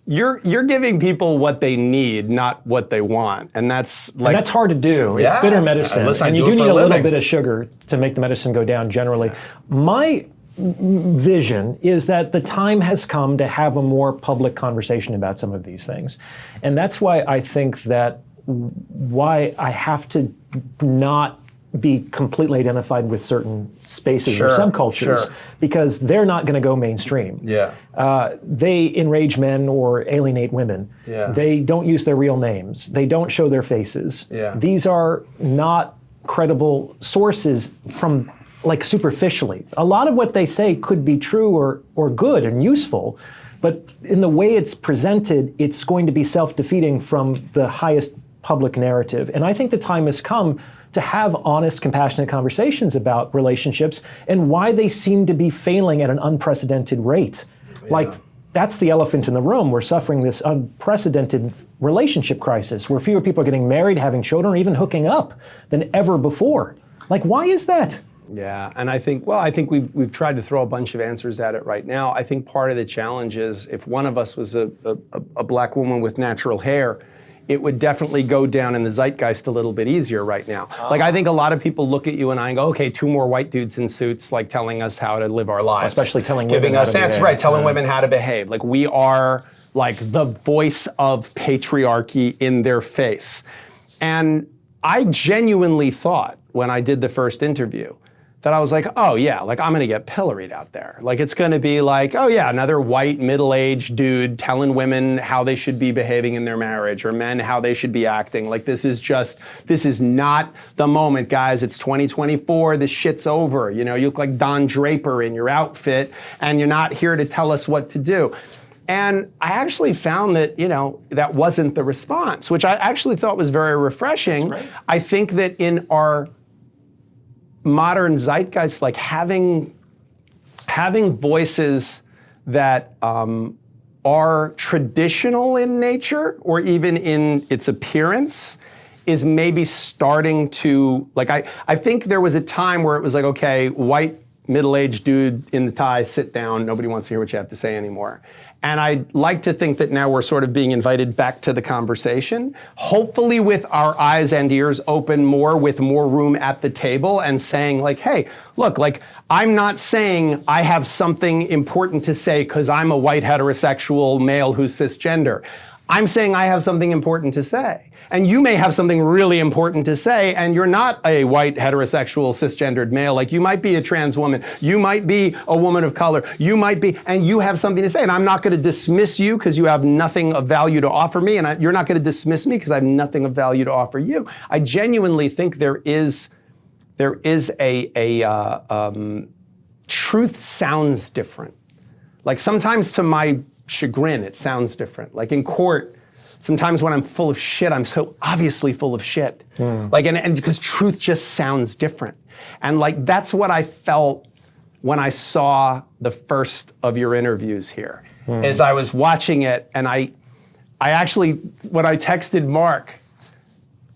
you're giving people what they need, not what they want, and that's like that's hard to do. It's bitter medicine, listen, and you do need a little bit of sugar to make the medicine go down. Generally, my vision is that the time has come to have a more public conversation about some of these things, and that's why I think that why I have to not be completely identified with certain spaces or subcultures because they're not going to go mainstream. Yeah. They enrage men or alienate women. Yeah. They don't use their real names. They don't show their faces. Yeah. These are not credible sources from like superficially. A lot of what they say could be true or good and useful, but in the way it's presented, it's going to be self-defeating from the highest public narrative. And I think the time has come to have honest, compassionate conversations about relationships and why they seem to be failing at an unprecedented rate. Yeah. Like, that's the elephant in the room. We're suffering this unprecedented relationship crisis where fewer people are getting married, having children, or even hooking up than ever before. Like, why is that? Yeah, and I think we've tried to throw a bunch of answers at it right now. I think part of the challenge is if one of us was a black woman with natural hair, it would definitely go down in the zeitgeist a little bit easier right now. Like I think a lot of people look at you and I and go, okay, two more white dudes in suits like telling us how to live our lives. Especially telling giving women us how to answers, behave. right, telling women how to behave. Like we are like the voice of patriarchy in their face. And I genuinely thought when I did the first interview that I was like, oh yeah, like I'm gonna get pilloried out there. Like it's gonna be like, oh yeah, another white middle-aged dude telling women how they should be behaving in their marriage or men how they should be acting. Like this is not the moment, guys. It's 2024, this shit's over. You know, you look like Don Draper in your outfit and you're not here to tell us what to do. And I actually found that, you know, that wasn't the response, which I actually thought was very refreshing. That's right. I think that in our modern zeitgeist, like having voices that are traditional in nature or even in its appearance is maybe starting to, like I think there was a time where it was like, okay, white middle-aged dude in the tie, sit down, nobody wants to hear what you have to say anymore. And I'd like to think that now we're sort of being invited back to the conversation, hopefully with our eyes and ears open more, with more room at the table and saying like, hey, look, like I'm not saying I have something important to say because I'm a white heterosexual male who's cisgender. I'm saying I have something important to say. And you may have something really important to say, and you're not a white, heterosexual, cisgendered male. Like, you might be a trans woman. You might be a woman of color. You might be, and you have something to say. And I'm not going to dismiss you because you have nothing of value to offer me, and you're not going to dismiss me because I have nothing of value to offer you. I genuinely think there is truth sounds different. Like, sometimes to my chagrin, it sounds different. Like, in court, sometimes when I'm full of shit, I'm so obviously full of shit. Like, and because truth just sounds different. And like, that's what I felt when I saw the first of your interviews here, is I was watching it and I actually, when I texted Mark,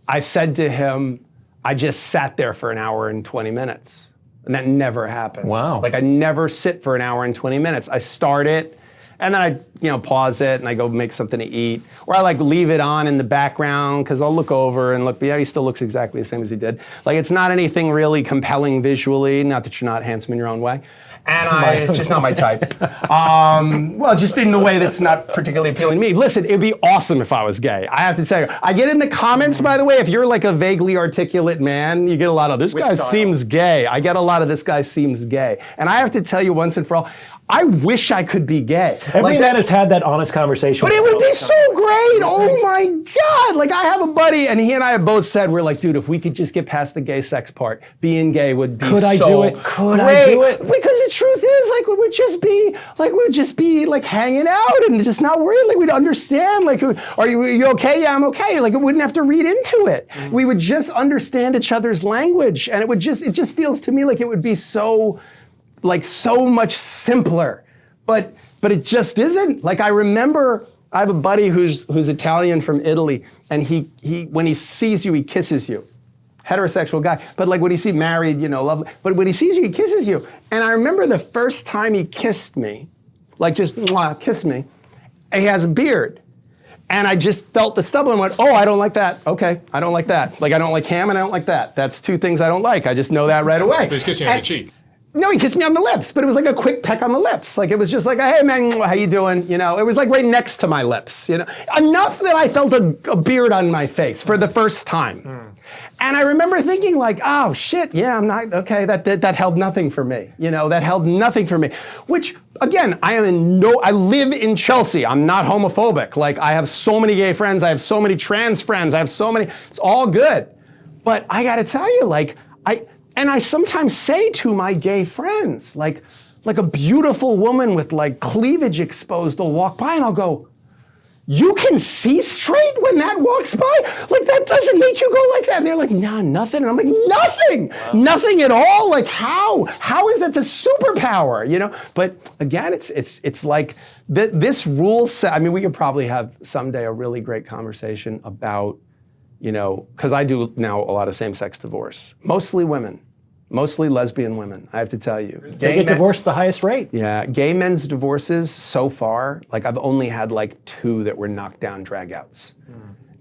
I said to him, I just sat there for an hour and 20 minutes. And that never happens. Wow. Like, I never sit for an hour and 20 minutes. I start it, and then I, pause it and I go make something to eat. Or I like leave it on in the background because I'll look over and look, but yeah, he still looks exactly the same as he did. Like, it's not anything really compelling visually, not that you're not handsome in your own way. And it's just not my type. Well, just in the way that's not particularly appealing to me. Listen, it'd be awesome if I was gay. I have to tell you. I get in the comments, by the way, if you're like a vaguely articulate man, you get a lot of, this guy seems gay. I get a lot of, this guy seems gay. And I have to tell you once and for all, I wish I could be gay. Every man has had that honest conversation. But it would be so great. Oh my God. Like I have a buddy and he and I have both said, we're like, dude, if we could just get past the gay sex part, being gay would be Could I so do it? Could great. I do it? Because the truth is, like, we would just be like hanging out and just not worried. Like we'd understand, like, are you okay? Yeah, I'm okay. Like it wouldn't have to read into it. We would just understand each other's language. And it just feels to me like it would be so much simpler. But it just isn't. Like I remember, I have a buddy who's Italian from Italy, and he when he sees you, he kisses you. Heterosexual guy, but like when he sees married, lovely. But when he sees you, he kisses you. And I remember the first time he kissed me, like just kissed me. He has a beard, and I just felt the stubble and went, oh, I don't like that. Okay, I don't like that. Like I don't like ham and I don't like that. That's two things I don't like. I just know that right away. But he's kissing you on the cheek. No, he kissed me on the lips, but it was like a quick peck on the lips. Like it was just like, hey man, how you doing? It was like right next to my lips. Enough that I felt a beard on my face for the first time. And I remember thinking like, oh shit, yeah, I'm not okay. That held nothing for me. That held nothing for me. Which again, I live in Chelsea. I'm not homophobic. Like I have so many gay friends. I have so many trans friends. I have so many. It's all good. But I got to tell you, like I sometimes say to my gay friends, like a beautiful woman with like cleavage exposed will walk by and I'll go, you can see straight when that walks by? Like that doesn't make you go like that. And they're like, nah, nothing. And I'm like, nothing, nothing at all. Like how is that the superpower, But again, it's like this rule set, I mean, we could probably have someday a really great conversation about, because I do now a lot of same-sex divorce, mostly women. Mostly lesbian women, I have to tell you. They get divorced at the highest rate. Yeah, gay men's divorces so far, like I've only had like 2 that were knockdown dragouts.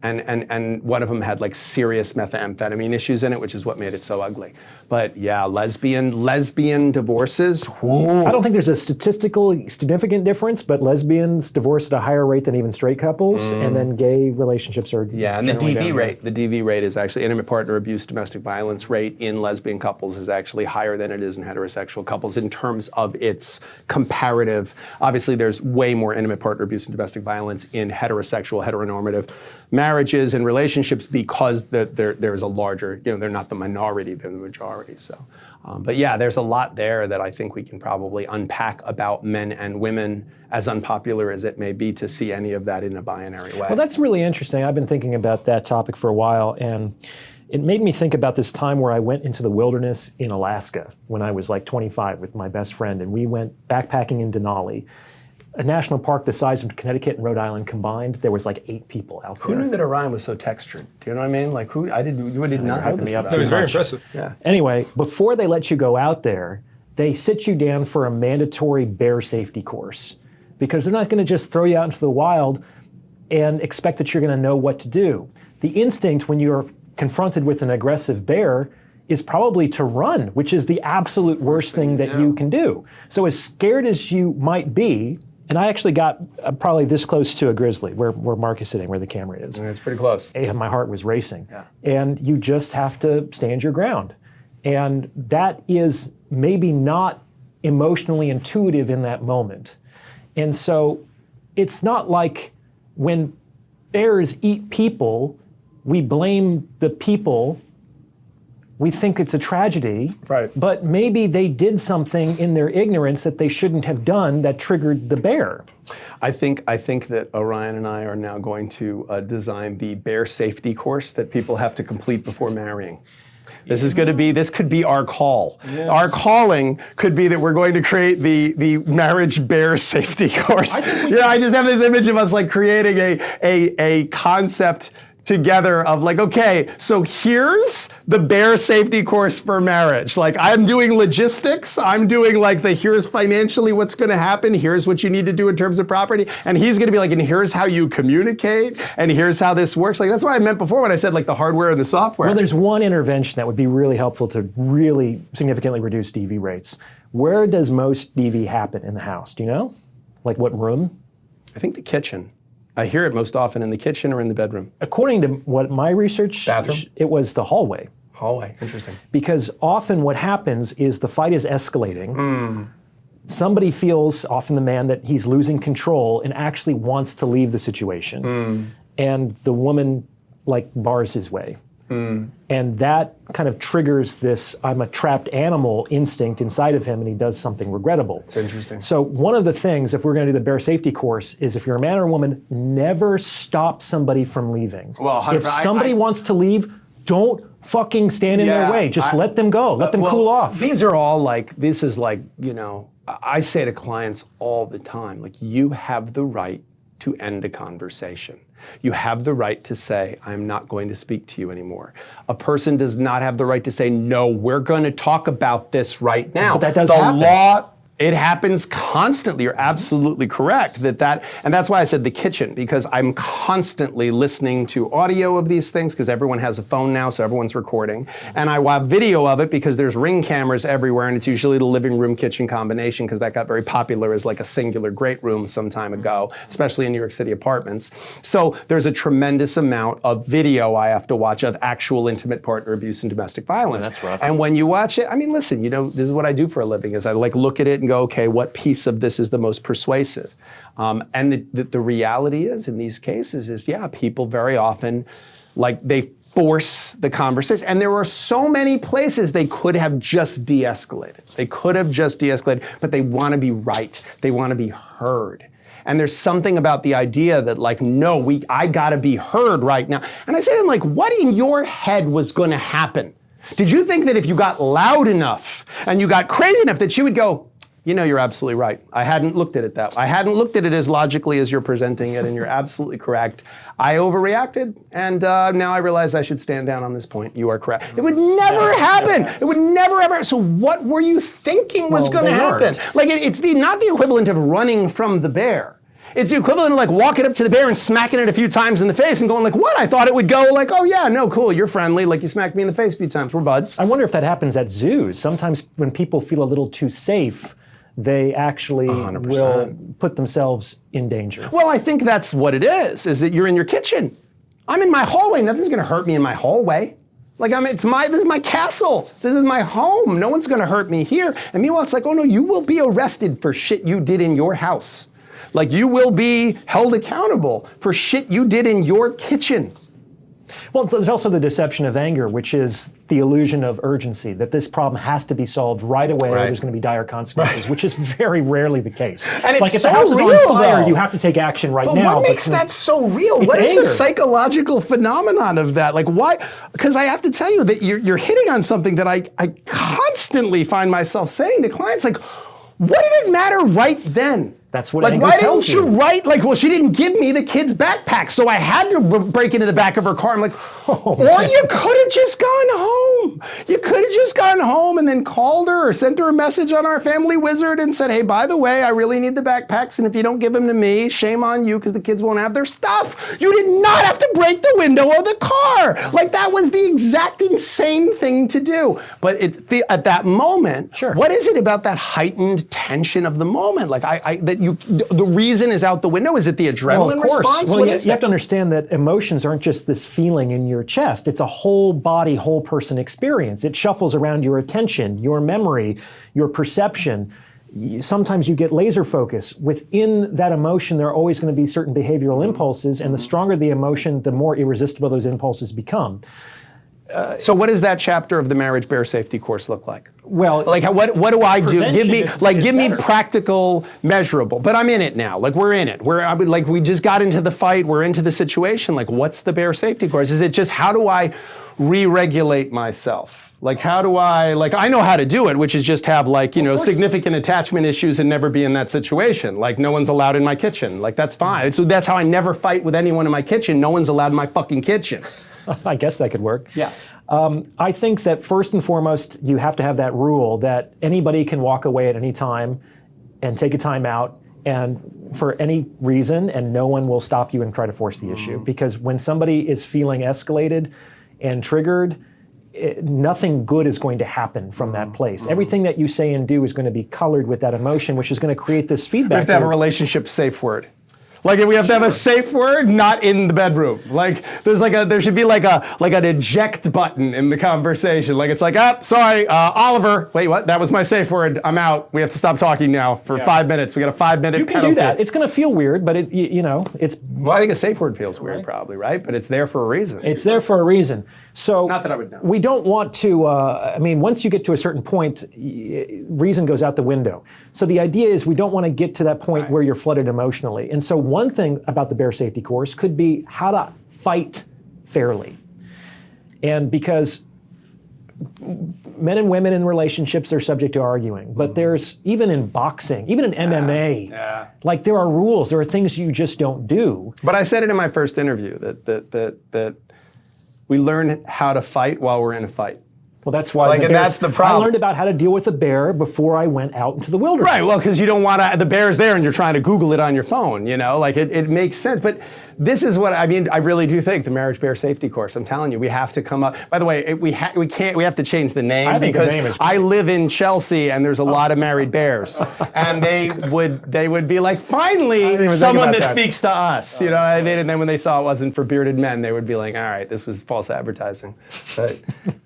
And one of them had like serious methamphetamine issues in it, which is what made it so ugly. But yeah, lesbian divorces. Whoa. I don't think there's a statistically significant difference, but lesbians divorce at a higher rate than even straight couples, and then gay relationships are yeah, and the DV rate is actually intimate partner abuse, domestic violence rate in lesbian couples is actually higher than it is in heterosexual couples in terms of its comparative. Obviously, there's way more intimate partner abuse and domestic violence in heterosexual, heteronormative marriages and relationships because there's a larger, they're not the minority, they're the majority. So, but yeah, there's a lot there that I think we can probably unpack about men and women, as unpopular as it may be to see any of that in a binary way. Well, that's really interesting. I've been thinking about that topic for a while, and it made me think about this time where I went into the wilderness in Alaska when I was like 25 with my best friend, and we went backpacking in Denali. A national park the size of Connecticut and Rhode Island combined, there was like 8 people out there. Who knew that Orion was so textured? Do you know what I mean? Like you did not know this about It was very impressive. Yeah. Anyway, before they let you go out there, they sit you down for a mandatory bear safety course because they're not going to just throw you out into the wild and expect that you're going to know what to do. The instinct when you're confronted with an aggressive bear is probably to run, which is the absolute worst thing that you can do. So as scared as you might be, and I actually got probably this close to a grizzly, where Mark is sitting, where the camera is. It's pretty close. And my heart was racing. Yeah. And you just have to stand your ground. And that is maybe not emotionally intuitive in that moment. And so it's not like when bears eat people, we blame the people. We think it's a tragedy, right? But maybe they did something in their ignorance that they shouldn't have done that triggered the bear. I think that Orion and I are now going to design the bear safety course that people have to complete before marrying. This could be our call. Yeah. Our calling could be that we're going to create the marriage bear safety course. I just have this image of us like creating a concept together of like, okay, so here's the bear safety course for marriage. Like I'm doing logistics, I'm doing like here's financially what's gonna happen, here's what you need to do in terms of property, and he's gonna be like, and here's how you communicate, and here's how this works. Like that's what I meant before when I said like the hardware and the software. Well, there's one intervention that would be really helpful to really significantly reduce DV rates. Where does most DV happen in the house? Do you know? Like what room? I think the kitchen. I hear it most often in the kitchen or in the bedroom. According to what my research, bathroom? It was the hallway. Hallway, interesting. Because often what happens is the fight is escalating. somebody feels, often the man, that he's losing control and actually wants to leave the situation. And the woman bars his way. And that kind of triggers this I'm a trapped animal instinct inside of him, and he does something regrettable. It's interesting. So one of the things, if we're going to do the bear safety course, is if you're a man or a woman, never stop somebody from leaving. Well, if somebody wants to leave, don't fucking stand in their way. Just let them go. Let them cool off. These are all this is I say to clients all the time, you have the right to end a conversation. You have the right to say, I'm not going to speak to you anymore. A person does not have the right to say, no, we're going to talk about this right now. But that does happen. The law, it happens constantly. You're absolutely correct and that's why I said the kitchen, because I'm constantly listening to audio of these things, because everyone has a phone now, so everyone's recording. And I want video of it because there's Ring cameras everywhere, and it's usually the living room kitchen combination, because that got very popular as a singular great room some time ago, especially in New York City apartments. So there's a tremendous amount of video I have to watch of actual intimate partner abuse and domestic violence. Yeah, that's rough. And when you watch it, listen, this is what I do for a living, is I look at it and go, okay, what piece of this is the most persuasive? And the reality is, in these cases, is people very often, they force the conversation. And there are so many places they could have just de-escalated. But they want to be right. They want to be heard. And there's something about the idea that no, I gotta be heard right now. And I say to them, what in your head was gonna happen? Did you think that if you got loud enough and you got crazy enough that she would go, you're absolutely right. I hadn't looked at it I hadn't looked at it as logically as you're presenting it, and you're absolutely correct. I overreacted, and now I realize I should stand down on this point. You are correct. It would never happen. It would never ever. So what were you thinking was going to happen? It's not the equivalent of running from the bear. It's the equivalent of walking up to the bear and smacking it a few times in the face and going what? I thought it would go oh yeah, no, cool, you're friendly. You smacked me in the face a few times. We're buds. I wonder if that happens at zoos. Sometimes when people feel a little too safe, they actually 100%. will put themselves in danger. Well, I think that's what it is that you're in your kitchen. I'm in my hallway. Nothing's going to hurt me in my hallway. This is my castle. This is my home. No one's going to hurt me here. And meanwhile, it's oh no, you will be arrested for shit you did in your house. You will be held accountable for shit you did in your kitchen. Well, there's also the deception of anger, which is the illusion of urgency, that this problem has to be solved right away, or there's going to be dire consequences, which is very rarely the case. And it's if so the house is real, on fire, though. you have to take action right now. What makes that so real? What is the psychological phenomenon of that? Why? Because I have to tell you that you're hitting on something that I constantly find myself saying to clients, what did it matter right then? That's what anger why tells didn't you write, well, she didn't give me the kid's backpack, so I had to break into the back of her car. I'm or you could have just gone home. You could have just gone home and then called her or sent her a message on our family wizard and said, hey, by the way, I really need the backpacks, and if you don't give them to me, shame on you, because the kids won't have their stuff. You did not have to break the window of the car. That was the exact insane thing to do. But at that moment, what is it about that heightened tension of the moment? The reason is out the window? Is it the adrenaline response? Well, you have to understand that emotions aren't just this feeling in your chest. It's a whole body, whole person experience. It shuffles around your attention, your memory, your perception. Sometimes you get laser focus. Within that emotion, there are always going to be certain behavioral impulses, and the stronger the emotion, the more irresistible those impulses become. So what does that chapter of the Marriage Bear Safety course look like? Well, what do I do? Give me better. Practical, measurable. But I'm in it now. We're in it. We just got into the fight. We're into the situation. What's the Bear Safety course? Is it just how do I re-regulate myself? How do I know how to do it, which is just have significant attachment issues and never be in that situation. No one's allowed in my kitchen. That's fine. So that's how I never fight with anyone in my kitchen. No one's allowed in my fucking kitchen. I guess that could work. Yeah. I think that first and foremost, you have to have that rule that anybody can walk away at any time and take a time out and for any reason, and no one will stop you and try to force the issue. Because when somebody is feeling escalated and triggered, nothing good is going to happen from that place. Everything that you say and do is going to be colored with that emotion, which is going to create this feedback. We have to have a relationship safe word. Like we have to have a safe word, not in the bedroom. Like there should be like an eject button in the conversation. Like it's like, sorry, Oliver. Wait, what? That was my safe word. I'm out. We have to stop talking now for 5 minutes. We got a 5-minute penalty. You can do that. It's going to feel weird, but it's. Well, I think a safe word feels weird, probably, right? But it's there for a reason. It's there for a reason. So not that I would know. We don't want to. Once you get to a certain point, reason goes out the window. So the idea is we don't want to get to that point where you're flooded emotionally. And so one thing about the Bear Safety course could be how to fight fairly. And because men and women in relationships are subject to arguing, but there's, even in boxing, even in MMA, like there are rules, there are things you just don't do. But I said it in my first interview that we learn how to fight while we're in a fight. Well, that's why. And that's the problem. I learned about how to deal with a bear before I went out into the wilderness. Right. Well, because you don't want to. The bear's there, and you're trying to Google it on your phone. Like it makes sense. But this is what I mean. I really do think the Marriage Bear Safety course. I'm telling you, we have to come up. By the way, we can't. We have to change the name because the name is great. I live in Chelsea, and there's a lot of married bears, and they would be like, finally, someone that speaks to us. You know what I mean? And then when they saw it wasn't for bearded men, they would be like, all right, this was false advertising. But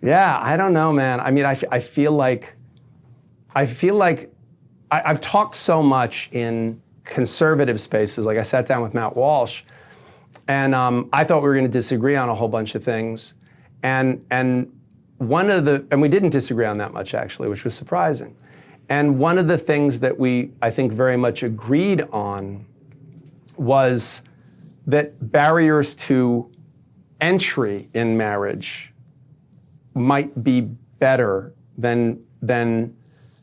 yeah, I don't know, man. I mean, I feel like I've talked so much in conservative spaces. Like I sat down with Matt Walsh, and I thought we were going to disagree on a whole bunch of things, and we didn't disagree on that much actually, which was surprising. And one of the things that we, I think, very much agreed on was that barriers to entry in marriage might be better than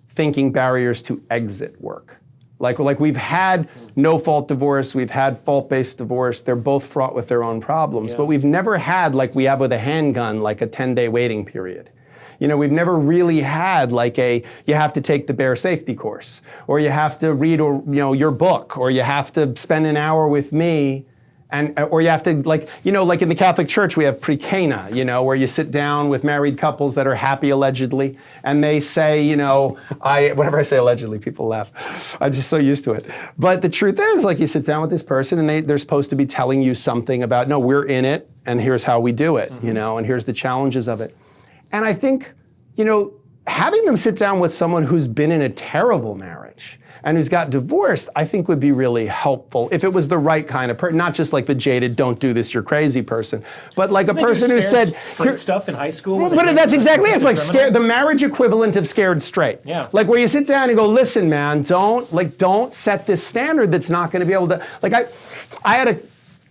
thinking barriers to exit work. Like we've had no-fault divorce, we've had fault-based divorce. They're both fraught with their own problems, but we've never had, like we have with a handgun, like a 10-day waiting period. We've never really had like you have to take the Bear Safety course, or you have to read your book, or you have to spend an hour with me. Or you have to, like in the Catholic Church, we have pre-cana, where you sit down with married couples that are happy allegedly, and they say, whenever I say allegedly, people laugh. I'm just so used to it. But the truth is, like, you sit down with this person, and they're supposed to be telling you something about, no, we're in it, and here's how we do it, and here's the challenges of it. And I think, having them sit down with someone who's been in a terrible marriage, and who's got divorced, I think would be really helpful if it was the right kind of person, not just like the jaded, don't do this, you're crazy person, but like a person who said straight stuff in high school. Well, but that's exactly it. It's like the marriage equivalent of scared straight. Yeah. Like where you sit down and go, listen, man, don't set this standard that's not going to be able to. Like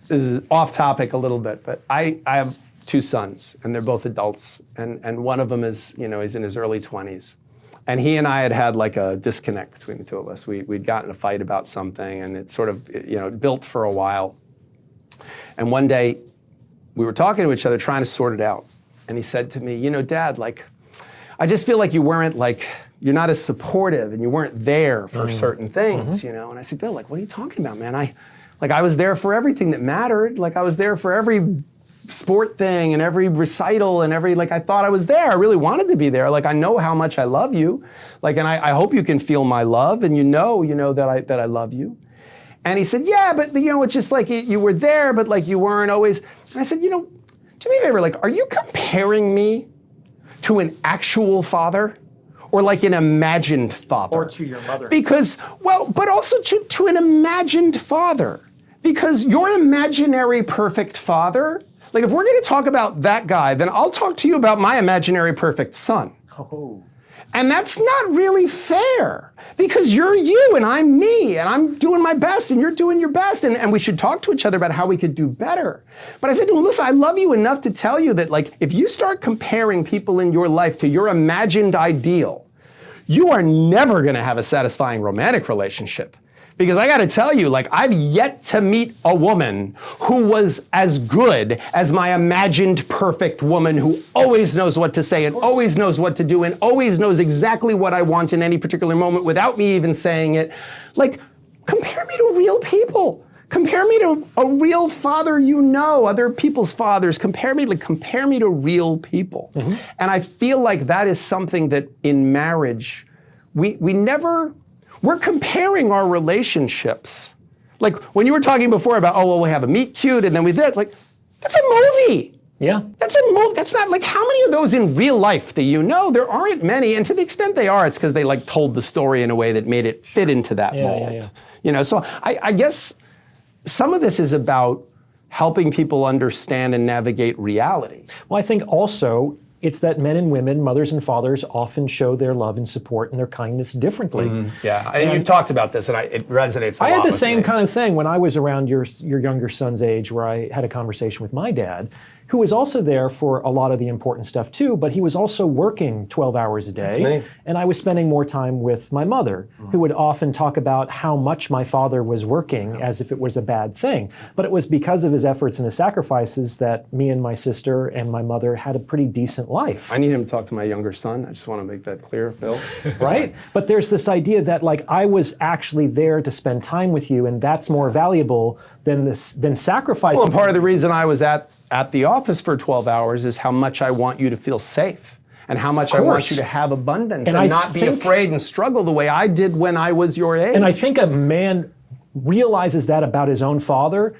this is off topic a little bit, but I have 2 sons, and they're both adults, and one of them is he's in his early 20s. And he and I had like a disconnect between the two of us. We'd gotten in a fight about something, and it sort of, built for a while. And one day, we were talking to each other, trying to sort it out. And he said to me, Dad, like, I just feel like you're not as supportive, and you weren't there for certain things, And I said, Bill, like, what are you talking about, man? I was there for everything that mattered. Like, I was there for every sport thing and every recital and I thought I was there. I really wanted to be there. Like, I know how much I love you. Like, and I hope you can feel my love, and that I love you. And he said, yeah, but it's just like you were there, but like you weren't always. And I said, do me a favor, like, are you comparing me to an actual father? Or like an imagined father? Or to your mother. Because, but also to an imagined father. Because your imaginary perfect father, like if we're going to talk about that guy, then I'll talk to you about my imaginary perfect son. Oh. And that's not really fair, because you're you and I'm me, and I'm doing my best and you're doing your best, and we should talk to each other about how we could do better. But I said to him, listen, I love you enough to tell you that, like, if you start comparing people in your life to your imagined ideal, you are never going to have a satisfying romantic relationship. Because I got to tell you, like, I've yet to meet a woman who was as good as my imagined perfect woman, who always knows what to say and always knows what to do and always knows exactly what I want in any particular moment without me even saying it. Like, compare me to real people. Compare me to a real father other people's fathers. Compare me to real people. Mm-hmm. And I feel like that is something that in marriage, we're comparing our relationships Like when you were talking before about, oh, well, we have a meet cute and then we this, like, that's a movie. Yeah. That's a movie. That's not like, how many of those in real life do you know? There aren't many, and to the extent they are, it's because they like told the story in a way that made it fit into that mold. Yeah. You know, so I guess some of this is about helping people understand and navigate reality. Well, I think also it's that men and women, mothers and fathers, often show their love and support and their kindness differently. Yeah, and you've talked about this, and it resonates a lot. I had the with same me. kind of thing when I was around your younger son's age, where I had a conversation with my dad, who was also there for a lot of the important stuff too, but he was also working 12 hours a day. That's me. And I was spending more time with my mother, who would often talk about how much my father was working as if it was a bad thing. But it was because of his efforts and his sacrifices that me and my sister and my mother had a pretty decent life. I need him to talk to my younger son. I just want to make that clear, Bill. Right? But there's this idea that like I was actually there to spend time with you, and that's more valuable than sacrificing. Well, part of the reason I was at the office for 12 hours is how much I want you to feel safe and how much I want you to have abundance and not be afraid and struggle the way I did when I was your age. And I think a man realizes that about his own father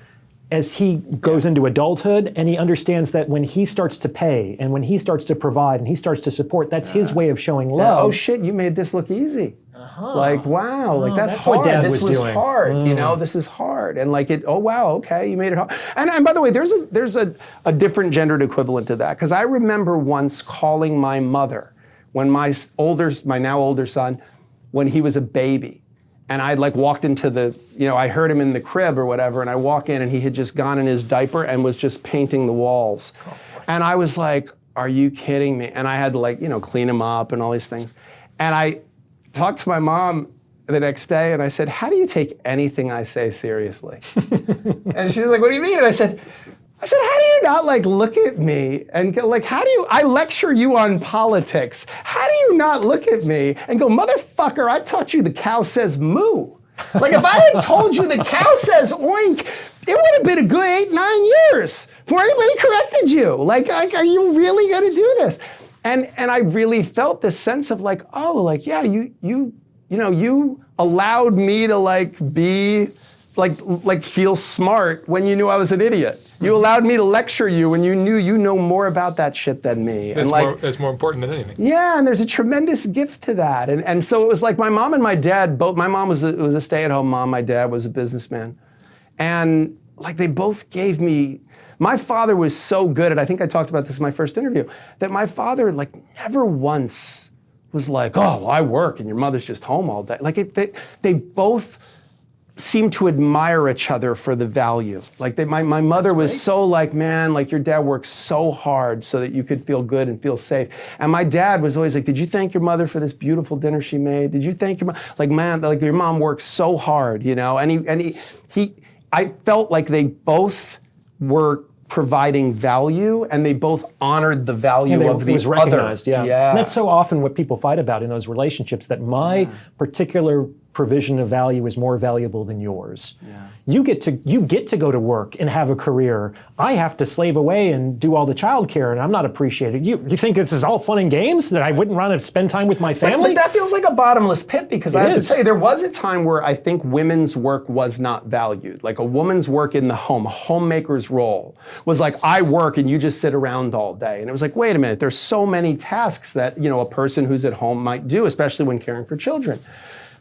as he goes into adulthood, and he understands that when he starts to pay and when he starts to provide and he starts to support, that's his way of showing love. Oh shit, you made this look easy. Like, wow, like that's what hard. Dad This was was doing. hard, you know, this is hard. And like oh wow, okay, you made it hard. And by the way, there's a different gendered equivalent to that. Because I remember once calling my mother when my now older son, when he was a baby. And I'd like walked into I heard him in the crib or whatever, and I walk in and he had just gone in his diaper and was just painting the walls. And I was like, are you kidding me? And I had to like, clean him up and all these things. And I talked to my mom the next day and I said, how do you take anything I say seriously? And she's like, what do you mean? And I said, how do you not like look at me and go like, I lecture you on politics. How do you not look at me and go, motherfucker, I taught you the cow says moo. Like if I had told you the cow says oink, it would have been a good 8-9 years before anybody corrected you. Like are you really gonna do this? And I really felt this sense of like, oh, like, yeah, you allowed me to like be like feel smart when you knew I was an idiot. You allowed me to lecture you when you knew you know more about that shit than me. That's more important than anything. Yeah, and there's a tremendous gift to that. And so it was like my mom and my dad, both, my mom was a stay-at-home mom, my dad was a businessman. And like they both gave me, my father was so good, and I think I talked about this in my first interview, that my father like never once was like, oh, I work and your mother's just home all day. Like they both seemed to admire each other for the value. Like my mother was so like, man, like your dad worked so hard so that you could feel good and feel safe. And my dad was always like, did you thank your mother for this beautiful dinner she made? Did you thank your mom? Like, man, like your mom worked so hard, And I felt like they both were providing value and they both honored the value of the was other. recognized, yeah. And that's so often what people fight about in those relationships, that my particular provision of value is more valuable than yours. Yeah. You get to go to work and have a career. I have to slave away and do all the childcare, and I'm not appreciated. You think this is all fun and games, that I wouldn't want to spend time with my family? But that feels like a bottomless pit, because I have to say, there was a time where I think women's work was not valued. Like a woman's work in the home, a homemaker's role, was like, I work and you just sit around all day. And it was like, wait a minute, there's so many tasks that a person who's at home might do, especially when caring for children.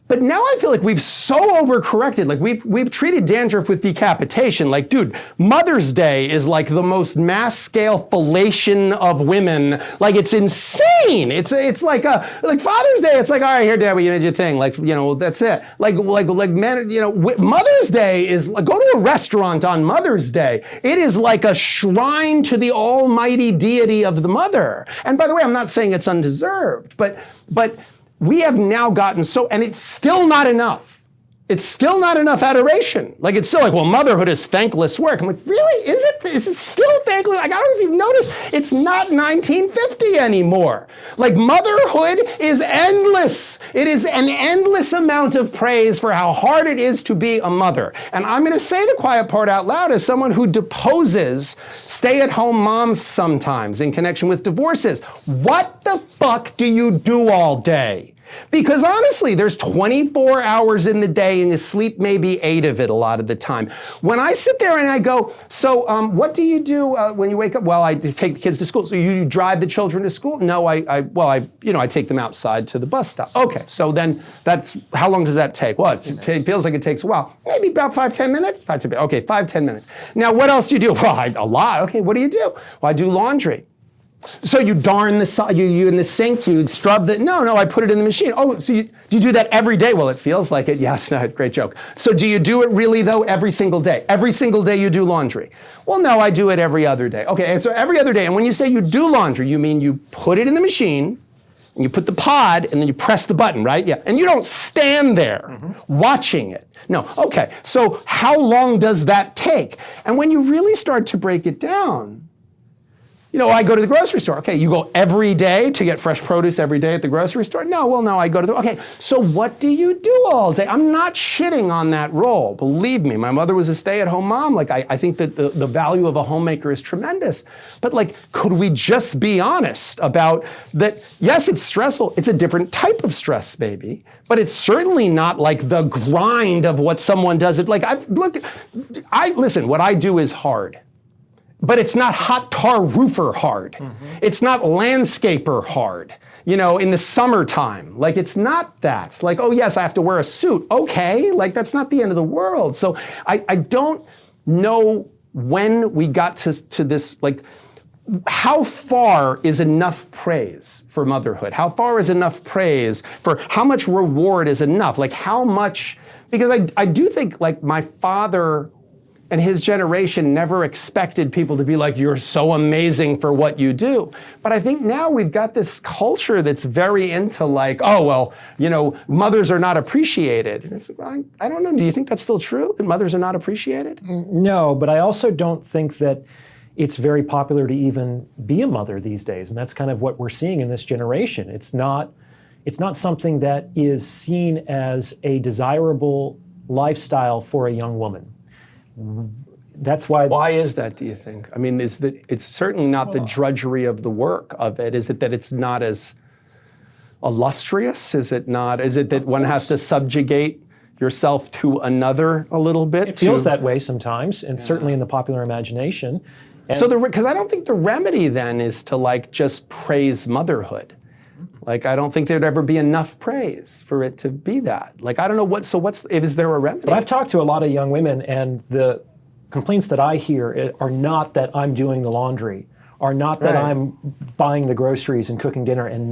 But now I feel like we've so overcorrected. Like we've treated dandruff with decapitation. Like, dude, Mother's Day is like the most mass scale fellation of women. Like it's insane. It's like Father's Day. It's like, all right, here, Dad, we did your thing. Like, that's it. Like man, Mother's Day is like, go to a restaurant on Mother's Day. It is like a shrine to the almighty deity of the mother. And by the way, I'm not saying it's undeserved, but we have now gotten and it's still not enough. It's still not enough adoration. Like it's still like, well, motherhood is thankless work. I'm like, really? Is it? Is it still thankless? Like, I don't know if you've noticed, it's not 1950 anymore. Like motherhood is endless. It is an endless amount of praise for how hard it is to be a mother. And I'm gonna say the quiet part out loud as someone who deposes stay-at-home moms sometimes in connection with divorces. What the fuck do you do all day? Because honestly, there's 24 hours in the day and you sleep maybe 8 of it a lot of the time. When I sit there and I go, so what do you do when you wake up? Well, I take the kids to school. So you drive the children to school? No, I take them outside to the bus stop. Okay, so then how long does that take? Well, it feels like it takes a while. Maybe about 5-10 minutes? 5-10 minutes. Okay, 5-10 minutes. Now, what else do you do? Well, a lot. Okay, what do you do? Well, I do laundry. So you darn you in the sink, you scrub the, no, I put it in the machine. Oh, so do you do that every day? Well, it feels like it. Yes, no, great joke. So do you do it really though every single day? Every single day you do laundry? Well, no, I do it every other day. Okay, so every other day, and when you say you do laundry, you mean you put it in the machine, and you put the pod, and then you press the button, right? Yeah, and you don't stand there watching it. No, okay, so how long does that take? And when you really start to break it down, I go to the grocery store. Okay, you go every day to get fresh produce every day at the grocery store? No, I go to okay, so what do you do all day? I'm not shitting on that role. Believe me, my mother was a stay-at-home mom. I think that the value of a homemaker is tremendous. But could we just be honest about that? Yes, it's stressful. It's a different type of stress, maybe. But it's certainly not like the grind of what someone does. Listen, what I do is hard. But it's not hot tar roofer hard. It's not landscaper hard, in the summertime. It's not that. Oh yes, I have to wear a suit. Okay, that's not the end of the world. So I don't know when we got to this, how far is enough praise for motherhood? How far is enough praise for how much reward is enough? How much, because I do think my father and his generation never expected people to be like, you're so amazing for what you do. But I think now we've got this culture that's very into mothers are not appreciated. And it's, I don't know, do you think that's still true, that mothers are not appreciated? No, but I also don't think that it's very popular to even be a mother these days. And that's kind of what we're seeing in this generation. It's not something that is seen as a desirable lifestyle for a young woman. That's why. Why is that, do you think? I mean, it's certainly not the drudgery of the work of it. Is it that it's not as illustrious? Is it that one has to subjugate yourself to another a little bit? It feels that way sometimes, and certainly in the popular imagination. And so because I don't think the remedy then is to just praise motherhood. I don't think there'd ever be enough praise for it to be that. I don't know is there a remedy? But I've talked to a lot of young women, and the complaints that I hear are not that I'm doing the laundry, are not that I'm buying the groceries and cooking dinner and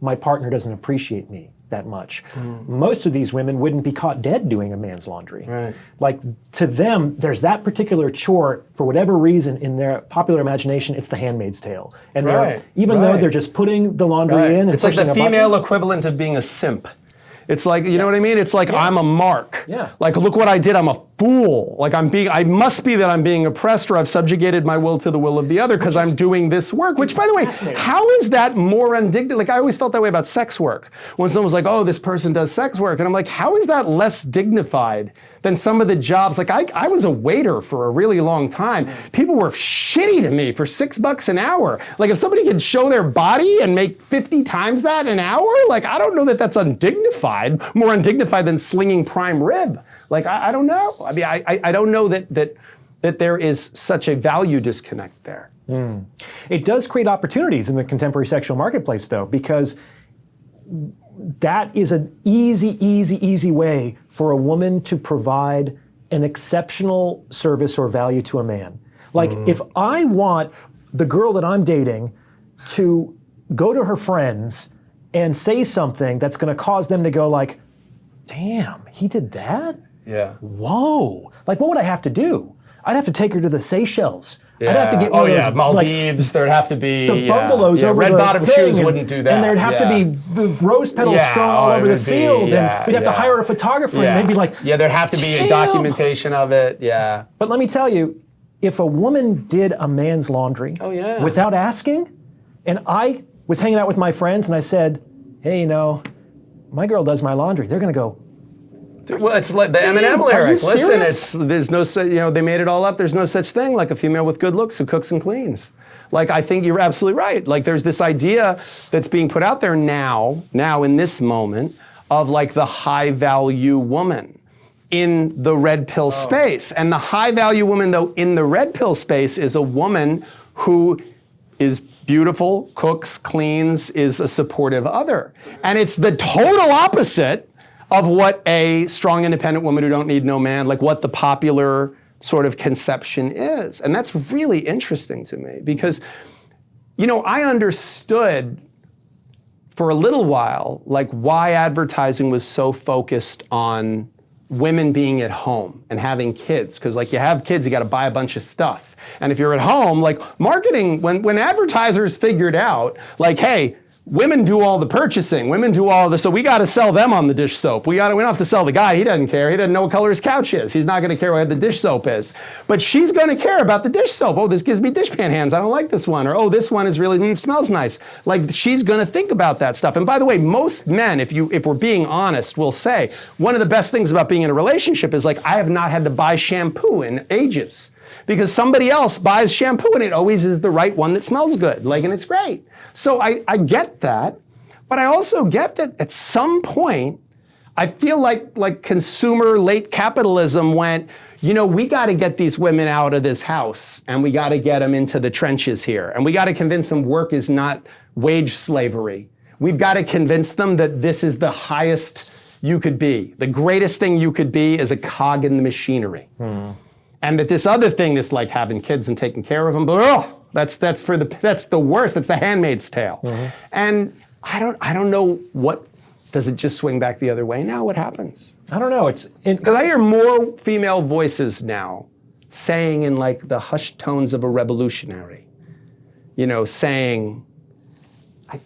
my partner doesn't appreciate me that much. Most of these women wouldn't be caught dead doing a man's laundry. Right. To them, there's that particular chore, for whatever reason, in their popular imagination, it's the Handmaid's Tale. And even though they're just putting the laundry in and it's like the female equivalent of being a simp. It's you know what I mean? It's I'm a mark. Yeah. Look what I did, I'm a fool. I must be that I'm being oppressed, or I've subjugated my will to the will of the other because I'm doing this work. Which, by the way, how is that more undignified? I always felt that way about sex work. When someone was like, oh, this person does sex work. And I'm like, how is that less dignified than some of the jobs? I was a waiter for a really long time. People were shitty to me for $6 an hour. If somebody could show their body and make 50 times that an hour, I don't know that that's undignified, more undignified than slinging prime rib. I don't know. I mean, I don't know that there is such a value disconnect there. It does create opportunities in the contemporary sexual marketplace, though, because that is an easy way for a woman to provide an exceptional service or value to a man. If I want the girl that I'm dating to go to her friends and say something that's going to cause them to go damn, he did that? Yeah. Whoa. What would I have to do? I'd have to take her to the Seychelles. Yeah. I'd have to get one of those, Maldives. There'd have to be the bungalows over red the bottom thing, shoes wouldn't do that. And there'd have to be the rose petals strewn all over the field, and we'd have to hire a photographer, and they'd be like, there'd have to be a documentation of it. Yeah. But let me tell you, if a woman did a man's laundry without asking, and I was hanging out with my friends and I said, hey, my girl does my laundry, they're going to go, well, it's like the Eminem lyric. Listen, there's no, they made it all up. There's no such thing like a female with good looks who cooks and cleans. Like, I think you're absolutely right. Like, there's this idea that's being put out there now in this moment, of like the high value woman in the red pill space. And the high value woman, though, in the red pill space is a woman who is beautiful, cooks, cleans, is a supportive other. And it's the total opposite of what a strong, independent woman who don't need no man, like what the popular sort of conception is. And that's really interesting to me because, you know, I understood for a little while, like why advertising was so focused on women being at home and having kids. Because like you have kids, you got to buy a bunch of stuff. And if you're at home, like marketing, when advertisers figured out like, hey, women do all the purchasing, women do all the, so we got to sell them on the dish soap. We don't have to sell the guy, he doesn't care. He doesn't know what color his couch is. He's not going to care what the dish soap is. But she's going to care about the dish soap. Oh, this gives me dishpan hands, I don't like this one. Or, oh, this one is really, smells nice. Like she's going to think about that stuff. And by the way, most men, if we're being honest, will say, one of the best things about being in a relationship is like, I have not had to buy shampoo in ages. Because somebody else buys shampoo and it always is the right one that smells good, like, and it's great. So I get that, but I also get that at some point, I feel like consumer late capitalism went, you know, we got to get these women out of this house and we got to get them into the trenches here. And we got to convince them work is not wage slavery. We've got to convince them that this is the highest you could be. The greatest thing you could be is a cog in the machinery. And that this other thing, this like having kids and taking care of them, but that's the worst. That's the Handmaid's Tale. And I don't know what, does it just swing back the other way now? What happens? I don't know. Because I hear more female voices now saying in like the hushed tones of a revolutionary, you know, saying, I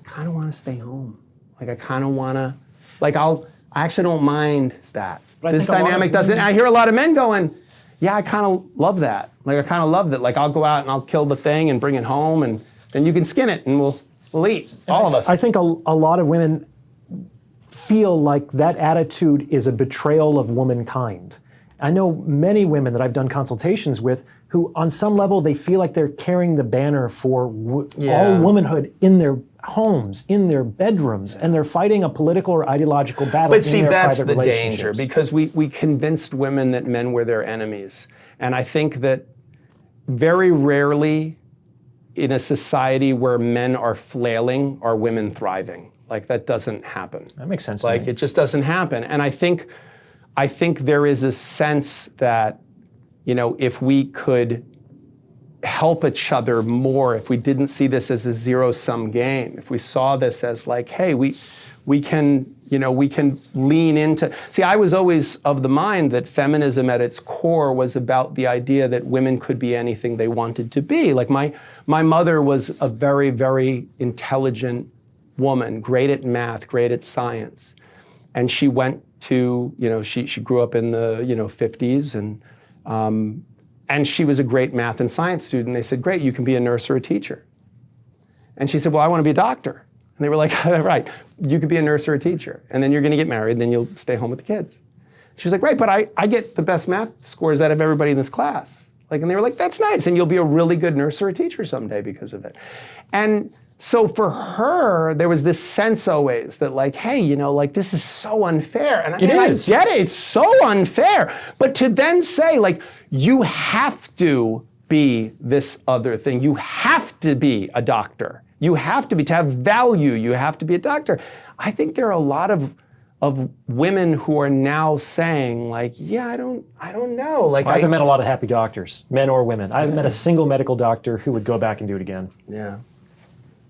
kind of want to stay home. Like I kind of want to, like I actually don't mind that. This dynamic doesn't, I hear a lot of men going, yeah, I kind of love that. Like, I kind of love that. Like, I'll go out and I'll kill the thing and bring it home, and then you can skin it, and we'll eat, all of us. I think a lot of women feel like that attitude is a betrayal of womankind. I know many women that I've done consultations with who, on some level, they feel like they're carrying the banner for all womanhood in their homes, in their bedrooms, and they're fighting a political or ideological battle in their private relationships. But see, that's the danger, because we convinced women that men were their enemies. And I think that very rarely in a society where men are flailing are women thriving. Like, that doesn't happen. That makes sense to me. It just doesn't happen. And I think there is a sense that, you know, if we could help each other more, if we didn't see this as a zero-sum game, if we saw this as like, hey, we can lean into. See, I was always of the mind that feminism at its core was about the idea that women could be anything they wanted to be. Like my mother was a very, very intelligent woman, great at math, great at science. And she went to, you know, she grew up in the, 50s, and she was a great math and science student. They said, great, you can be a nurse or a teacher. And she said, well, I want to be a doctor. And they were like, right, you could be a nurse or a teacher, and then you're going to get married, and then you'll stay home with the kids. She was like, right, but I get the best math scores out of everybody in this class. Like, and they were like, that's nice, and you'll be a really good nurse or a teacher someday because of it. And so for her, there was this sense always that like, hey, like this is so unfair. And I get it, it's so unfair. But to then say like, you have to be this other thing. You have to be a doctor. You have to have value. You have to be a doctor. I think there are a lot of women who are now saying like, yeah, I don't know. Like, I haven't met a lot of happy doctors, men or women. I haven't met a single medical doctor who would go back and do it again.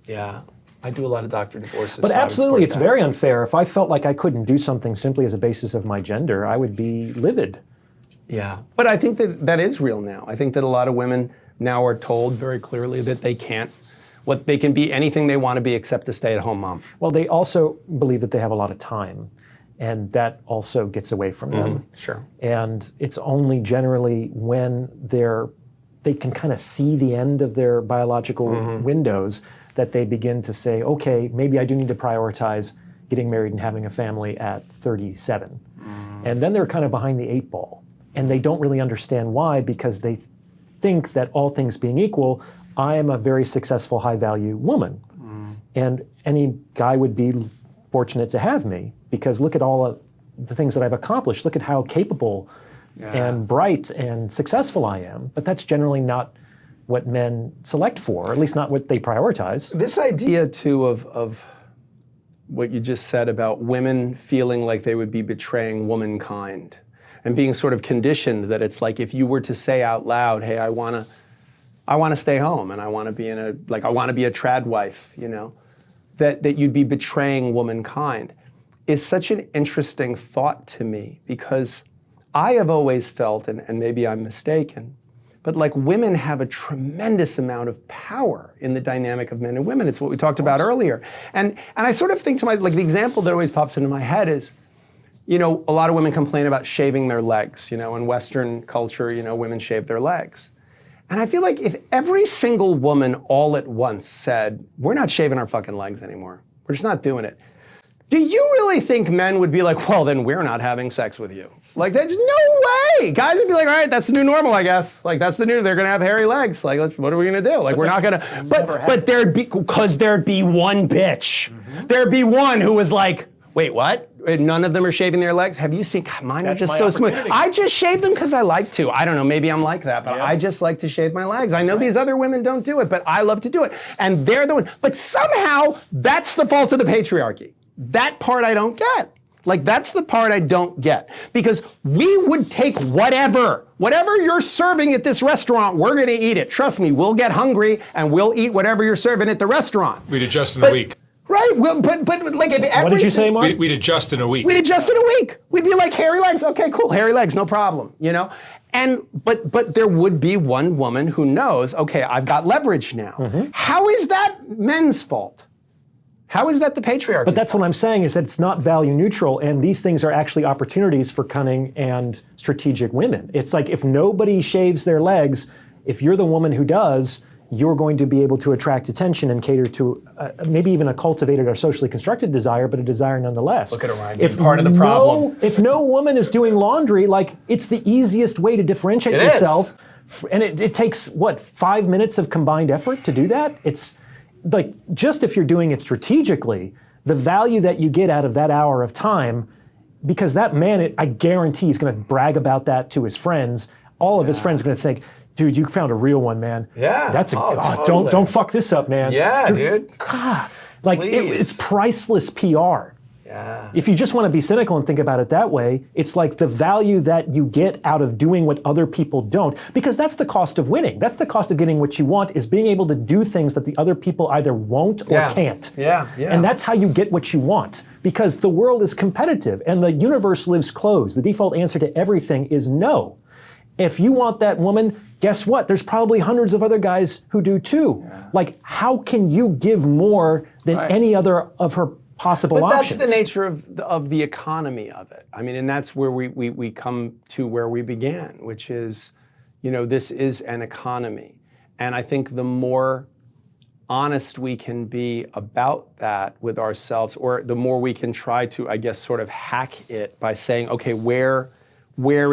Yeah, I do a lot of doctor divorces. But absolutely, it's very unfair. If I felt like I couldn't do something simply as a basis of my gender, I would be livid. Yeah, but I think that is real now. I think that a lot of women now are told very clearly that they can be anything they want to be except a stay-at-home mom. Well, they also believe that they have a lot of time, and that also gets away from them. Sure. And it's only generally when they can kind of see the end of their biological windows that they begin to say, okay, maybe I do need to prioritize getting married and having a family at 37. And then they're kind of behind the 8 ball. And they don't really understand why, because they think that all things being equal, I am a very successful, high-value woman. And any guy would be fortunate to have me, because look at all of the things that I've accomplished. Look at how capable and bright and successful I am. But that's generally not what men select for, or at least not what they prioritize. This idea, too, of what you just said about women feeling like they would be betraying womankind and being sort of conditioned that it's like if you were to say out loud, hey, I want to stay home and I want to be I want to be a trad wife, you know, that you'd be betraying womankind is such an interesting thought to me, because I have always felt, and maybe I'm mistaken, but like women have a tremendous amount of power in the dynamic of men and women. It's what we talked about earlier. And I sort of think to myself, like the example that always pops into my head is, you know, a lot of women complain about shaving their legs. You know, in Western culture, you know, women shave their legs. And I feel like if every single woman all at once said, we're not shaving our fucking legs anymore, we're just not doing it, do you really think men would be like, well, then we're not having sex with you? Like, there's no way. Guys would be like, all right, that's the new normal, I guess. Like, that's the new, they're gonna have hairy legs. Like, what are we gonna do? Like, we're not gonna, but there'd be one bitch. There'd be one who was like, wait, what? None of them are shaving their legs? Have you seen, God, mine are just so smooth. I just shave them because I like to. I don't know, maybe I'm like that, but I just like to shave my legs. I know these other women don't do it, but I love to do it. And they're the one, but somehow that's the fault of the patriarchy. That part I don't get. Like, that's the part I don't get. Because we would take whatever you're serving at this restaurant, we're gonna eat it. Trust me, we'll get hungry and we'll eat whatever you're serving at the restaurant. We'd adjust in a week. Right, well, but like if every... What did you say, Mark? We'd adjust in a week. We'd adjust in a week. We'd be like, hairy legs, okay, cool, hairy legs, no problem, you know? And, but there would be one woman who knows, okay, I've got leverage now. How is that men's fault? How is that the patriarchy? But that's what I'm saying, is that it's not value neutral, and these things are actually opportunities for cunning and strategic women. It's like if nobody shaves their legs, if you're the woman who does, you're going to be able to attract attention and cater to maybe even a cultivated or socially constructed desire, but a desire nonetheless. Look at Orion, if part of the problem. If no woman is doing laundry, like, it's the easiest way to differentiate yourself. And it takes, what, 5 minutes of combined effort to do that? It's like, just if you're doing it strategically, the value that you get out of that hour of time, because that man, I guarantee he's gonna brag about that to his friends. All of his friends are gonna think, dude, you found a real one, man. Yeah. That's totally. don't fuck this up, man. Yeah, dude. God, like, it's priceless PR. Yeah. If you just want to be cynical and think about it that way, it's like the value that you get out of doing what other people don't, because that's the cost of winning. That's the cost of getting what you want, is being able to do things that the other people either won't or can't. Yeah. And that's how you get what you want, because the world is competitive and the universe lives closed. The default answer to everything is no. If you want that woman, guess what? There's probably hundreds of other guys who do too. Like, how can you give more than any other of her possible options? That's the nature of the economy of it. I mean, and that's where we come to where we began, which is, you know, this is an economy. And I think the more honest we can be about that with ourselves, or the more we can try to, I guess, sort of hack it by saying, okay, where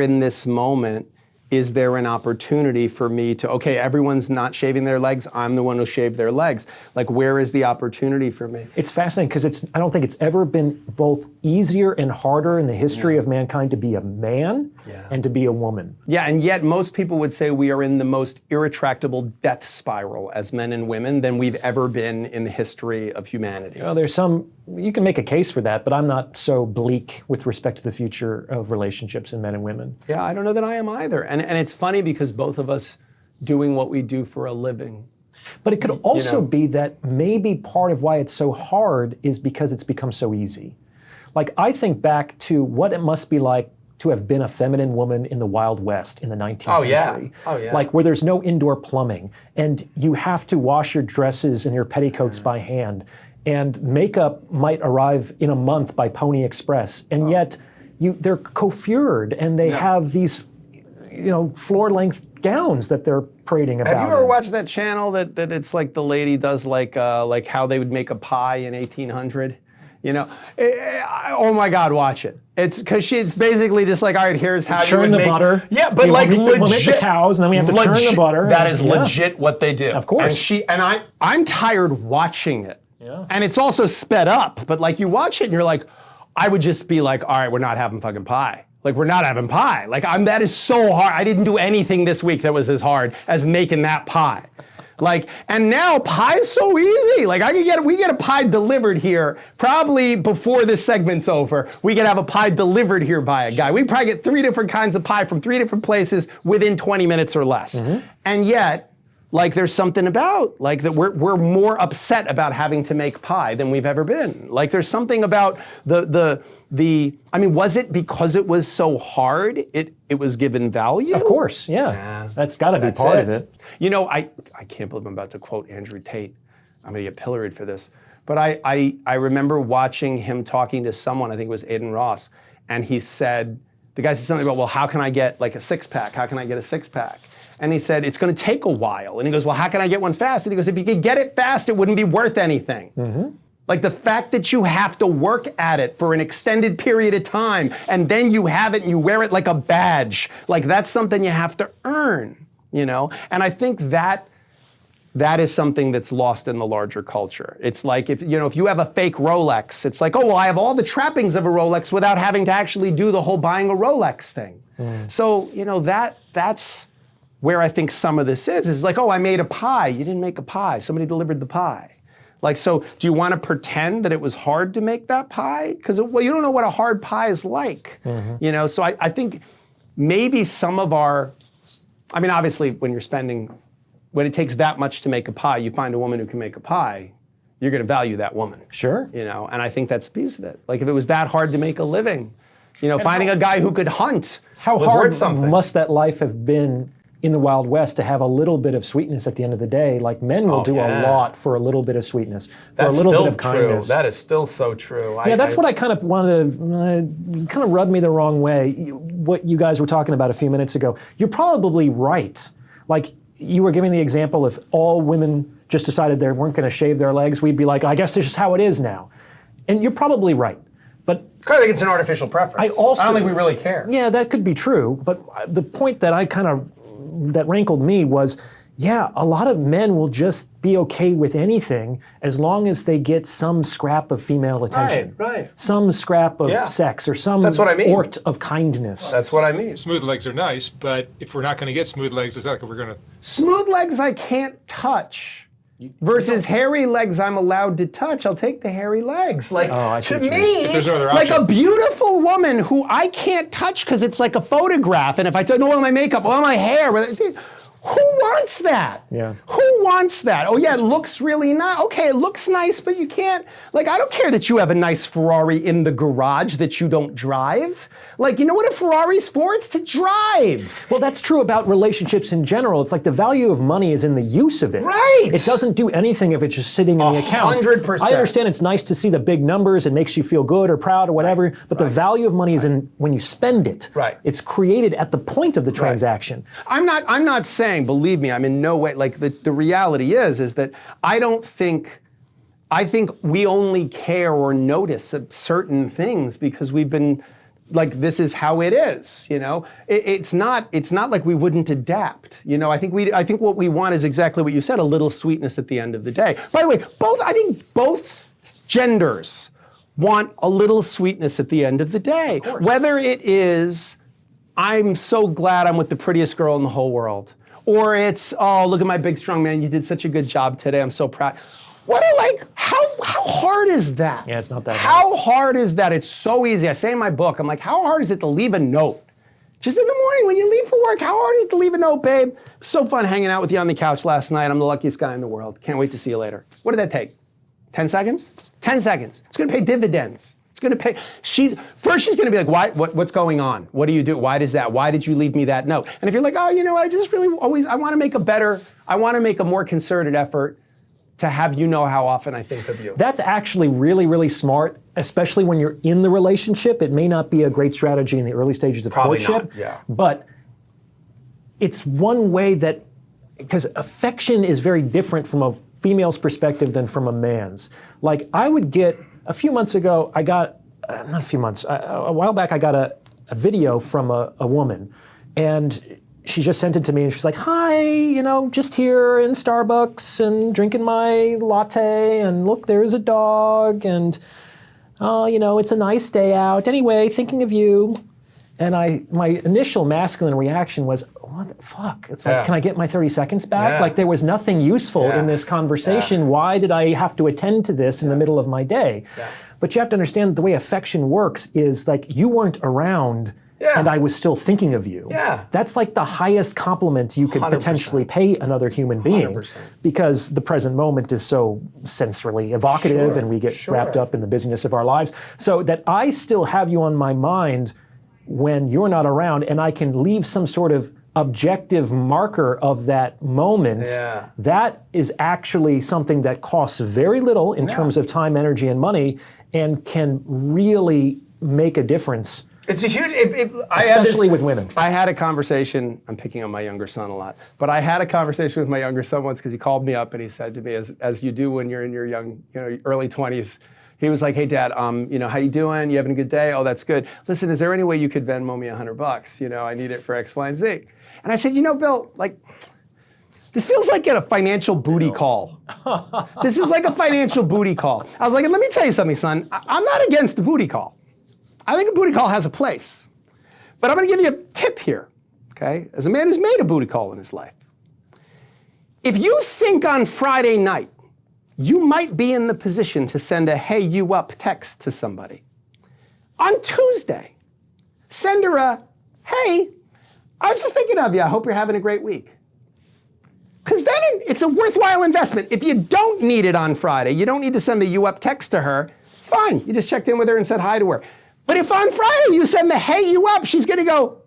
in this moment is there an opportunity for me to, okay, everyone's not shaving their legs, I'm the one who shaved their legs. Like, where is the opportunity for me? It's fascinating, because I don't think it's ever been both easier and harder in the history of mankind to be a man and to be a woman. Yeah, and yet most people would say we are in the most irretractable death spiral as men and women than we've ever been in the history of humanity. Well, you can make a case for that, but I'm not so bleak with respect to the future of relationships in men and women. Yeah, I don't know that I am either. And it's funny, because both of us doing what we do for a living. But it could also be that maybe part of why it's so hard is because it's become so easy. Like, I think back to what it must be like to have been a feminine woman in the Wild West in the 19th century. Oh, yeah. Like, where there's no indoor plumbing, and you have to wash your dresses and your petticoats by hand, and makeup might arrive in a month by Pony Express, and yet they're coiffured, and they have these, floor-length gowns that they're parading about. Have you ever watched that channel that it's like the lady does like how they would make a pie in 1800? You know, oh my God, watch it. It's because it's basically just like, all right, here's how you would the make butter. Yeah, but like legit. We'll make the cows, and then we have to churn the butter. That is legit what they do. Of course. And I'm tired watching it. Yeah. And it's also sped up. But like you watch it and you're like, I would just be like, all right, we're not having fucking pie. Like, we're not having pie. Like, that is so hard. I didn't do anything this week that was as hard as making that pie. Like, and now pie's so easy. Like, we get a pie delivered here, probably before this segment's over. We could have a pie delivered here by a guy. We probably get 3 different kinds of pie from 3 different places within 20 minutes or less. And yet, like, there's something about, like, that we're more upset about having to make pie than we've ever been. Like, there's something about I mean, was it because it was so hard, it was given value? Of course, yeah. That's got to be part of it. You know, I can't believe I'm about to quote Andrew Tate. I'm going to get pilloried for this. But I remember watching him talking to someone, I think it was Aiden Ross, and he said, the guy said something about, well, how can I get like a 6-pack? How can I get a 6-pack? And he said, it's going to take a while. And he goes, well, how can I get one fast? And he goes, if you could get it fast, it wouldn't be worth anything. Like the fact that you have to work at it for an extended period of time, and then you have it and you wear it like a badge, like that's something you have to earn, you know? And I think that is something that's lost in the larger culture. It's like, if you have a fake Rolex, it's like, oh, well, I have all the trappings of a Rolex without having to actually do the whole buying a Rolex thing. So, you know, that's where I think some of this is like, oh, I made a pie. You didn't make a pie. Somebody delivered the pie. Like, so do you want to pretend that it was hard to make that pie? Because, well, you don't know what a hard pie is like. You know, so I think maybe some of I mean, obviously, when it takes that much to make a pie, you find a woman who can make a pie, you're going to value that woman. Sure. You know, and I think that's a piece of it. Like, if it was that hard to make a living, you know, finding a guy who could hunt was worth something. How hard must that life have been in the Wild West to have a little bit of sweetness at the end of the day? Like, men will do a lot for a little bit of sweetness, for a little bit of kindness. That is still so true. That's what I kind of wanted to, kind of rubbed me the wrong way. What you guys were talking about a few minutes ago, you're probably right. Like, you were giving the example, if all women just decided they weren't going to shave their legs, we'd be like, I guess this is how it is now. And you're probably right. But I think it's an artificial preference. I don't think we really care. Yeah, that could be true. But the point that that rankled me was, yeah, a lot of men will just be okay with anything as long as they get some scrap of female attention. Right. Some scrap of sex or some ort of kindness. That's what I mean. Smooth legs are nice, but if we're not going to get smooth legs, it's not like we're going to... Smooth legs I can't touch. Versus hairy legs I'm allowed to touch. I'll take the hairy legs. Like, to me, there's no other like option. a beautiful woman who I can't touch because it's like a photograph, and if I don't know my makeup, all my hair, who wants that? Yeah. Who wants that? Oh yeah, it looks really nice. Okay, it looks nice, but you can't, like, I don't care that you have a nice Ferrari in the garage that you don't drive. Like, you know what a Ferrari's for? It's to drive. Well, that's true about relationships in general. It's like the value of money is in the use of it. Right. It doesn't do anything if it's just sitting in the account. 100%. I understand it's nice to see the big numbers. It makes you feel good or proud or whatever. But the value of money is in when you spend it. Right. It's created at the point of the transaction. I'm not saying, believe me, I'm in no way, like the reality is that I think we only care or notice certain things because we've been, like, this is how it is, you know? It's not like we wouldn't adapt, you know? I think what we want is exactly what you said, a little sweetness at the end of the day. By the way, I think both genders want a little sweetness at the end of the day. Whether it is, I'm so glad I'm with the prettiest girl in the whole world, or it's, oh, look at my big strong man, you did such a good job today, I'm so proud. How hard is that? Yeah, it's not that hard. How hard is that? It's so easy. I say in my book, I'm like, how hard is it to leave a note? Just in the morning when you leave for work, how hard is it to leave a note, babe? So fun hanging out with you on the couch last night. I'm the luckiest guy in the world. Can't wait to see you later. What did that take? 10 seconds? 10 seconds. It's gonna pay dividends. It's gonna pay. She's gonna be like, what's going on? What do you do? Why did you leave me that note? And if you're like, oh, you know, I just really I wanna make a more concerted effort to have you know how often I think of you. That's actually really, really smart, especially when you're in the relationship. It may not be a great strategy in the early stages of courtship, but it's one way that, because affection is very different from a female's perspective than from a man's. Like, I would get A few months ago, I got, not a few months, a while back, I got a video from a woman, and she just sent it to me, and she's like, hi, just here in Starbucks and drinking my latte, and look, there's a dog, and, it's a nice day out. Anyway, thinking of you. And my initial masculine reaction was, what the fuck? It's like, can I get my 30 seconds back? Yeah. Like, there was nothing useful in this conversation. Yeah. Why did I have to attend to this in the middle of my day? Yeah. But you have to understand that the way affection works is like, you weren't around and I was still thinking of you. Yeah. That's like the highest compliment you could 100%. potentially pay another human being. 100%. Because the present moment is so sensorily evocative and we get wrapped up in the busyness of our lives. So that I still have you on my mind when you're not around, and I can leave some sort of objective marker of that moment, that is actually something that costs very little in terms of time, energy, and money, and can really make a difference. It's a huge, especially with women. I had a conversation, I'm picking on my younger son a lot, but I had a conversation with my younger son once because he called me up and he said to me, as you do when you're in your young, early 20s, he was like, hey, Dad, how you doing? You having a good day? Oh, that's good. Listen, is there any way you could Venmo me $100? I need it for X, Y, and Z. And I said, Bill, this feels like a financial booty call. This is like a financial booty call. I was like, let me tell you something, son. I'm not against a booty call. I think a booty call has a place. But I'm going to give you a tip here, okay? As a man who's made a booty call in his life. If you think on Friday night, you might be in the position to send a hey, you up text to somebody. On Tuesday, send her a, hey, I was just thinking of you. I hope you're having a great week. Because then it's a worthwhile investment. If you don't need it on Friday, you don't need to send the you up text to her, it's fine. You just checked in with her and said hi to her. But if on Friday you send the hey, you up, she's going to go,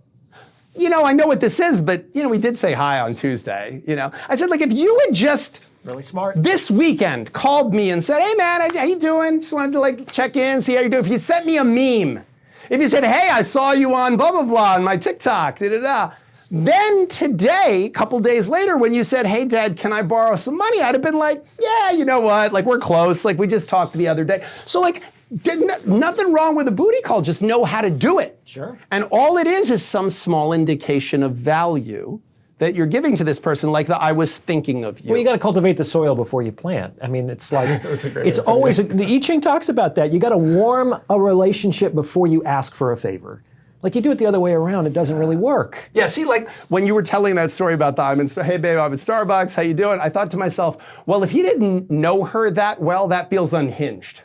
I know what this is, but, we did say hi on Tuesday. I said, if you had just really smart this weekend called me and said, hey, man, how you doing? Just wanted to check in, see how you doing. If you sent me a meme, if you said, hey, I saw you on blah, blah, blah on my TikTok, da-da-da. Then today, a couple days later, when you said, hey, Dad, can I borrow some money? I'd have been like, yeah, you know what? We're close. We just talked the other day. So, nothing wrong with a booty call. Just know how to do it. Sure. And all it is some small indication of value that you're giving to this person, I was thinking of you. Well, you got to cultivate the soil before you plant. I mean, it's like, it's always, the I Ching talks about that. You got to warm a relationship before you ask for a favor. You do it the other way around, it doesn't really work. Yeah, see, when you were telling that story about hey babe, I'm at Starbucks, how you doing? I thought to myself, well, if he didn't know her that well, that feels unhinged.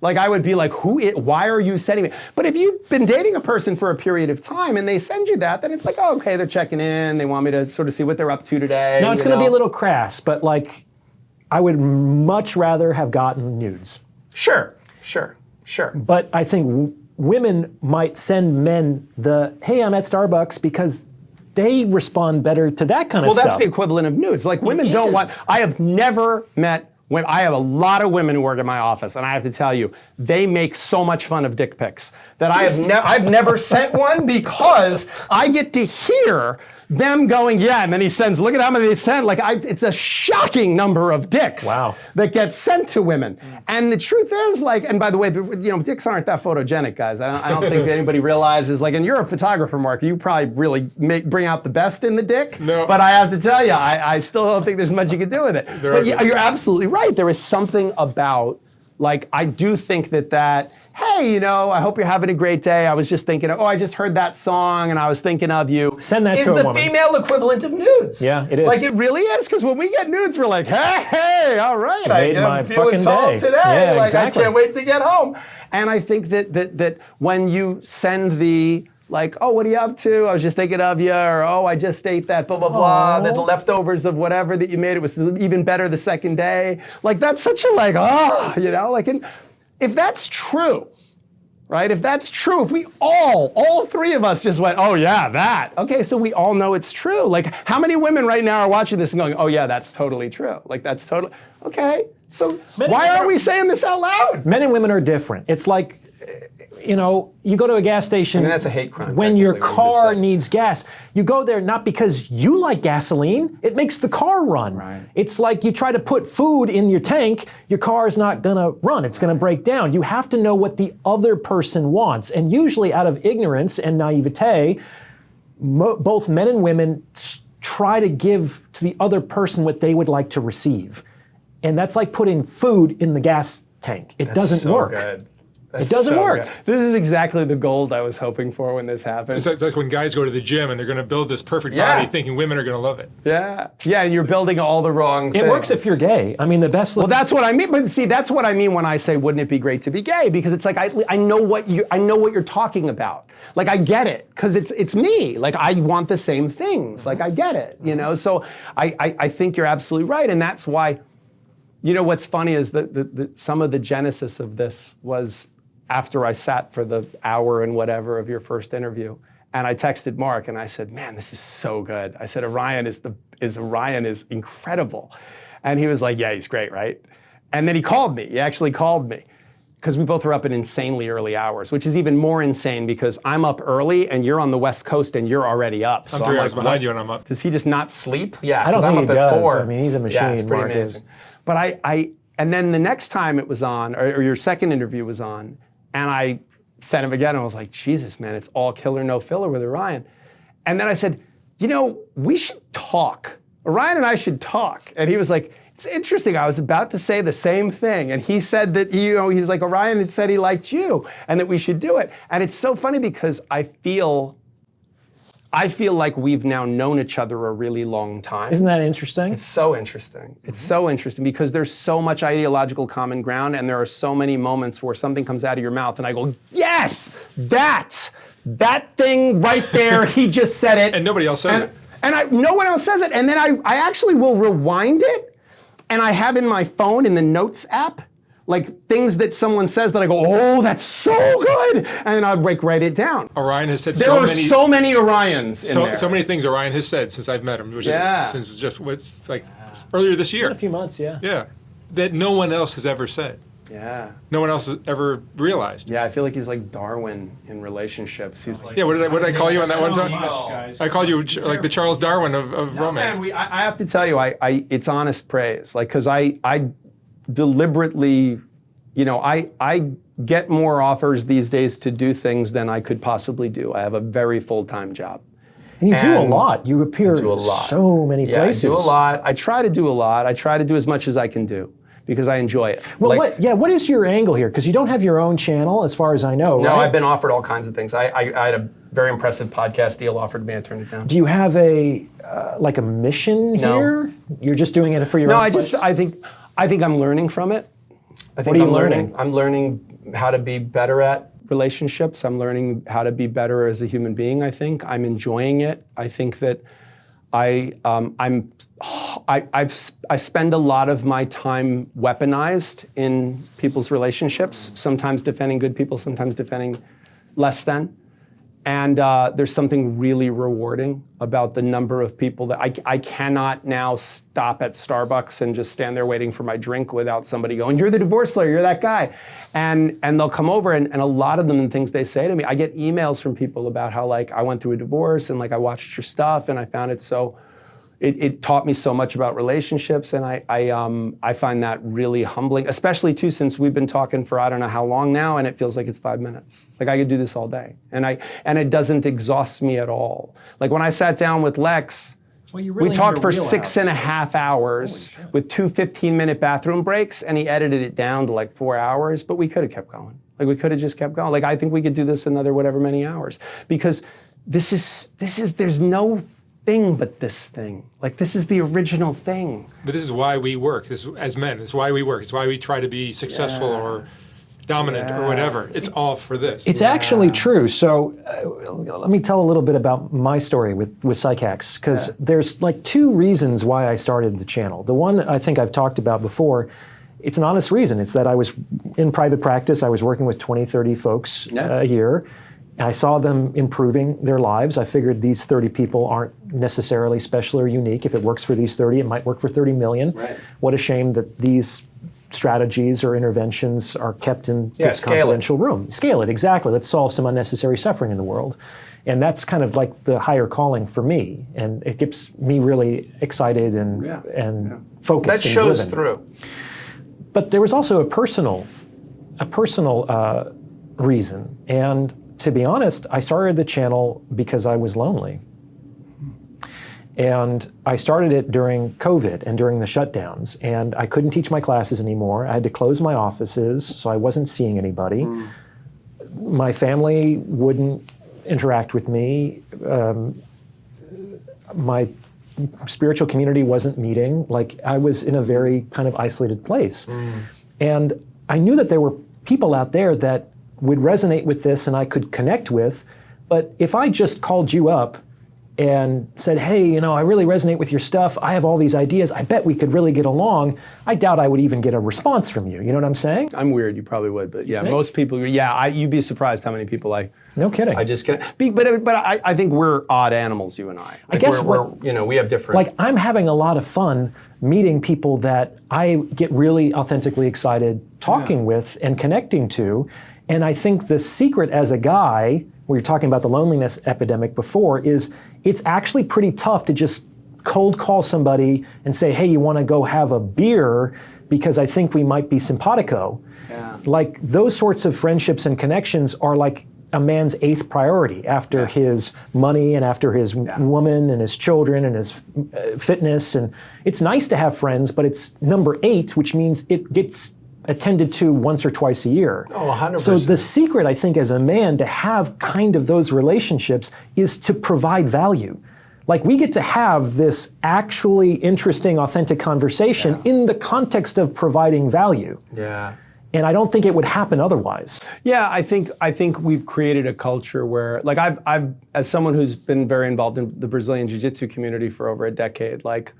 I would be like, why are you sending me? But if you've been dating a person for a period of time and they send you that, then it's like, oh, okay, they're checking in. They want me to sort of see what they're up to today. Now, it's going to be a little crass, but I would much rather have gotten nudes. Sure. But I think women might send men hey, I'm at Starbucks, because they respond better to that kind of stuff. Well, that's the equivalent of nudes. Women don't want, I have never met I have a lot of women who work in my office, and I have to tell you, they make so much fun of dick pics that I've never sent one because I get to hear them going, yeah, and then he sends, look at how many they send. It's a shocking number of dicks that get sent to women. And the truth is, and by the way, dicks aren't that photogenic, guys. I don't think anybody realizes, and you're a photographer, Mark, you probably really bring out the best in the dick. No. But I have to tell you, I still don't think there's much you can do with it. But you're absolutely right. There is something about, I do think that, hey, I hope you're having a great day. I was just thinking, I just heard that song and I was thinking of you. Send that to a woman. Is the female equivalent of nudes. Yeah, it is. It really is, because when we get nudes, we're like, hey, all right, I'm feeling tall day. today. Yeah, exactly. I can't wait to get home. And I think that when you send the, oh, what are you up to? I was just thinking of you, or I just ate that, blah, blah, blah, the leftovers of whatever that you made, it was even better the second day. That's such a, and if that's true, right? If that's true, if we all three of us just went, oh yeah, that. Okay, so we all know it's true. How many women right now are watching this and going, oh yeah, that's totally true. That's totally, okay. So why are we saying this out loud? Men and women are different. It's you go to a gas station. I mean, that's a hate crime. When your technically, what you just car said. needs gas. You go there not because you like gasoline. It makes the car run. Right. It's like you try to put food in your tank. Your car is not going to run. It's going to break down. You have to know what the other person wants. And usually out of ignorance and naivete, both men and women try to give to the other person what they would like to receive. And that's like putting food in the gas tank. It doesn't so work. Good. It doesn't work. Good. This is exactly the gold I was hoping for when this happened. It's like when guys go to the gym and they're going to build this perfect Yeah. body thinking women are going to love it. Yeah, and you're building all the wrong things. It works if you're gay. I mean, the best. Well, that's what I mean. But see, that's what I mean when I say, "Wouldn't it be great to be gay?" Because it's like I know what you're talking about. Like I get it because it's me. Like I want the same things. Like I get it. So I think you're absolutely right, and that's why. What's funny is that some of the genesis of this was after I sat for the hour and whatever of your first interview, and I texted Mark and I said, "Man, this is so good." I said, "Orion is incredible," and he was like, "Yeah, he's great, right?" And then he called me. He actually called me because we both were up at insanely early hours, which is even more insane because I'm up early and you're on the West Coast and you're already up. I'm 3 hours behind you and I'm up. Does he just not sleep? Yeah, I don't 'cause I'm think up he at does. 4. I mean, he's a machine, Yeah, it's pretty Mark amazing. is. But and then the next time it was on, or your second interview was on, and I sent him again and I was like, Jesus, man, it's all killer, no filler with Orion. And then I said, we should talk. Orion and I should talk. And he was like, it's interesting. I was about to say the same thing. And he said that, he was like, Orion had said he liked you and that we should do it. And it's so funny because I feel like we've now known each other a really long time. Isn't that interesting? It's so interesting. It's so interesting because there's so much ideological common ground and there are so many moments where something comes out of your mouth and I go, yes, that thing right there, he just said it. And nobody else says it. And no one else says it. And then I actually will rewind it and I have in my phone in the notes app, like things that someone says that I go, oh, that's so good. And I'll write it down. Orion has said There are so many Orions in there. so many things Orion has said since I've met him, which Yeah. is since just what's like earlier this year. a few months, yeah. Yeah, that no one else has ever said. Yeah. No one else has ever realized. Yeah, I feel like he's like Darwin in relationships. He's like, Yeah, what did I call you on that one time? guys. I called you like the Charles Darwin of romance. Man, I have to tell you, it's honest praise. Like, because I deliberately, I get more offers these days to do things than I could possibly do. I have a very full-time job. And you do a And lot. You appear do a lot. so many Yeah, places. I do a lot. I try to do a lot. I try to do as much as I can do because I enjoy it. Well, Like, what is your angle here? Because you don't have your own channel, as far as I know, No, right? I've been offered all kinds of things. I had a very impressive podcast deal offered to me. I turned it down. Do you have a mission No. here? You're just doing it for your No, own I pleasure? think I'm learning from it. I think are you I'm learning? I'm learning how to be better at relationships. I'm learning how to be better as a human being. I think I'm enjoying it. I think that I spend a lot of my time weaponized in people's relationships. Sometimes defending good people, sometimes defending less than. And there's something really rewarding about the number of people that I cannot now stop at Starbucks and just stand there waiting for my drink without somebody going, you're the divorce lawyer, you're that guy. And they'll come over and a lot of them, the things they say to me, I get emails from people about how like I went through a divorce and like I watched your stuff and I found it so, it taught me so much about relationships, and I find that really humbling, especially too since we've been talking for I don't know how long now, and it feels like it's 5 minutes. Like I could do this all day, and it doesn't exhaust me at all. Like when I sat down with Lex, we talked for 6.5 hours with 2 15-minute bathroom breaks, and he edited it down to like 4 hours, but we could have kept going. Like we could have just kept going. Like I think we could do this another whatever many hours because this is there's no thing but this thing. Like this is the original thing. But this is why we work. This as men. It's why we work. It's why we try to be successful or dominant or whatever. It's all for this. It's actually true. So let me tell a little bit about my story with Psychax, because there's like 2 reasons why I started the channel. The one I think I've talked about before, it's an honest reason. It's that I was in private practice. I was working with 20, 30 folks a year. I saw them improving their lives. I figured these 30 people aren't necessarily special or unique. If it works for these 30, it might work for 30 million. Right. What a shame that these strategies or interventions are kept in this scale it. confidential room. Scale it, exactly. Let's solve some unnecessary suffering in the world. And that's kind of like the higher calling for me. And it gets me really excited and focused. That and shows driven. through. But there was also a personal reason. And to be honest, I started the channel because I was lonely. And I started it during COVID and during the shutdowns. And I couldn't teach my classes anymore. I had to close my offices, so I wasn't seeing anybody. My family wouldn't interact with me. My spiritual community wasn't meeting. Like, I was in a very kind of isolated place. And I knew that there were people out there that would resonate with this and I could connect with. But if I just called you up and said, hey, I really resonate with your stuff, I have all these ideas, I bet we could really get along, I doubt I would even get a response from you. You know what I'm saying? I'm weird, you probably would, but yeah, most people, you'd be surprised how many people No kidding. I just can't. But I think we're odd animals, you and I. Like, I guess we have different. Like, I'm having a lot of fun meeting people that I get really authentically excited talking with and connecting to. And I think the secret as a guy, we were talking about the loneliness epidemic before, is it's actually pretty tough to just cold call somebody and say, hey, you want to go have a beer because I think we might be simpatico. Yeah. Like, those sorts of friendships and connections are like a man's 8th priority after his money and after his woman and his children and his fitness. And it's nice to have friends, but it's number 8, which means it gets attended to once or twice a year. Oh, 100%. So the secret, I think, as a man, to have kind of those relationships is to provide value. Like, we get to have this actually interesting, authentic conversation in the context of providing value. Yeah. And I don't think it would happen otherwise. Yeah, I think we've created a culture where, like, I've as someone who's been very involved in the Brazilian Jiu-Jitsu community for over a decade, like,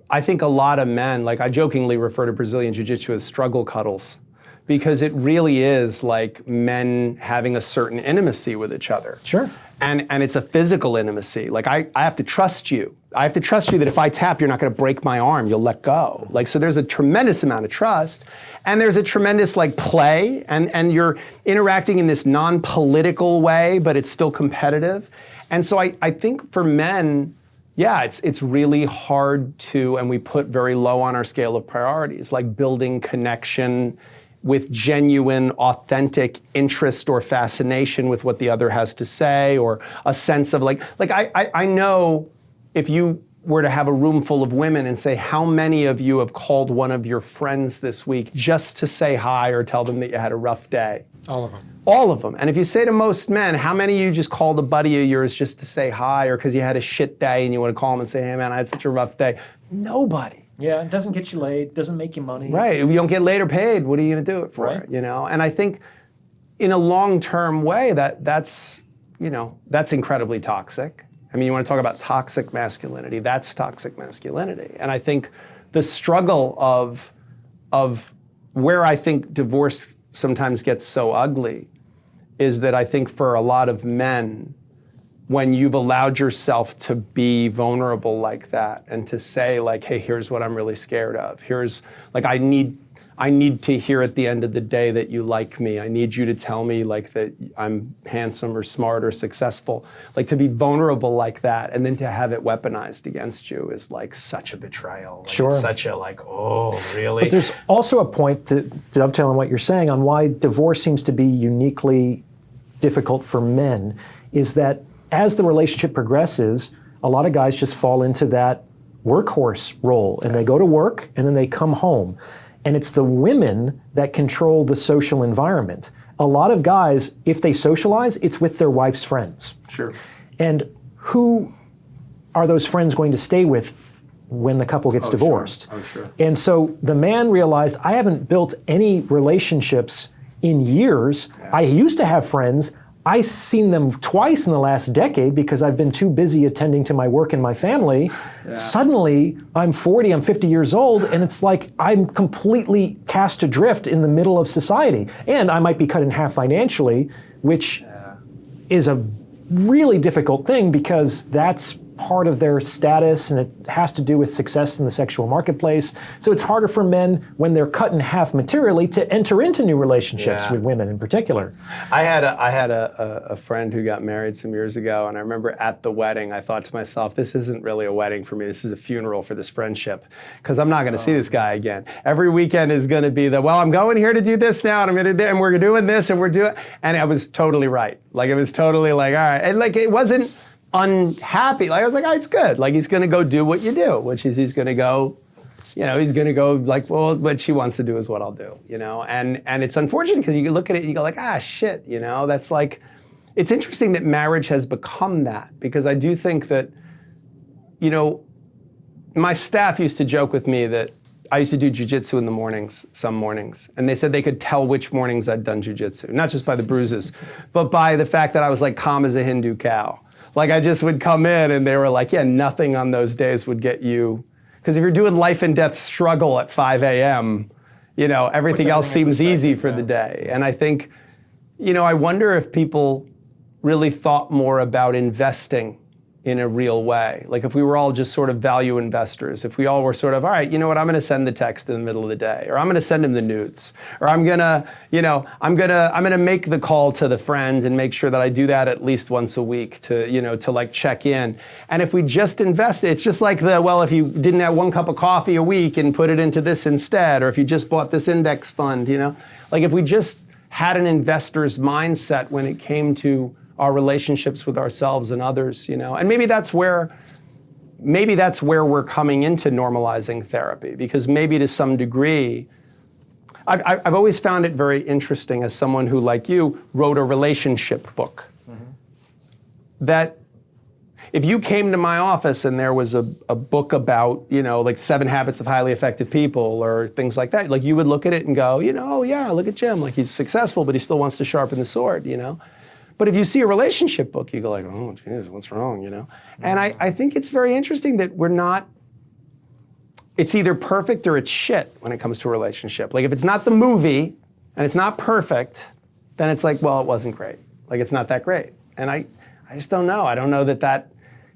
I think a lot of men, like, I jokingly refer to Brazilian Jiu-Jitsu as struggle cuddles, because it really is like men having a certain intimacy with each other. Sure. And it's a physical intimacy. Like, I have to trust you. I have to trust you that if I tap, you're not going to break my arm. You'll let go. Like, so there's a tremendous amount of trust, and there's a tremendous, like, play, and you're interacting in this non-political way, but it's still competitive. And so I think for men, yeah, it's really hard to, and we put very low on our scale of priorities, like building connection with genuine, authentic interest or fascination with what the other has to say, or a sense of like I know if you were to have a room full of women and say, how many of you have called one of your friends this week just to say hi or tell them that you had a rough day? All of them. All of them. And if you say to most men, how many of you just called a buddy of yours just to say hi, or because you had a shit day and you want to call them and say, hey man, I had such a rough day? Nobody. Yeah, it doesn't get you laid, doesn't make you money. Right, if you don't get laid or paid, what are you going to do it for? Right. You know, and I think in a long-term way that's incredibly toxic. I mean, you want to talk about toxic masculinity, that's toxic masculinity. And I think the struggle of where I think divorce sometimes gets so ugly is that I think for a lot of men, when you've allowed yourself to be vulnerable like that and to say, like, hey, here's what I'm really scared of. Here's, like, I need to hear at the end of the day that you like me. I need you to tell me, like, that I'm handsome or smart or successful. Like, to be vulnerable like that and then to have it weaponized against you is, like, such a betrayal. Like, Sure. It's such a, like, oh, really? But there's also a point to dovetail on what you're saying on why divorce seems to be uniquely difficult for men, is that as the relationship progresses, a lot of guys just fall into that workhorse role, and they go to work and then they come home. And it's the women that control the social environment. A lot of guys, if they socialize, it's with their wife's friends. Sure. And who are those friends going to stay with when the couple gets divorced? Sure. Oh, sure. And so the man realized, I haven't built any relationships in years. Yeah. I used to have friends. I've seen them twice in the last decade because I've been too busy attending to my work and my family. Yeah. Suddenly, I'm 40, I'm 50 years old, and it's like I'm completely cast adrift in the middle of society. And I might be cut in half financially, which is a really difficult thing, because that's part of their status, and it has to do with success in the sexual marketplace. So it's harder for men, when they're cut in half materially, to enter into new relationships with women in particular. I had a friend who got married some years ago, and I remember at the wedding, I thought to myself, this isn't really a wedding for me. This is a funeral for this friendship, because I'm not going to see this guy again. Every weekend is going to be I'm going here to do this now, and I'm going to do, and we're doing this, and we're doing, and I was totally right. Like, it was totally like, all right, and like, it wasn't unhappy. Like, I was like, oh, it's good. Like, he's going to go do what you do, which is he's going to go, he's going to go like, well, what she wants to do is what I'll do, and it's unfortunate because you look at it and you go like, shit, that's like, it's interesting that marriage has become that, because I do think that, my staff used to joke with me that I used to do jujitsu in the mornings, some mornings, and they said they could tell which mornings I'd done jujitsu, not just by the bruises, but by the fact that I was like calm as a Hindu cow. Like, I just would come in and they were like, yeah, nothing on those days would get you, because if you're doing life and death struggle at 5 a.m., everything else seems easy for the day. And I think, I wonder if people really thought more about investing in a real way. Like, if we were all just sort of value investors, if we all were sort of, all right, you know what, I'm going to send the text in the middle of the day, or I'm going to send him the nudes, or I'm going to, I'm going to make the call to the friend and make sure that I do that at least once a week to, to like check in. And if we just invest, it's just like if you didn't have 1 cup of coffee a week and put it into this instead, or if you just bought this index fund, like, if we just had an investor's mindset when it came to our relationships with ourselves and others, and maybe that's where we're coming into normalizing therapy, because maybe to some degree, I've always found it very interesting as someone who, like you, wrote a relationship book, that if you came to my office and there was a book about, like 7 Habits of Highly Effective People or things like that, like, you would look at it and go, oh yeah, look at Jim, like, he's successful, but he still wants to sharpen the sword, But if you see a relationship book, you go like, oh, geez, what's wrong, And I think it's very interesting that it's either perfect or it's shit when it comes to a relationship. Like, if it's not the movie and it's not perfect, then it's like, well, it wasn't great. Like, it's not that great. And I just don't know. I don't know that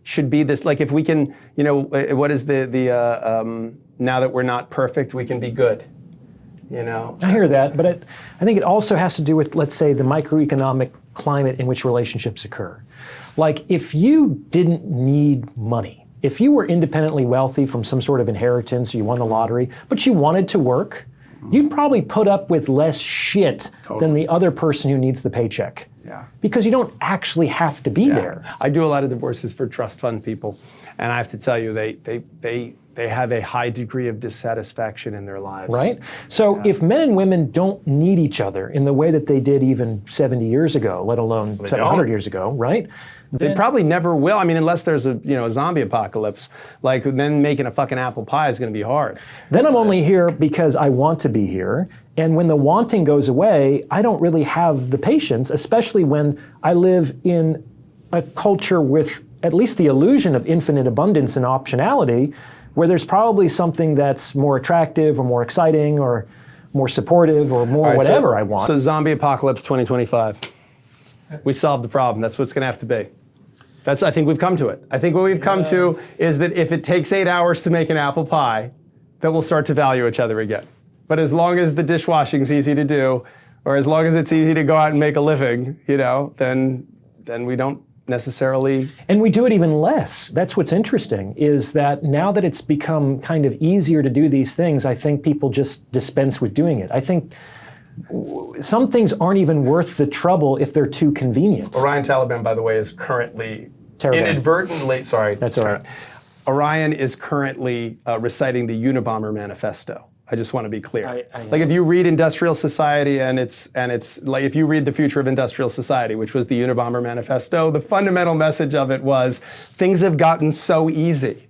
should be this, like, if we can, what is now that we're not perfect, we can be good. I hear that, but I think it also has to do with, let's say, the microeconomic climate in which relationships occur. Like, if you didn't need money, if you were independently wealthy from some sort of inheritance, or you won the lottery, but you wanted to work, you'd probably put up with less shit than the other person who needs the paycheck. Yeah. Because you don't actually have to be there. I do a lot of divorces for trust fund people, and I have to tell you, they have a high degree of dissatisfaction in their lives. Right? So if men and women don't need each other in the way that they did even 70 years ago, let alone 700 years ago, right? They probably never will. I mean, unless there's a zombie apocalypse, like, then making a fucking apple pie is going to be hard. Then I'm only here because I want to be here. And when the wanting goes away, I don't really have the patience, especially when I live in a culture with at least the illusion of infinite abundance and optionality, where there's probably something that's more attractive or more exciting or more supportive or more whatever I want. So zombie apocalypse 2025. We solved the problem. That's what it's going to have to be. I think we've come to it. I think what we've come to is that if it takes 8 hours to make an apple pie, then we'll start to value each other again. But as long as the dishwashing's easy to do, or as long as it's easy to go out and make a living, then we don't necessarily. And we do it even less. That's what's interesting, is that now that it's become kind of easier to do these things, I think people just dispense with doing it. I think some things aren't even worth the trouble if they're too convenient. Orion Taraban, by the way, is currently inadvertently, sorry. That's all right. Orion is currently reciting the Unabomber Manifesto. I just want to be clear. Like, if you read Industrial Society and it's like, if you read The Future of Industrial Society, which was the Unabomber Manifesto, the fundamental message of it was things have gotten so easy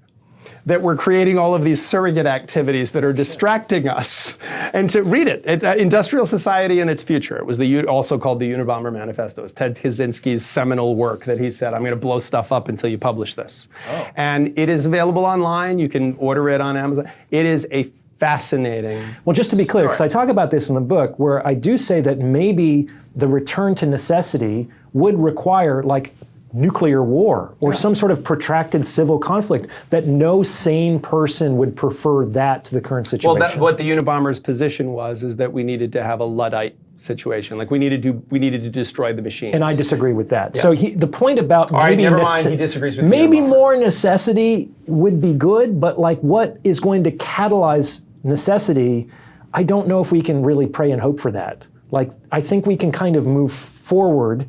that we're creating all of these surrogate activities that are distracting us. And to read it, Industrial Society and Its Future. It was also called the Unabomber Manifesto. It's Ted Kaczynski's seminal work that he said, I'm going to blow stuff up until you publish this. Oh. And it is available online. You can order it on Amazon. It is a fascinating. Well, just to be clear, because I talk about this in the book, where I do say that maybe the return to necessity would require, like, nuclear war or some sort of protracted civil conflict, that no sane person would prefer that to the current situation. Well, what the Unabomber's position was is that we needed to have a Luddite situation. Like we needed to destroy the machines. And I disagree with that. So the point about right, maybe never mind, he disagrees with the maybe Unabomber. more necessity would be good, but like what is going to catalyze necessity, I don't know if we can really pray and hope for that. Like I think we can kind of move forward,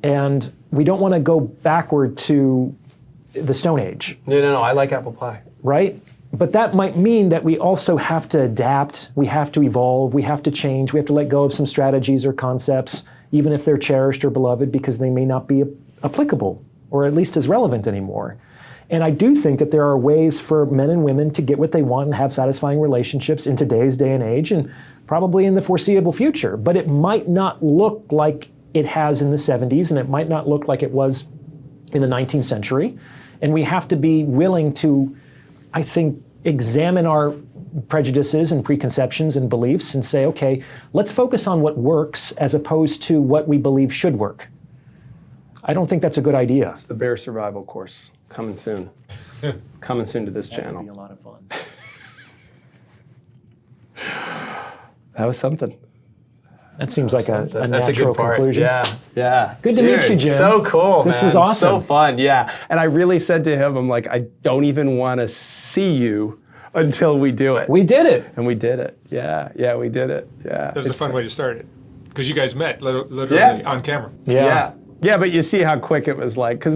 and we don't want to go backward to the Stone Age. No, I like apple pie. Right? But that might mean that we also have to adapt, we have to evolve, we have to change, we have to let go of some strategies or concepts, even if they're cherished or beloved, because they may not be applicable or at least as relevant anymore. And I do think that there are ways for men and women to get what they want and have satisfying relationships in today's day and age, and probably in the foreseeable future. But it might not look like it has in the 70s, and it might not look like it was in the 19th century. And we have to be willing to, I think, examine our prejudices and preconceptions and beliefs and say, okay, let's focus on what works as opposed to what we believe should work. I don't think that's a good idea. It's the Bear Survival Course coming soon. Coming soon to this channel. That'd be a lot of fun. That was something. That seems like a That's natural a good part. conclusion. Yeah. Good to meet you, Jim. So cool, This man. was awesome. So fun, yeah. And I really said to him, I'm like, I don't even want to see you until we do it. We did it. And we did it. Yeah, we did it. Yeah. That was a fun way to start it, because you guys met literally Yeah. on camera. Yeah, but you see how quick it was like, because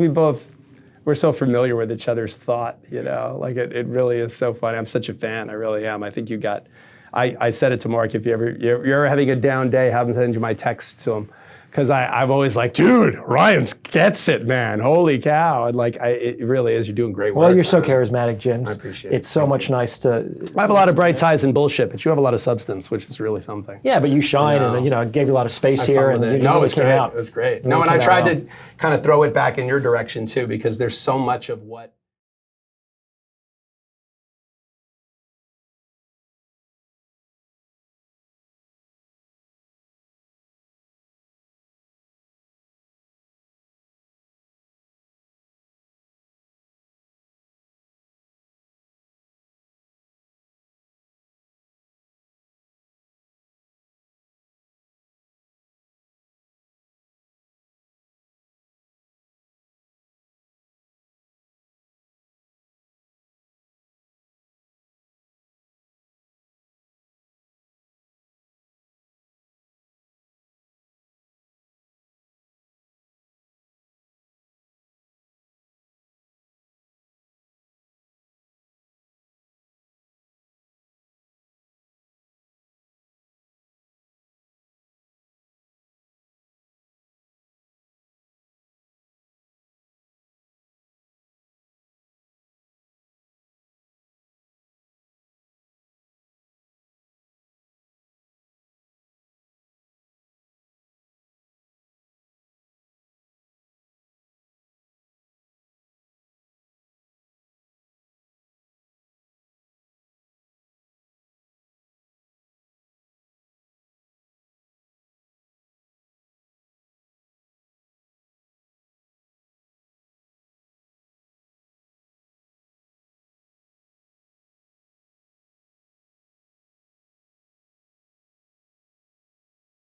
we're so familiar with each other's thought, like it really is so funny. I'm such a fan, I really am. I think you got, I said it to Mark, if you're ever having a down day, have him send you my text to him. Because I'm always like, dude, Ryan gets it, man. Holy cow. And like, it really is, you're doing great work. Well, you're so charismatic, Jim. I appreciate it. It's so much nice to... I have a lot of bright ties and bullshit, but you have a lot of substance, which is really something. Yeah, but you shine, and it gave you a lot of space here, and you No, it was came great. out. It was great. You No, and came I out tried well. to kind of throw it back in your direction too, because there's so much of what